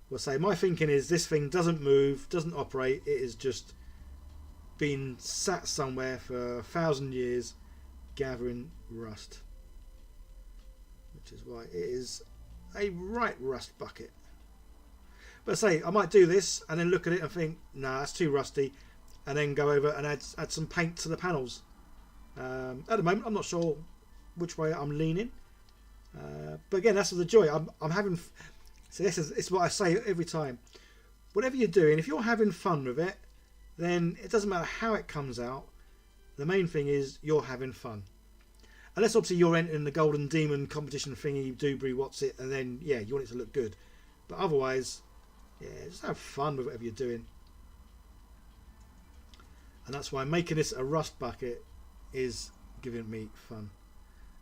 Well, say my thinking is this thing doesn't move, doesn't operate. It is just been sat somewhere for 1,000 years, gathering rust. Which is why it is a right rust bucket. But say I might do this and then look at it and think, nah, that's too rusty, and then go over and add some paint to the panels. At the moment, I'm not sure which way I'm leaning, but again, that's the joy. I'm having. So this is what I say every time. Whatever you're doing, if you're having fun with it, then it doesn't matter how it comes out. The main thing is you're having fun. Unless obviously you're entering the Golden Demon competition thingy, Dewberry, what's it, and then yeah, you want it to look good. But otherwise, yeah, just have fun with whatever you're doing. And that's why making this a rust bucket is giving me fun.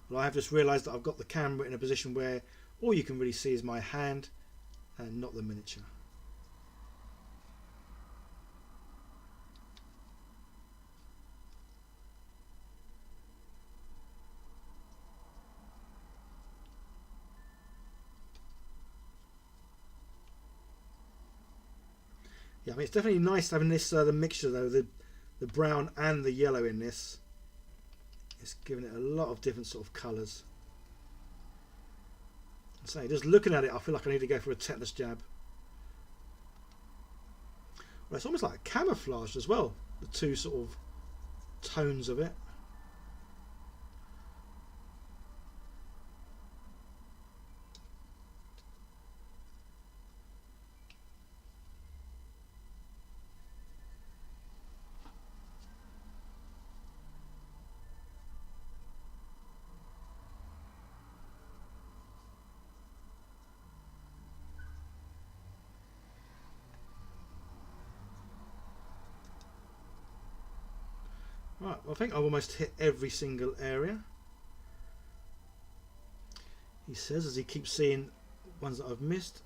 Well, I have just realised that I've got the camera in a position where all you can really see is my hand and not the miniature. Yeah, I mean, it's definitely nice having this the mixture though, the brown and the yellow in this. It's giving it a lot of different sort of colours. So just looking at it, I feel like I need to go for a tetanus jab. Well, it's almost like camouflaged as well, the two sort of tones of it. Right, well, I think I've almost hit every single area. He says as he keeps seeing ones that I've missed.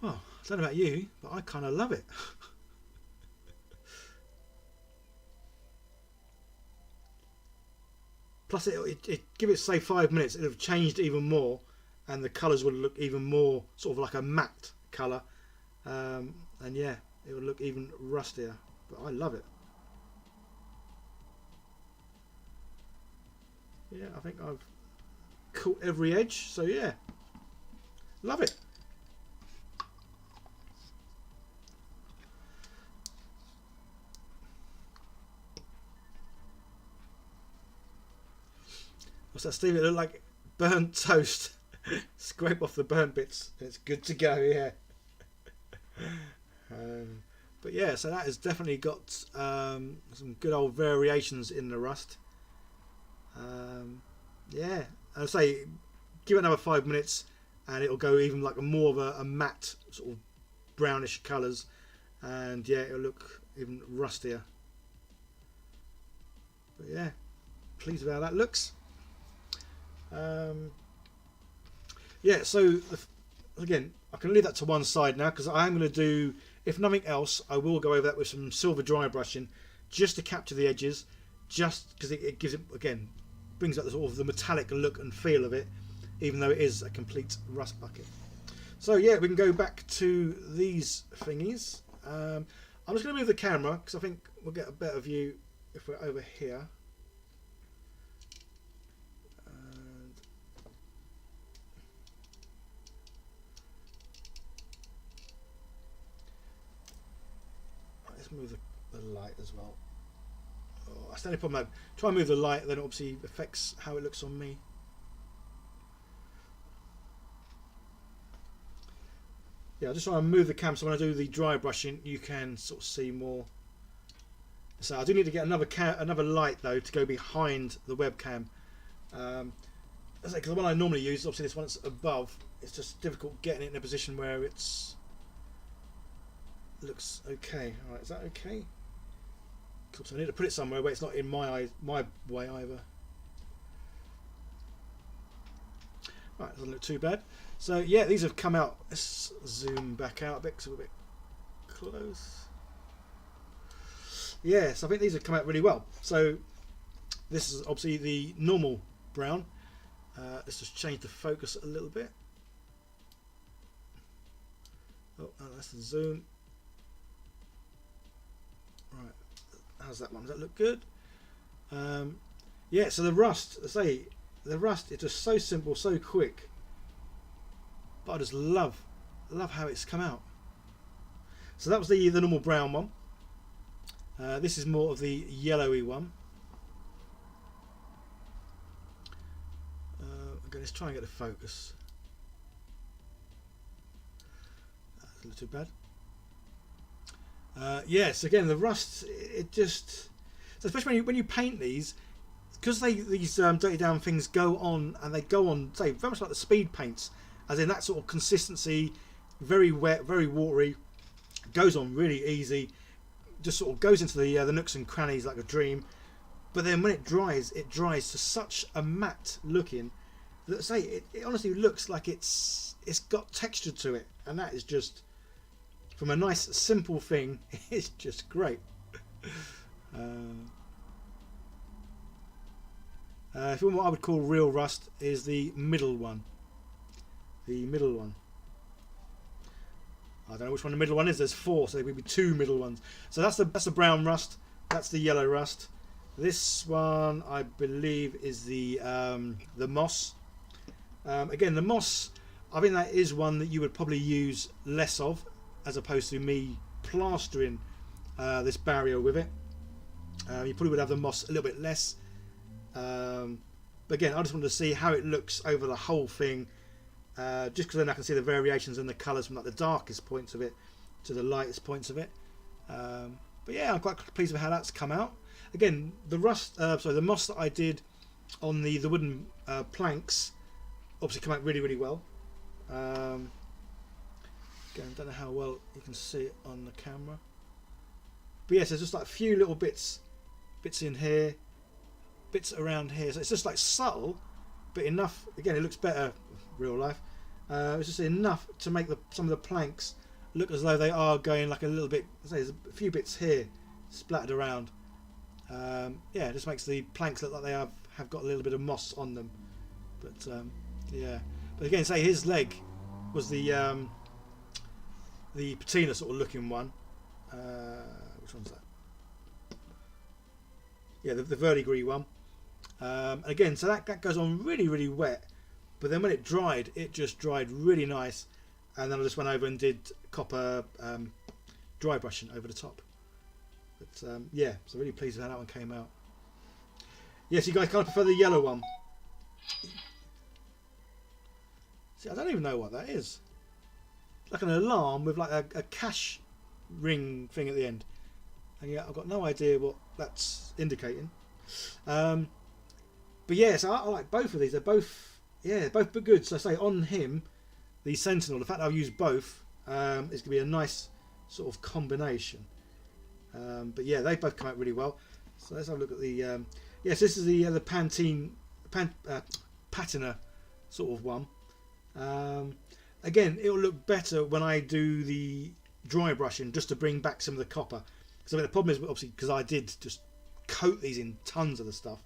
Well, I don't know about you, but I kind of love it. Plus, it give it say 5 minutes, it would have changed even more, and the colours would look even more sort of like a matte colour, and yeah, it would look even rustier. But I love it. Yeah, I think I've caught every edge, so yeah, love it. What's that, Steve? It looked like burnt toast. Scrape off the burnt bits. It's good to go, yeah. But yeah, so that has definitely got some good old variations in the rust. Yeah, I'd say give it another 5 minutes and it'll go even like more of a matte sort of brownish colours, and yeah, it'll look even rustier. But yeah, pleased with how that looks. Yeah, so again, I can leave that to one side now because I am going to do, if nothing else, I will go over that with some silver dry brushing just to capture the edges, just because it gives it, again, brings out the sort of the metallic look and feel of it, even though it is a complete rust bucket. So yeah, we can go back to these thingies. I'm just going to move the camera because I think we'll get a better view if we're over here. Move the light as well. Oh, that's the only problem. I try and move the light, then it obviously affects how it looks on me. Yeah, I just try and move the cam so when I do the dry brushing, you can sort of see more. So I do need to get another light though to go behind the webcam. Because the one I normally use, obviously this one that's above, it's just difficult getting it in a position where it's looks okay. Alright, is that okay? Cool. So I need to put it somewhere where it's not in my way either. Right, doesn't look too bad. So yeah, these have come out. Let's zoom back out a bit because we're a bit close. Yes, I think these have come out really well. So this is obviously the normal brown. Let's just change the focus a little bit. Oh, that's the zoom. Right, how's that one? Does that look good? Yeah, so the rust, I say, the rust, it's just so simple, so quick. But I just love how it's come out. So that was the normal brown one. This is more of the yellowy one. Okay, let's try and get the focus. That's a little too bad. Yes, again the rust. It just, so especially when you paint these, because these dirty down things go on, and they go on, say, very much like the speed paints, as in that sort of consistency, very wet, very watery, goes on really easy, just sort of goes into the nooks and crannies like a dream. But then when it dries to such a matte looking that, say, it honestly looks like it's got texture to it, and that is just, from a nice simple thing, it's just great. If you want what I would call real rust, is the middle one. The middle one. I don't know which one the middle one is. There's 4, so there will be 2 middle ones. So that's the brown rust. That's the yellow rust. This one, I believe, is the moss. Again, the moss, I think that is one that you would probably use less of, as opposed to me plastering this barrier with it. You probably would have the moss a little bit less. But again, I just wanted to see how it looks over the whole thing, just because then I can see the variations in the colours from like the darkest points of it to the lightest points of it. But yeah, I'm quite pleased with how that's come out. Again, the the moss that I did on the wooden planks obviously come out really well. Again, I don't know how well you can see it on the camera, but yes, there's just like a few little bits in here, bits around here, so it's just like subtle but enough. Again, it looks better real life. It's just enough to make some of the planks look as though they are going like a little bit. There's a few bits here splattered around. Yeah, it just makes the planks look like they have got a little bit of moss on them. But yeah, but again, say his leg was the patina sort of looking one. Which one's that? Yeah, the verdigris one. Again, so that goes on really wet, but then when it dried, it just dried really nice, and then I just went over and did copper dry brushing over the top. But yeah, so really pleased with how that one came out. Yes, you guys kind of prefer the yellow one. See, I don't even know what that is. It's like an alarm with like a cash ring thing at the end, and yeah, I've got no idea what that's indicating. But yeah, so I like both of these. They're both, yeah, both good. So I say on him, the Sentinel, the fact that I've used both is going to be a nice sort of combination. But yeah, they both come out really well. So let's have a look at the yes, this is the patina sort of one. Again, it'll look better when I do the dry brushing, just to bring back some of the copper. Because I mean, the problem is obviously because I did just coat these in tons of the stuff,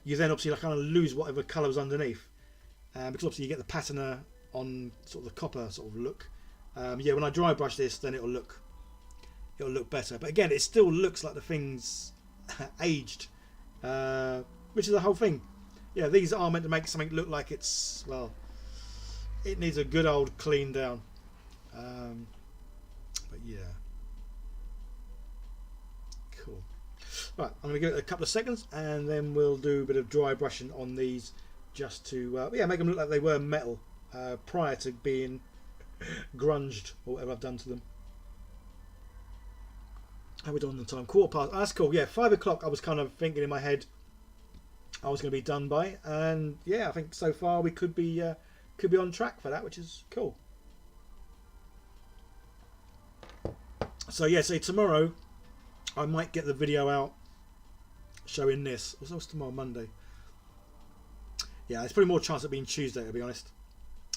you then obviously like kind of lose whatever colour was underneath, because obviously you get the patina on sort of the copper sort of look. Yeah, when I dry brush this, then it'll look better. But again, it still looks like the thing's aged, which is the whole thing. Yeah, these are meant to make something look like it's, well, it needs a good old clean down. But yeah, cool. Right, I'm going to give it a couple of seconds, and then we'll do a bit of dry brushing on these, just to yeah, make them look like they were metal prior to being grunged or whatever I've done to them. How are we doing on the time? 1/4 past. Oh, that's cool. Yeah, 5 o'clock. I was kind of thinking in my head I was going to be done by, and yeah, I think so far we could be on track for that, which is cool. So yeah, so tomorrow I might get the video out showing this. What's tomorrow, Monday? Yeah, there's probably more chance of being Tuesday, to be honest.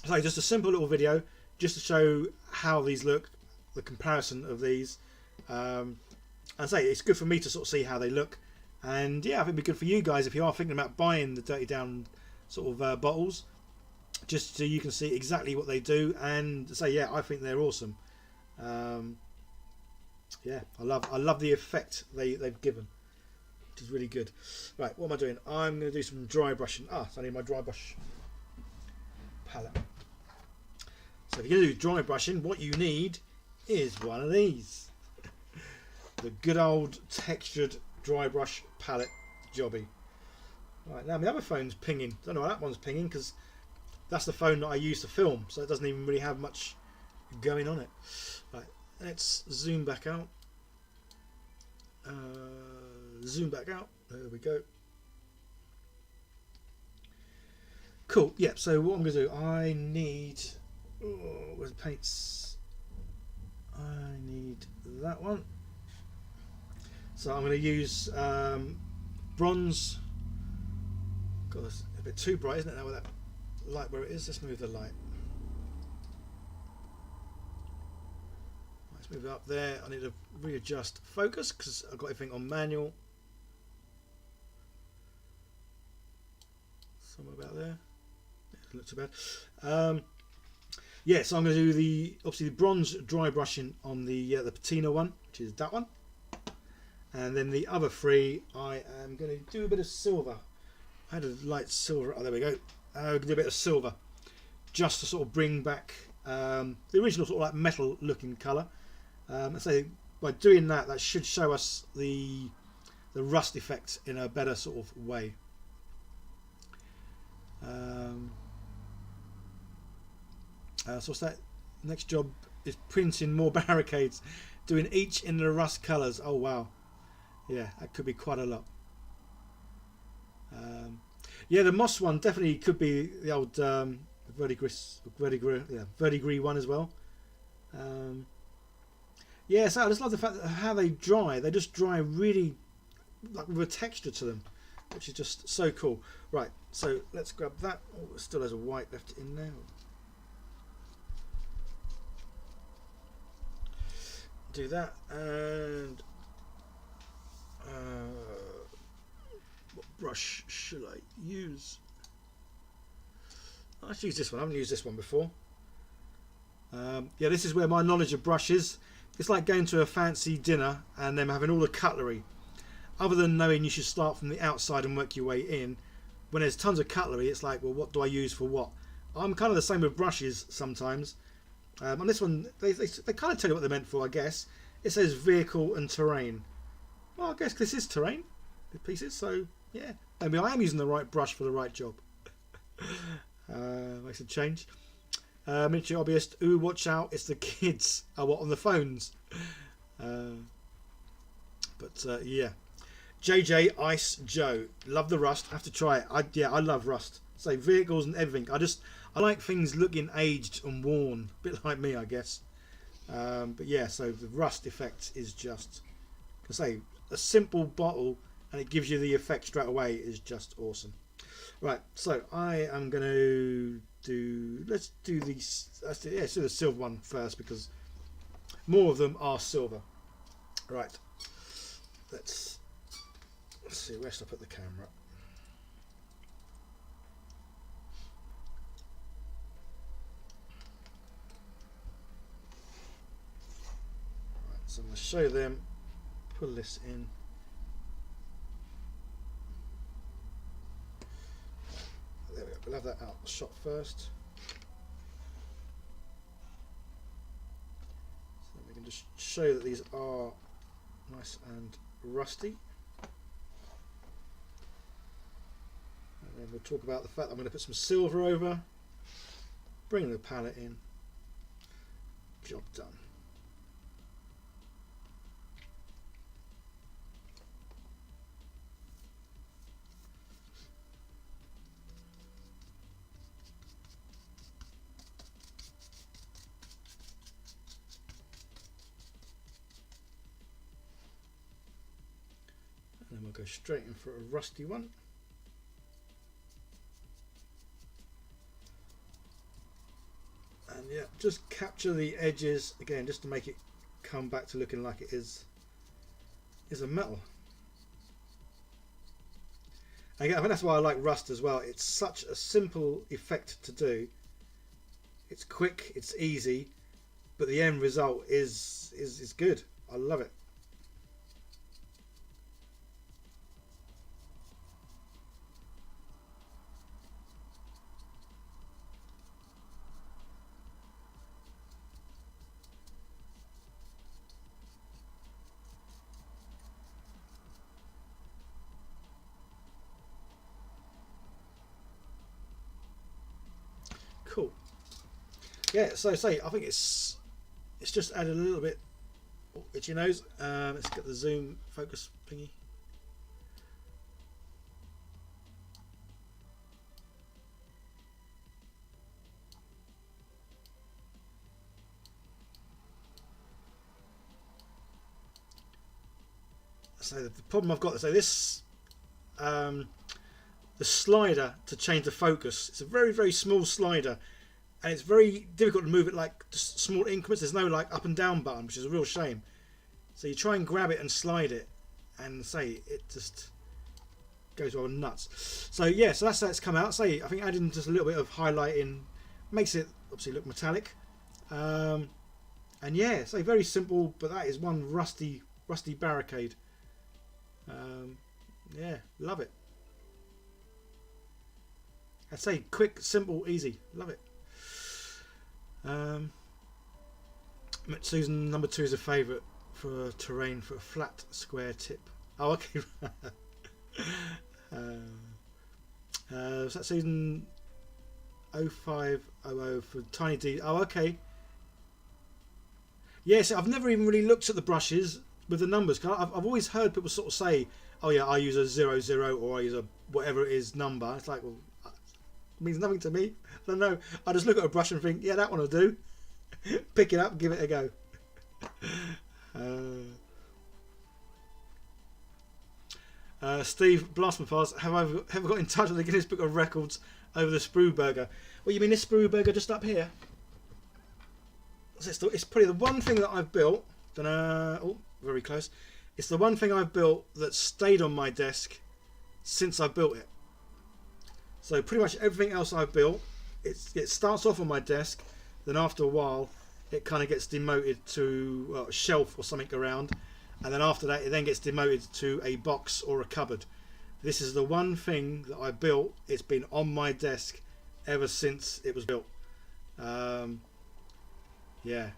So just a simple little video just to show how these look, the comparison of these. And say it's good for me to sort of see how they look. And yeah, I think it'd be good for you guys if you are thinking about buying the Dirty Down sort of bottles, just so you can see exactly what they do and say, yeah, I think they're awesome. Yeah, I love the effect they've given, which is really good. Right, what am I doing? I'm going to do some dry brushing. So I need my dry brush palette. So if you're going to do dry brushing, what you need is one of these. The good old textured dry brush palette jobby. Right, now my other phone's pinging. Don't know why that one's pinging, because that's the phone that I use to film, so it doesn't even really have much going on it. Right, let's zoom back out. Zoom back out. There we go. Cool. Yeah. So what I'm going to do, I need. Where's the paints? I need that one. So I'm going to use bronze. God, that's a bit too bright, isn't it? Now with that light where it is, let's move the light. Let's move it up there. I need to readjust focus because I've got everything on manual. Somewhere about there. Yeah, doesn't look too bad. Yeah, so I'm going to do obviously the bronze dry brushing on the patina one, which is that one. And then the other three, I am going to do a bit of silver. I had a light silver. Oh, there we go. I'll do a bit of silver, just to sort of bring back the original sort of like metal looking colour. So by doing that, that should show us the rust effect in a better sort of way. So what's that? Next job is printing more barricades, doing each in the rust colours. Oh wow, yeah, that could be quite a lot. Yeah, the moss one definitely could be the old verdigris one as well. Yeah, so I just love the fact that how they dry. They just dry really like with a texture to them, which is just so cool. Right, so let's grab that. Oh, it still has a white left in there. Do that, and what brush should I use? I should use this one. I haven't used this one before. Yeah, this is where my knowledge of brush is. It's like going to a fancy dinner and them having all the cutlery. Other than knowing you should start from the outside and work your way in, when there's tons of cutlery, it's like, well, what do I use for what? I'm kind of the same with brushes sometimes. On this one, they kind of tell you what they're meant for, I guess. It says vehicle and terrain. Well, I guess this is terrain pieces, so yeah. Maybe I am using the right brush for the right job. Makes a change. Miniature hobbyist. Ooh, watch out! It's the kids. Oh, what, on the phones? Yeah. JJ Ice Joe. Love the rust. Have to try it. I love rust. Say vehicles and everything. I like things looking aged and worn. A bit like me, I guess. But yeah, so the rust effect is just, I say, a simple bottle and it gives you the effect straight away is just awesome. Right, so I am going to let's do the silver one first because more of them are silver. Right, let's see, where should I put the camera? Right, so I'm going to show them, pull this in. There we go. We'll have that out shot first. So we can just show that these are nice and rusty. And then we'll talk about the fact that I'm going to put some silver over, bring the palette in, job done. we'll go straight in for a rusty one. And yeah, just capture the edges again, just to make it come back to looking like it is a metal. Again, I think that's why I like rust as well. It's such a simple effect to do. It's quick, it's easy, but the end result is good. I love it. Cool. Yeah, so say I think it's just added a little bit. Oh, itchy nose. Let's get the zoom focus thingy. So the problem I've got, so this the slider to change the focus, it's a very small slider, and it's very difficult to move it like just small increments. There's no like up and down button, which is a real shame. So you try and grab it and slide it, and say it just goes all nuts. So yeah, so that's how it's come out. Say I think adding just a little bit of highlighting makes it obviously look metallic, and yeah, so very simple, but that is one rusty barricade. Yeah, love it. I'd say quick, simple, easy. Love it. Susan number 2 is a favourite for terrain for a flat square tip. Oh, okay. So that's Susan 0500 for tiny D. Oh, okay. Yes, I've never even really looked at the brushes with the numbers. I've always heard people sort of say, oh yeah, I use a 00 or I use a whatever it is number. It's like, well, it means nothing to me. I don't know. I just look at a brush and think, yeah, that one will do. Pick it up, give it a go. Steve Blastmafars, have I ever got in touch with the Guinness Book of Records over the Sprue burger? Well, you mean this Sprue burger just up here? It's probably the one thing that I've built. Oh, very close. It's the one thing I've built that stayed on my desk since I built it. So pretty much everything else I've built, it starts off on my desk, then after a while it kind of gets demoted to a shelf or something around, and then after that it then gets demoted to a box or a cupboard. This is the one thing that I built. It's been on my desk ever since it was built. Yeah,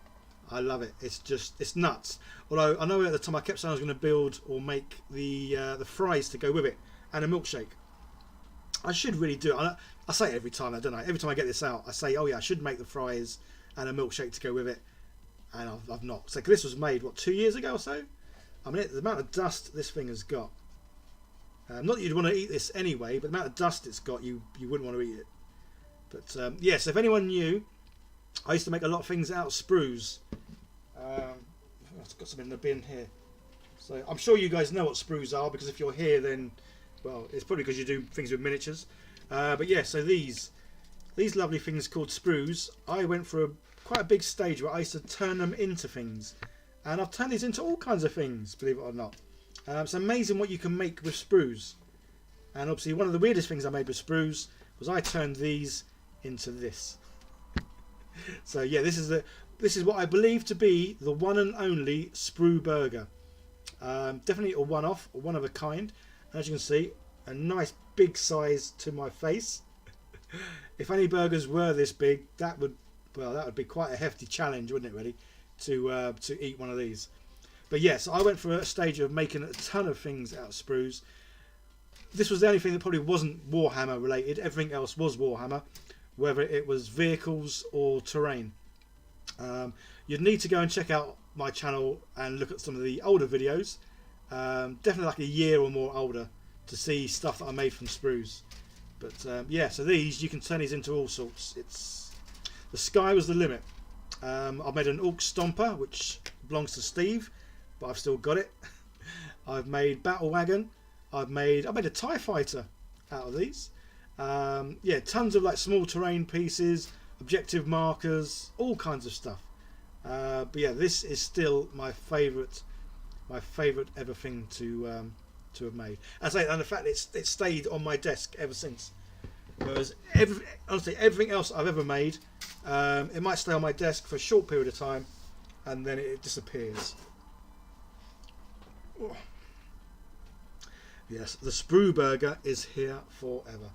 I love it. It's nuts. Although I know at the time I kept saying I was going to build or make the fries to go with it and a milkshake. I should really do it. I say it every time, don't I? Every time I get this out, I say, oh yeah, I should make the fries and a milkshake to go with it. And I've not. So this was made, what, 2 years ago or so? I mean, the amount of dust this thing has got. Not that you'd want to eat this anyway, but the amount of dust it's got, you wouldn't want to eat it. But yes, if anyone knew, I used to make a lot of things out of sprues. I've got some in the bin here. So I'm sure you guys know what sprues are, because if you're here, then, well, it's probably because you do things with miniatures. But yeah, so these lovely things called sprues, I went for quite a big stage where I used to turn them into things. And I've turned these into all kinds of things, believe it or not. It's amazing what you can make with sprues. And obviously one of the weirdest things I made with sprues was I turned these into this. So yeah, this is what I believe to be the one and only Sprue burger. Definitely a one-off, or one of a kind. As you can see, a nice big size to my face. If any burgers were this big, that would be quite a hefty challenge, wouldn't it, really, to eat one of these. But yes, I went for a stage of making a ton of things out of sprues. This was the only thing that probably wasn't Warhammer related. Everything else was Warhammer, whether it was vehicles or terrain. You'd need to go and check out my channel and look at some of the older videos, definitely like a year or more older, to see stuff that I made from sprues. But yeah, so these, you can turn these into all sorts. The sky was the limit. I've made an Orc Stomper, which belongs to Steve, but I've still got it. I've made Battle Wagon. I made a TIE fighter out of these. Yeah, tons of like small terrain pieces, objective markers, all kinds of stuff. But yeah, this is still my favourite ever thing to have made. And the fact it stayed on my desk ever since. Whereas honestly, everything else I've ever made, it might stay on my desk for a short period of time, and then it disappears. Oh. Yes, the Sprue burger is here forever.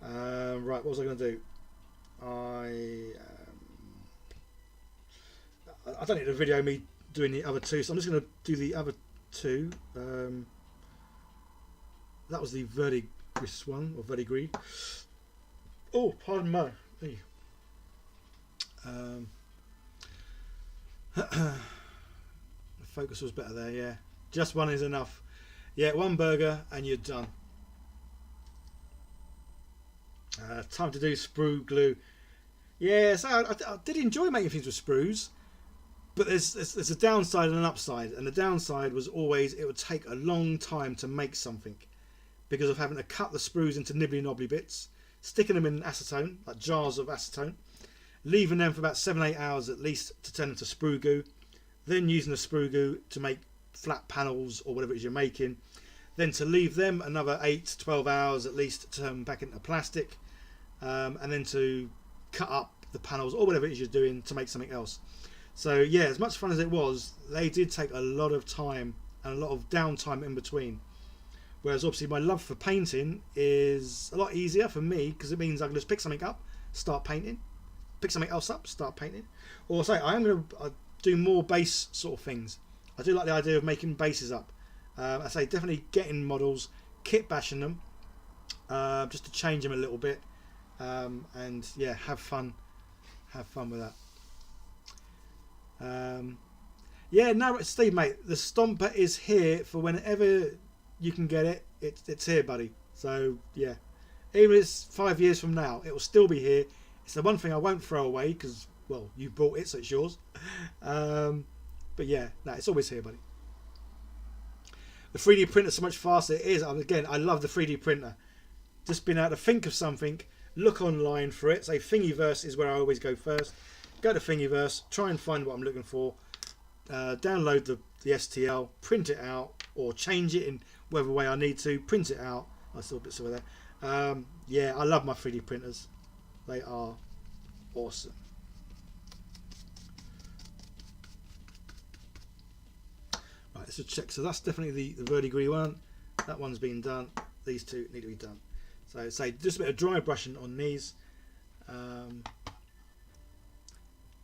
Right, what was I going to do? I don't need a video of me doing the other two, so I'm just going to do the other two. That was the verdigris one, or verdigris. Oh, pardon me. The focus was better there, yeah. Just one is enough. Yeah, one burger and you're done. Time to do sprue glue. Yeah, so I did enjoy making things with sprues, but there's a downside and an upside. And the downside was always it would take a long time to make something because of having to cut the sprues into nibbly knobbly bits, sticking them in acetone, like jars of acetone, leaving them for about 7-8 hours at least to turn into sprue goo, then using the sprue goo to make flat panels or whatever it is you're making, then to leave them another 8 to 12 hours at least to turn back into plastic, and then to cut up the panels or whatever it is you're doing to make something else. So yeah, as much fun as it was, they did take a lot of time and a lot of downtime in between. Whereas obviously my love for painting is a lot easier for me because it means I can just pick something up, start painting, pick something else up, start painting. Or say I am going to do more base sort of things. I do like the idea of making bases up. I say definitely getting models, kit bashing them, just to change them a little bit, and yeah, have fun with that. Yeah, no, Steve, mate, the Stomper is here for whenever you can get it. It's here, buddy. So yeah, even if it's 5 years from now, it will still be here. It's the one thing I won't throw away because, well, you bought it, so it's yours. But yeah, no, it's always here, buddy. The 3D printer is so much faster. It is. Again, I love the 3D printer. Just being able to think of something, look online for it. Say Thingiverse is where I always go first. Go to Thingiverse, try and find what I'm looking for. Download the STL, print it out, or change it in whatever way I need to. Print it out. I saw bits over there. Yeah, I love my 3D printers. They are awesome. Right, let's just check. So that's definitely the verdigris one. That one's been done. These two need to be done. So say just a bit of dry brushing on these,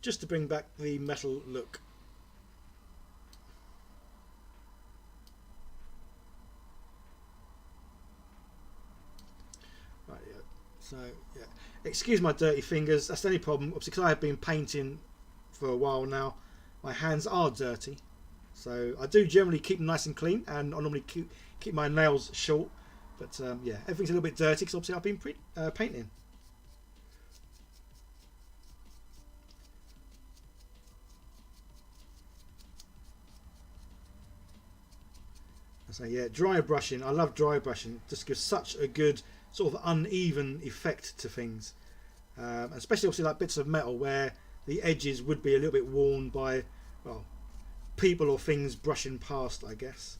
just to bring back the metal look. Right, yeah. So yeah, excuse my dirty fingers. That's the only problem. Obviously, because I have been painting for a while now, my hands are dirty. So I do generally keep them nice and clean, and I normally keep my nails short. But yeah, everything's a little bit dirty because obviously I've been painting. So yeah, dry brushing. I love dry brushing. Just gives such a good sort of uneven effect to things, especially obviously like bits of metal where the edges would be a little bit worn by, well, people or things brushing past, I guess.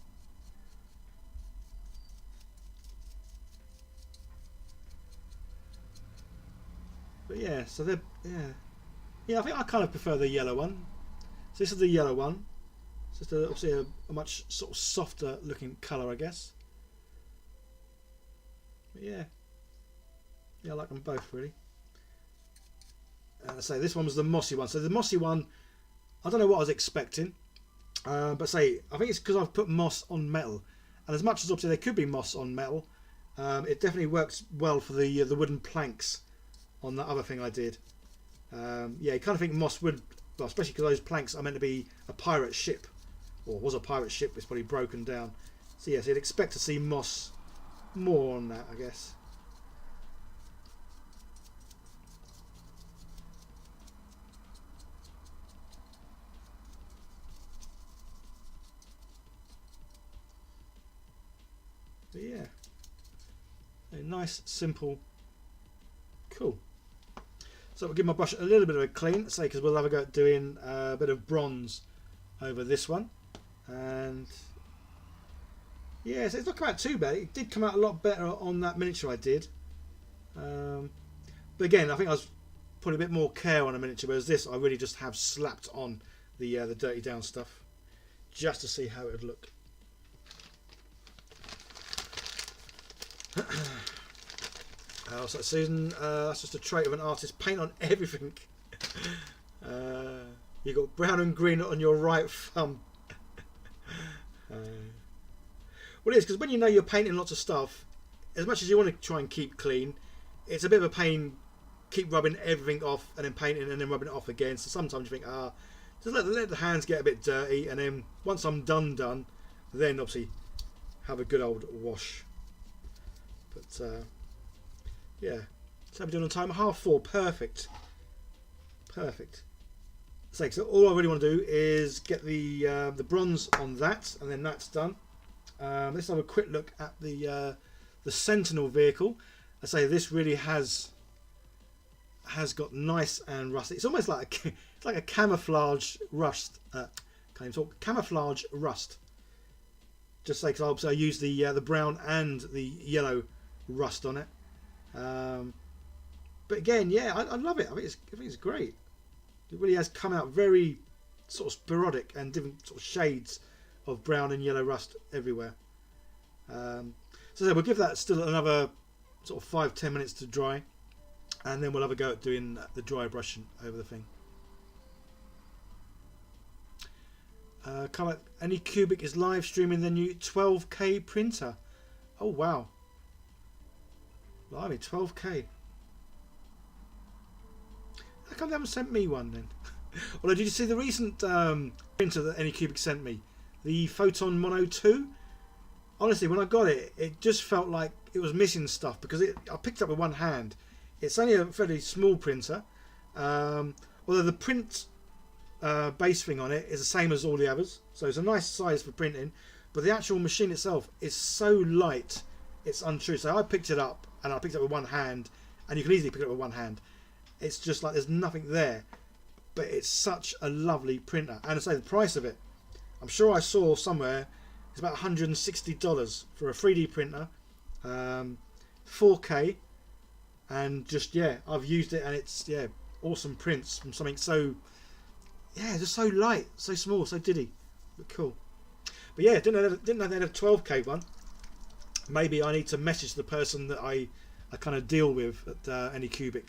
But yeah, so they're yeah. I think I kind of prefer the yellow one. So this is the yellow one. It's just obviously a much sort of softer looking colour, I guess. But yeah, I like them both really. So this one was the mossy one. So the mossy one, I don't know what I was expecting, but say I think it's because I've put moss on metal, and as much as obviously there could be moss on metal, it definitely works well for the wooden planks on that other thing I did. Yeah, you kind of think moss would, well, especially because those planks are meant to be a pirate ship, or was a pirate ship. It's probably broken down. So yes, you'd expect to see moss more on that, I guess. But yeah, Nice, simple, cool. So we'll give my brush a little bit of a clean, say, because we'll have a go at doing a bit of bronze over this one. And yeah, so it's not come out too bad. It did come out a lot better on that miniature I did. But again, I think I was putting a bit more care on a miniature, whereas this I really just have slapped on the dirty down stuff just to see how it would look. So Susan, that's just a trait of an artist. Paint on everything. You got brown and green on your right thumb. Well, it is, because when you know you're painting lots of stuff, as much as you want to try and keep clean, it's a bit of a pain. Keep rubbing everything off and then painting and then rubbing it off again. So sometimes you think, just let the hands get a bit dirty, and then once I'm done, then obviously have a good old wash. But yeah, so we're doing on time, 3:30. Perfect. So all I really want to do is get the bronze on that, and then that's done. Let's have a quick look at the Sentinel vehicle. I say this really has got nice and rusty. It's almost like it's like a camouflage rust. Can't even talk. Camouflage rust. Just say, because I use the brown and the yellow rust on it. But again, yeah, I love it. I think it's great. It really has come out very sort of sporadic and different sort of shades of brown and yellow rust everywhere. So we'll give that still another sort of 5-10 minutes to dry, and then we'll have a go at doing the dry brushing over the thing. Anycubic is live streaming the new 12K printer. Oh wow, blimey, 12K. How come they haven't sent me one then? Although, did you see the recent printer that Anycubic sent me? The Photon Mono 2? Honestly, when I got it, it just felt like it was missing stuff, because I picked it up with one hand. It's only a fairly small printer, although the print base thing on it is the same as all the others, so it's a nice size for printing, but the actual machine itself is so light, it's untrue. So I picked it up, and I picked it up with one hand, and you can easily pick it up with one hand. It's just like there's nothing there, but it's such a lovely printer. And I say the price of it, I'm sure I saw somewhere, it's about $160 for a 3D printer, 4K, and just, yeah, I've used it, and it's, yeah, awesome prints from something so, yeah, just so light, so small, so diddy, but cool. But yeah, didn't know they had a 12K one. Maybe I need to message the person that I kind of deal with at Anycubic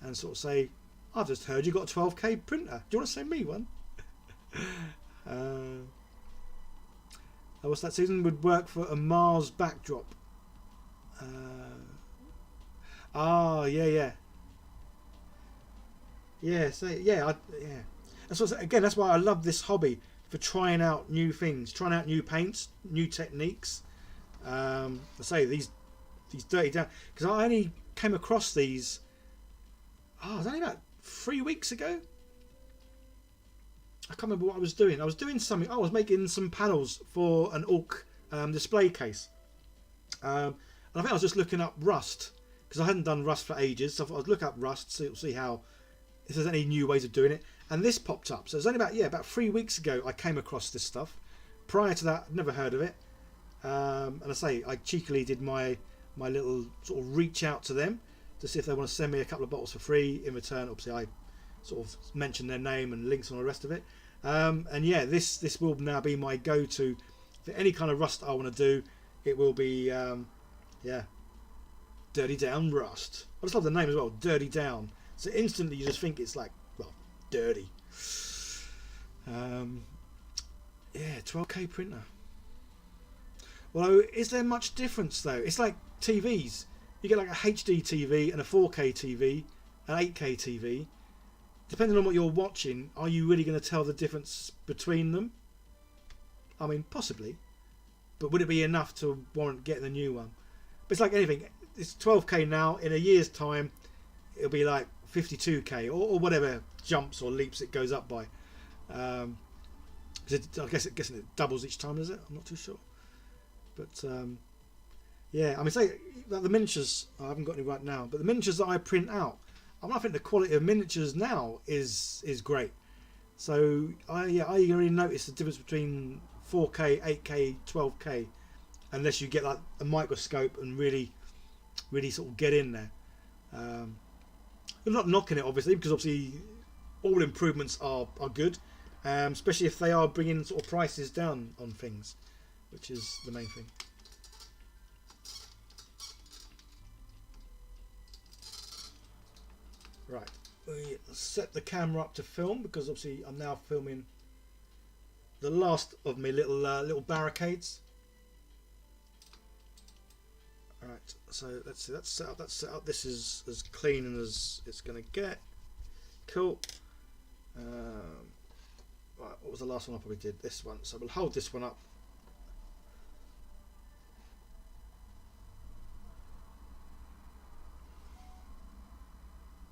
and sort of say, I've just heard you got a 12K printer. Do you want to send me one? What's that, Susan? Would work for a Mars backdrop. Yeah. So yeah, that's why I love this hobby, for trying out new things, trying out new paints, new techniques. I say these dirty down, because I only came across these. It was only about 3 weeks ago. I can't remember what I was doing. I was doing something. I was making some panels for an Orc display case. And I think I was just looking up Rust, because I hadn't done Rust for ages. So I thought I'd look up Rust, see how, if there's any new ways of doing it. And this popped up. So it was only about 3 weeks ago I came across this stuff. Prior to that, I'd never heard of it. And I say, I cheekily did my little sort of reach out to them to see if they want to send me a couple of bottles for free. In return, obviously, I sort of mentioned their name and links and all the rest of it. And yeah, this will now be my go-to for any kind of rust I want to do. It will be, yeah, Dirty Down Rust. I just love the name as well, Dirty Down. So instantly you just think it's like, well, dirty. Yeah, 12K printer. Well, is there much difference though? It's like TVs. You get like a HD TV and a 4K TV, an 8K TV. Depending on what you're watching, are you really going to tell the difference between them? I mean, possibly. But would it be enough to warrant getting a new one? But it's like anything. It's 12K now. In a year's time, it'll be like 52K or whatever jumps or leaps it goes up by. I guess it doubles each time, is it? I'm not too sure. But Yeah, I mean, say like the miniatures. I haven't got any right now, but the miniatures that I print out, I think the quality of miniatures now is great. So I really notice the difference between 4K, 8K, 12K, unless you get like a microscope and really sort of get in there. I'm not knocking it, obviously, because obviously all improvements are good, especially if they are bringing sort of prices down on things, which is the main thing. Right, we set the camera up to film because obviously I'm now filming the last of my little barricades. Alright, so let's see, that's set up. This is as clean as it's going to get. Cool. Right, what was the last one I probably did? This one. So we'll hold this one up.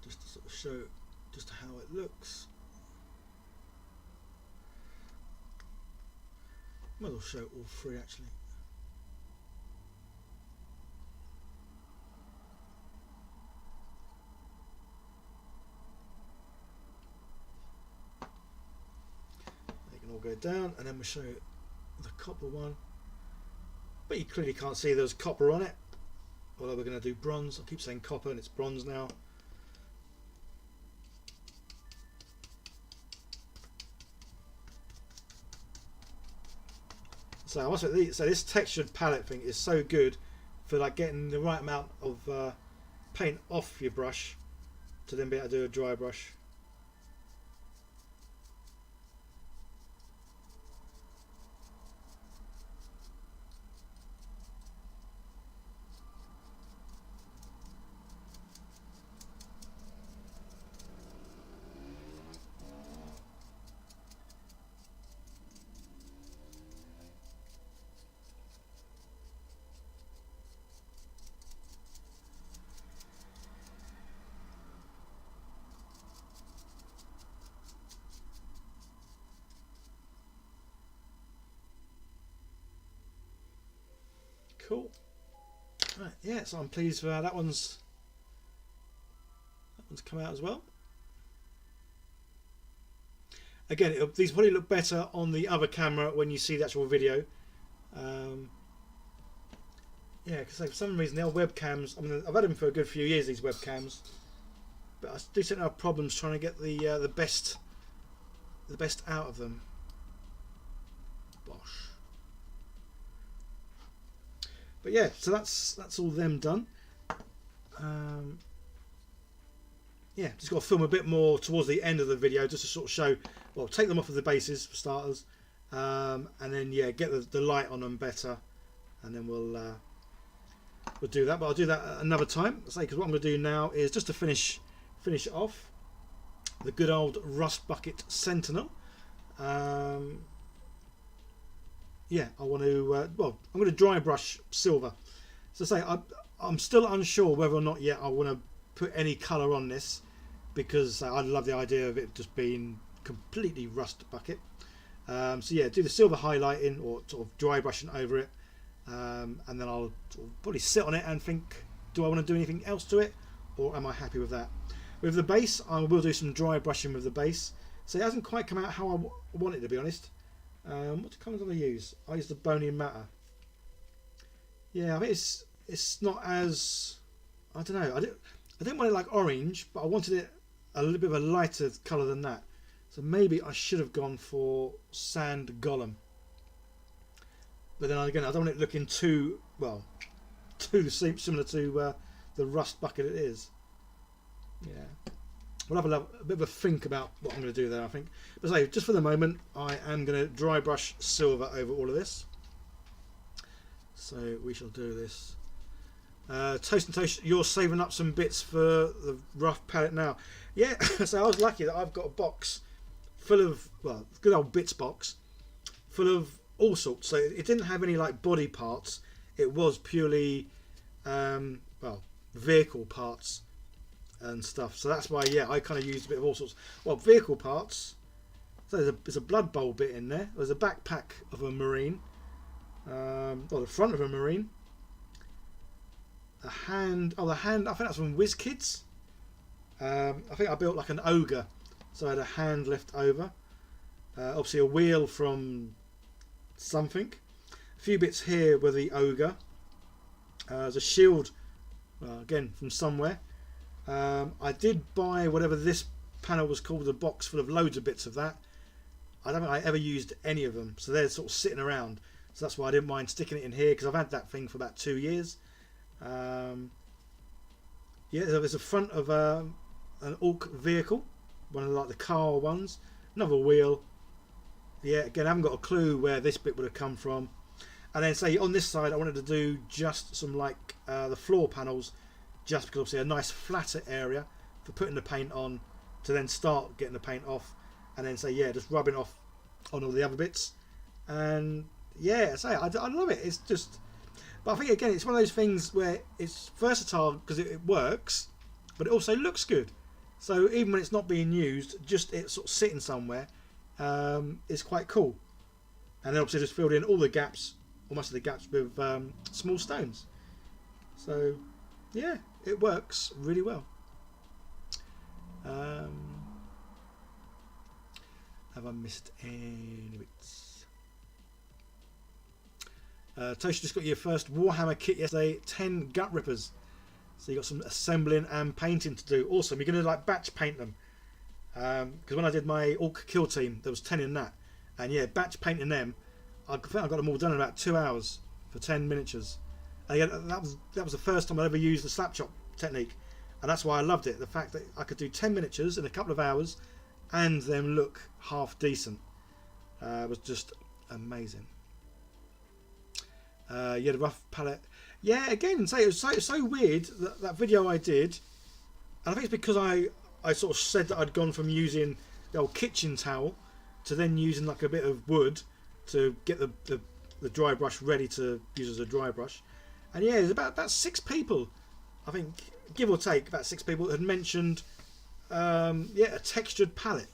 Just to sort of show just how it looks. Might as well show all three actually. Go down, and then we'll show the copper one, but you clearly can't see there's copper on it, although we're going to do bronze. I keep saying copper and it's bronze now. So I must say, this textured palette thing is so good for like getting the right amount of paint off your brush to then be able to do a dry brush. Cool. Right, yeah, so I'm pleased with how that one's come out as well. Again, these probably look better on the other camera when you see the actual video. Yeah, because for some reason the old webcams, I mean, I've had them for a good few years, these webcams, but I do seem to have problems trying to get the best out of them. Bosh. But yeah, so that's all them done. Yeah, just got to film a bit more towards the end of the video just to sort of show, well, take them off of the bases for starters, and then yeah, get the light on them better, and then we'll do that. But I'll do that at another time. Because what I'm going to do now is just to finish it off, the good old rust bucket Sentinel. Yeah, I want to, well, I'm going to dry brush silver. So say, I'm still unsure whether or not yet I want to put any colour on this, because I love the idea of it just being completely rust bucket. So yeah, do the silver highlighting or sort of dry brushing over it, and then I'll sort of probably sit on it and think, do I want to do anything else to it, or am I happy with that? With the base, I will do some dry brushing with the base. So it hasn't quite come out how I want it, to be honest. What colours do I use? I use the bony matter. Yeah, I think it's not as, I don't know. I didn't want it like orange, but I wanted it a little bit of a lighter colour than that. So maybe I should have gone for sand golem. But then again, I don't want it looking too similar to the rust bucket it is. Yeah. We'll have a bit of a think about what I'm going to do there, I think. But so, just for the moment, I am going to dry brush silver over all of this. So we shall do this. Toast and Toast, you're saving up some bits for the rough palette now. Yeah, so I was lucky that I've got a box full of, well, good old bits box, full of all sorts. So it didn't have any like body parts. It was purely, well, vehicle parts and stuff. So that's why, yeah, I kind of used a bit of all sorts. Well, vehicle parts. So there's a Bloodbowl bit in there. There's a backpack of a marine, or the front of a marine. a hand. Oh, the hand. I think that's from WizKids. I think I built like an ogre, so I had a hand left over. Obviously a wheel from something. A few bits here were the ogre. There's a shield, again from somewhere. I did buy whatever this panel was called, a box full of loads of bits of that. I don't think I ever used any of them, so they're sort of sitting around. So that's why I didn't mind sticking it in here, because I've had that thing for about 2 years. Yeah, there's a front of an Orc vehicle, one of like the car ones. Another wheel. Yeah, again, I haven't got a clue where this bit would have come from. And then say on this side, I wanted to do just some like the floor panels, just because obviously a nice flatter area for putting the paint on, to then start getting the paint off, and then say yeah, just rubbing off on all the other bits. And yeah, I love it. It's just, but I think again, it's one of those things where it's versatile because it works, but it also looks good. So even when it's not being used, just it sort of sitting somewhere, is quite cool. And then obviously just filled in all the gaps, or most of the gaps, with small stones. So yeah, it works really well. Have I missed any bits? Tosha just got your first Warhammer kit yesterday, 10 gut rippers. So you got some assembling and painting to do. Awesome. You're going to like batch paint them. Because when I did my Orc kill team, there was 10 in that. And yeah, batch painting them, I think I got them all done in about 2 hours for 10 miniatures. And again, that was the first time I ever used the slapchop technique. And that's why I loved it. The fact that I could do 10 miniatures in a couple of hours and them look half decent was just amazing. Yeah, the rough palette. Yeah, again, say it was so weird that video I did, and I think it's because I sort of said that I'd gone from using the old kitchen towel to then using like a bit of wood to get the dry brush ready to use as a dry brush. And yeah, there's about 6 people, I think, give or take, about 6 people had mentioned yeah, a textured palette.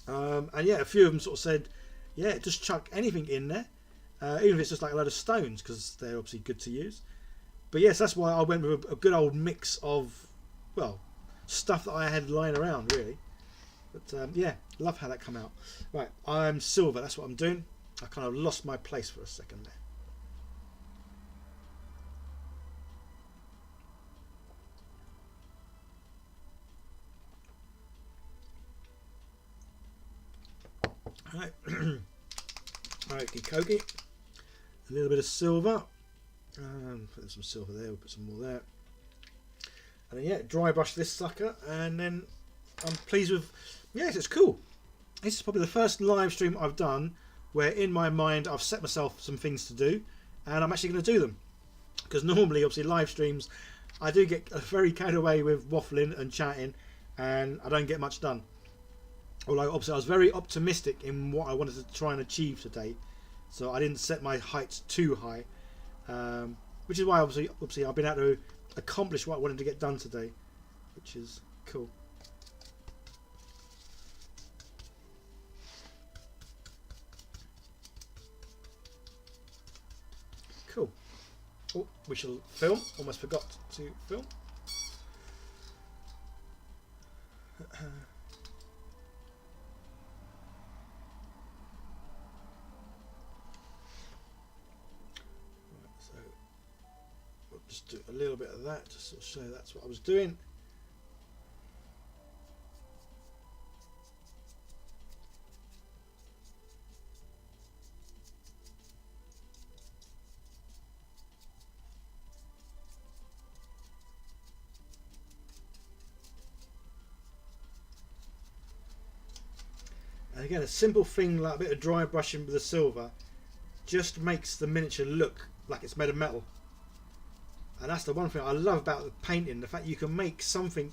And yeah, a few of them sort of said, yeah, just chuck anything in there. Even if it's just like a load of stones, because they're obviously good to use. But yes, that's why I went with a good old mix of, well, stuff that I had lying around, really. But yeah, love how that come out. Right, I'm silver, that's what I'm doing. I kind of lost my place for a second there. Right, okie dokie. A little bit of silver, and put some silver there, we'll put some more there, and then yeah, dry brush this sucker, and then I'm pleased with, yes, it's cool. This is probably the first live stream I've done where in my mind I've set myself some things to do, and I'm actually going to do them, because normally obviously live streams I do get very carried away with waffling and chatting, and I don't get much done. Although obviously I was very optimistic in what I wanted to try and achieve today, so I didn't set my heights too high, which is why obviously I've been able to accomplish what I wanted to get done today, which is cool. Cool. Oh, we shall film. Almost forgot to film. Just do a little bit of that, just to show that's what I was doing. And again, a simple thing like a bit of dry brushing with the silver just makes the miniature look like it's made of metal. And that's the one thing I love about the painting, the fact you can make something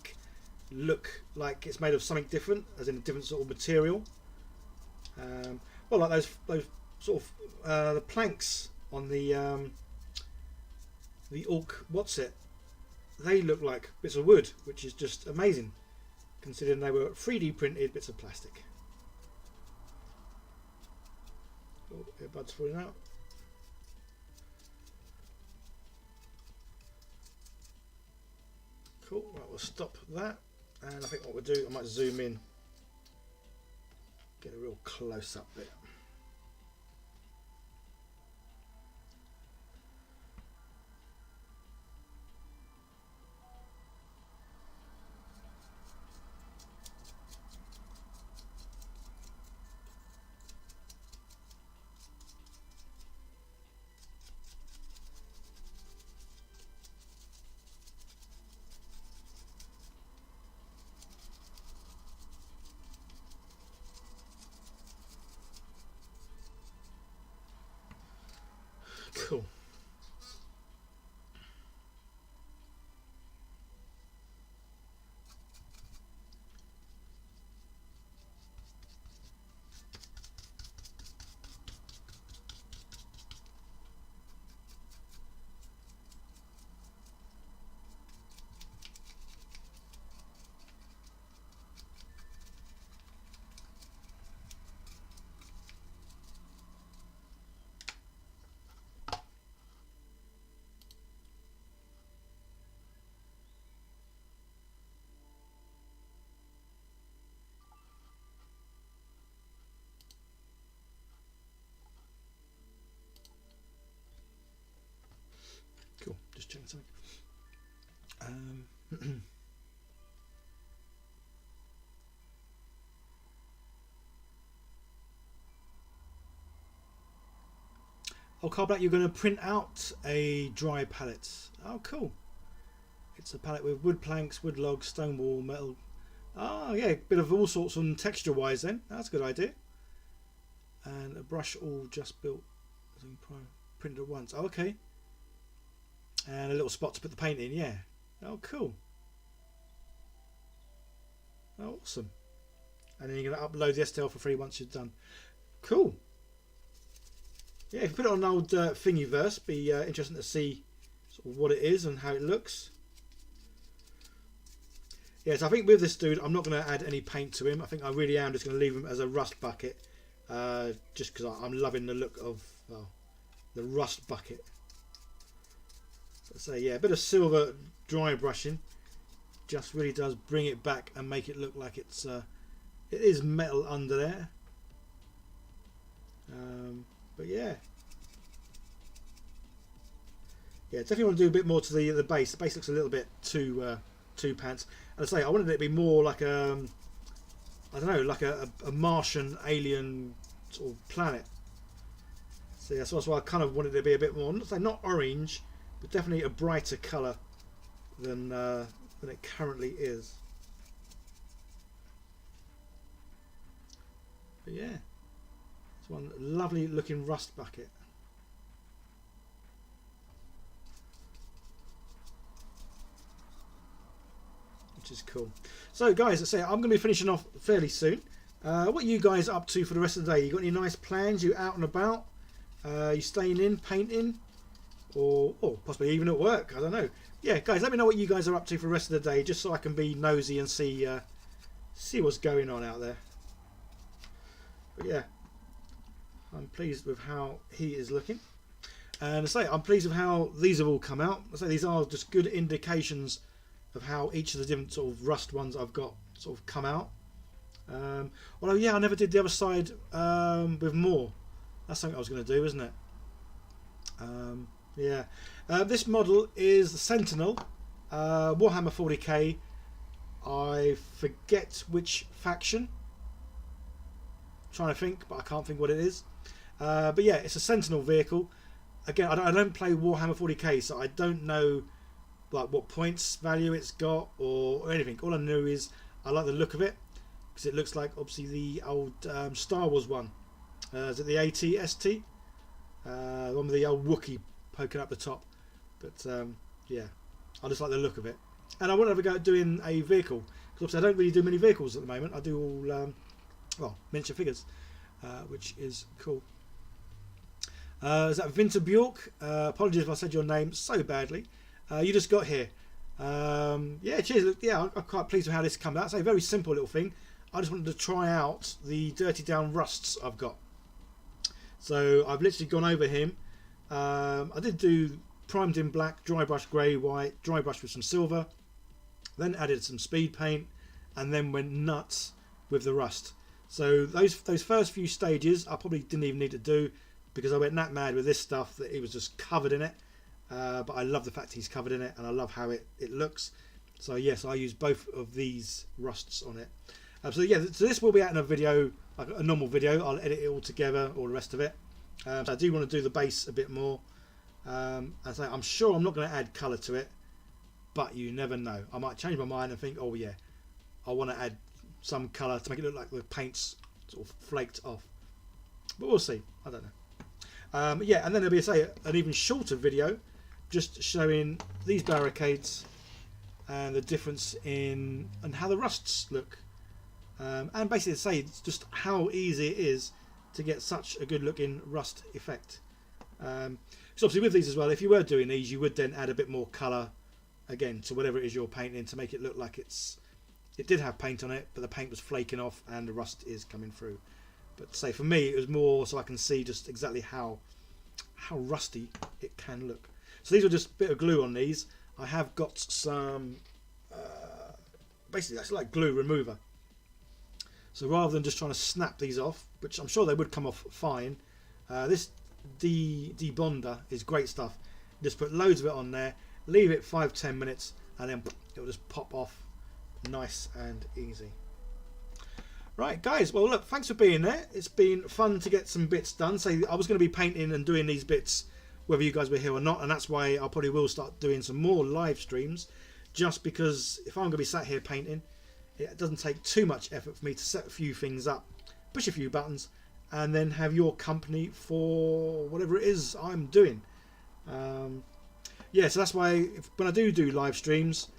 look like it's made of something different, as in a different sort of material. Well, like those sort of the planks on the Orc what's it? They look like bits of wood, which is just amazing, considering they were 3D printed bits of plastic. Oh, earbud's falling out. Cool, right, we'll stop that, and I think what we'll do, I might zoom in, get a real close-up bit. Cool. Cool, just checking something. Oh, Carblack, you're going to print out a dry palette. Oh, cool. It's a palette with wood planks, wood logs, stone wool, metal. Oh, yeah, a bit of all sorts on texture-wise then. That's a good idea. And a brush all just built. Printed at once. Oh, okay. And a little spot to put the paint in, yeah. Oh, cool. Oh, awesome. And then you're going to upload the STL for free once you're done. Cool. Yeah, if you put it on an old Thingiverse, be interesting to see sort of what it is and how it looks. Yes, yeah, so I think with this dude, I'm not going to add any paint to him. I think I really am just going to leave him as a rust bucket. Just because I'm loving the look of the rust bucket. So yeah, a bit of silver dry brushing just really does bring it back and make it look like it is metal under there. But yeah, definitely want to do a bit more to the base. The base looks a little bit too pants. And I say I wanted it to be more like I don't know, like a Martian alien sort of planet. So yeah, so that's why I kind of wanted it to be a bit more, not orange, but definitely a brighter colour than it currently is. But yeah, it's one lovely looking rust bucket. Which is cool. So guys, I say I'm going to be finishing off fairly soon. What are you guys up to for the rest of the day? You got any nice plans? You out and about? You staying in, painting? Or possibly even at work, I don't know. Yeah, guys, let me know what you guys are up to for the rest of the day, just so I can be nosy and see what's going on out there. But yeah, I'm pleased with how he is looking. And I say, I'm pleased with how these have all come out. I say these are just good indications of how each of the different sort of rust ones I've got sort of come out. Although yeah, I never did the other side with more. That's something I was going to do, isn't it? Yeah, this model is the Sentinel, Warhammer 40k. I forget which faction. I'm trying to think, but I can't think what it is. But yeah, it's a Sentinel vehicle. Again, I don't play Warhammer 40k, so I don't know like what points value it's got or anything. All I know is I like the look of it because it looks like obviously the old Star Wars one. Is it the AT-ST? One with the old Wookiee poking up the top. But yeah, I just like the look of it. And I want to have a go at doing a vehicle because obviously I don't really do many vehicles at the moment. I do all well, miniature figures, which is cool. Is that Vinter Bjork? Apologies if I said your name so badly. You just got here. Yeah, cheers. Look, yeah, I'm quite pleased with how this comes out. It's a very simple little thing. I just wanted to try out the dirty down rusts I've got. So I've literally gone over him. I did do primed in black, dry brush grey, white, dry brush with some silver. then added some speed paint, and then went nuts with the rust. So those first few stages I probably didn't even need to do, because I went that mad with this stuff that it was just covered in it. But I love the fact he's covered in it, and I love how it looks. So yes, I use both of these rusts on it. So yeah, so this will be out in a video, like a normal video. I'll edit it all together, all the rest of it. So I do want to do the base a bit more. And so I'm sure I'm not going to add colour to it, but you never know. I might change my mind and think, oh yeah, I want to add some colour to make it look like the paint's sort of flaked off. But we'll see. I don't know. Yeah, and then there'll be, say, an even shorter video just showing these barricades and the difference in and how the rusts look. And basically say it's just how easy it is to get such a good looking rust effect. So obviously with these as well, if you were doing these, you would then add a bit more colour again to whatever it is you're painting to make it look like it did have paint on it, but the paint was flaking off and the rust is coming through. But say for me, it was more so I can see just exactly how rusty it can look. So these are just a bit of glue on these. I have got some basically that's like glue remover. So rather than just trying to snap these off, which I'm sure they would come off fine, this debonder is great stuff. Just put loads of it on there, leave it 5-10 minutes, and then it will just pop off nice and easy. Right guys, well look, thanks for being there. It's been fun to get some bits done. So I was going to be painting and doing these bits whether you guys were here or not, and that's why I probably will start doing some more live streams, just because if I'm going to be sat here painting, it doesn't take too much effort for me to set a few things up, push a few buttons, and then have your company for whatever it is I'm doing. Yeah, so that's why when I do live streams,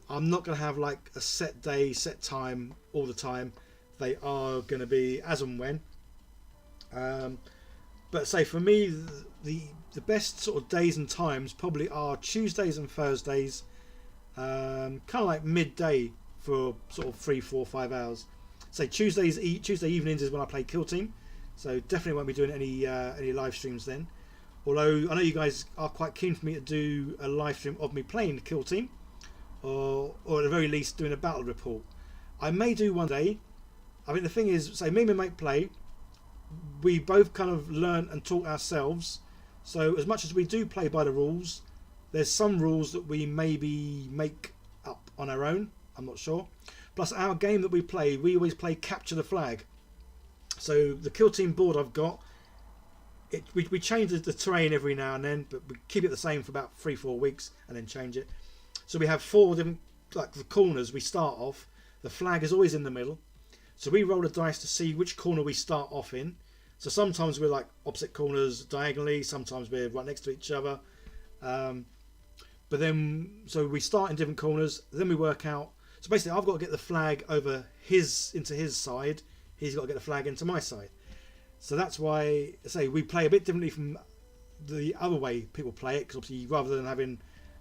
I'm not going to have like a set day, set time all the time. They are going to be as and when. But say for me, the best sort of days and times probably are Tuesdays and Thursdays, kind of like midday for sort of 3, 4, 5 hours. Say Tuesday evenings is when I play Kill Team, so definitely won't be doing any live streams then. Although I know you guys are quite keen for me to do a live stream of me playing Kill Team, or at the very least doing a battle report. I may do one day. I mean the thing is, say me and my mate play, we both kind of learn and taught ourselves. So as much as we do play by the rules, there's some rules that we maybe make up on our own. I'm not sure. Plus our game that we always play capture the flag. So the Kill Team board I've got, we change the terrain every now and then, but we keep it the same for about 3-4 weeks and then change it. So we have 4 different, like the corners we start off. The flag is always in the middle. So we roll a dice to see which corner we start off in. So sometimes we're like opposite corners diagonally, sometimes we're right next to each other. But then, so we start in different corners, then we work out. So basically I've got to get the flag over into his side, he's got to get the flag into my side. So that's why, say, we play a bit differently from the other way people play it, because obviously rather than having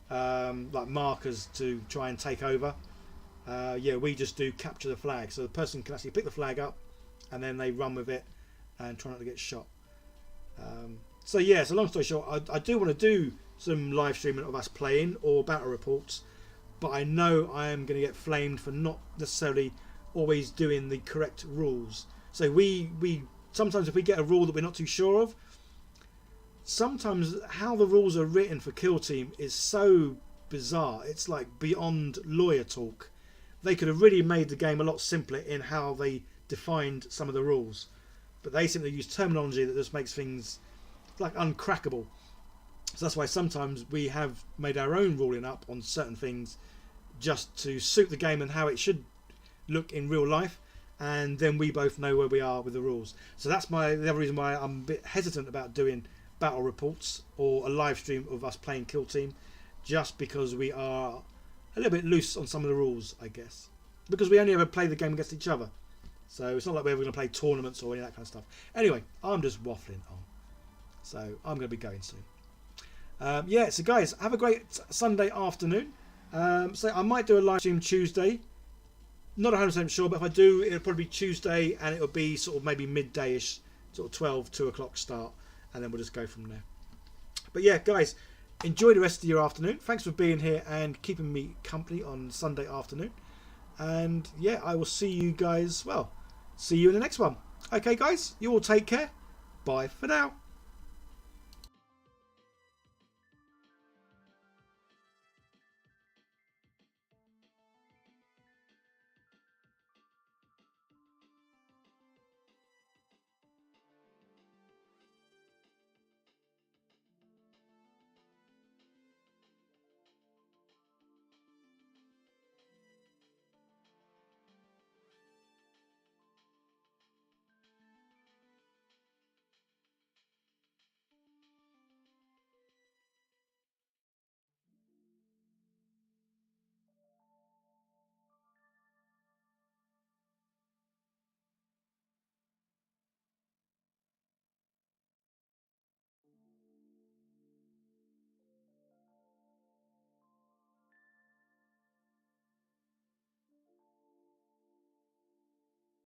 like markers to try and take over, yeah, we just do capture the flag. So the person can actually pick the flag up and then they run with it and try not to get shot. So yeah, so long story short, I do want to do some live streaming of us playing or battle reports, but I know I am going to get flamed for not necessarily always doing the correct rules. So we sometimes if we get a rule that we're not too sure of, sometimes how the rules are written for Kill Team is so bizarre. It's like beyond lawyer talk. They could have really made the game a lot simpler in how they defined some of the rules, but they simply use terminology that just makes things like uncrackable. So that's why sometimes we have made our own ruling up on certain things just to suit the game and how it should look in real life, and then we both know where we are with the rules. So that's the other reason why I'm a bit hesitant about doing battle reports or a live stream of us playing Kill Team, just because we are a little bit loose on some of the rules, I guess, because we only ever play the game against each other. So it's not like we're ever going to play tournaments or any of that kind of stuff. Anyway, I'm just waffling on, so I'm going to be going soon. Yeah, so guys, have a great Sunday afternoon. So I might do a live stream Tuesday. Not 100% sure, but if I do, it'll probably be Tuesday, and it'll be sort of maybe midday-ish, sort of 2 o'clock start, and then we'll just go from there. But yeah, guys, enjoy the rest of your afternoon. Thanks for being here and keeping me company on Sunday afternoon. And yeah, I will see you guys, well, see you in the next one. Okay guys, you all take care. Bye for now.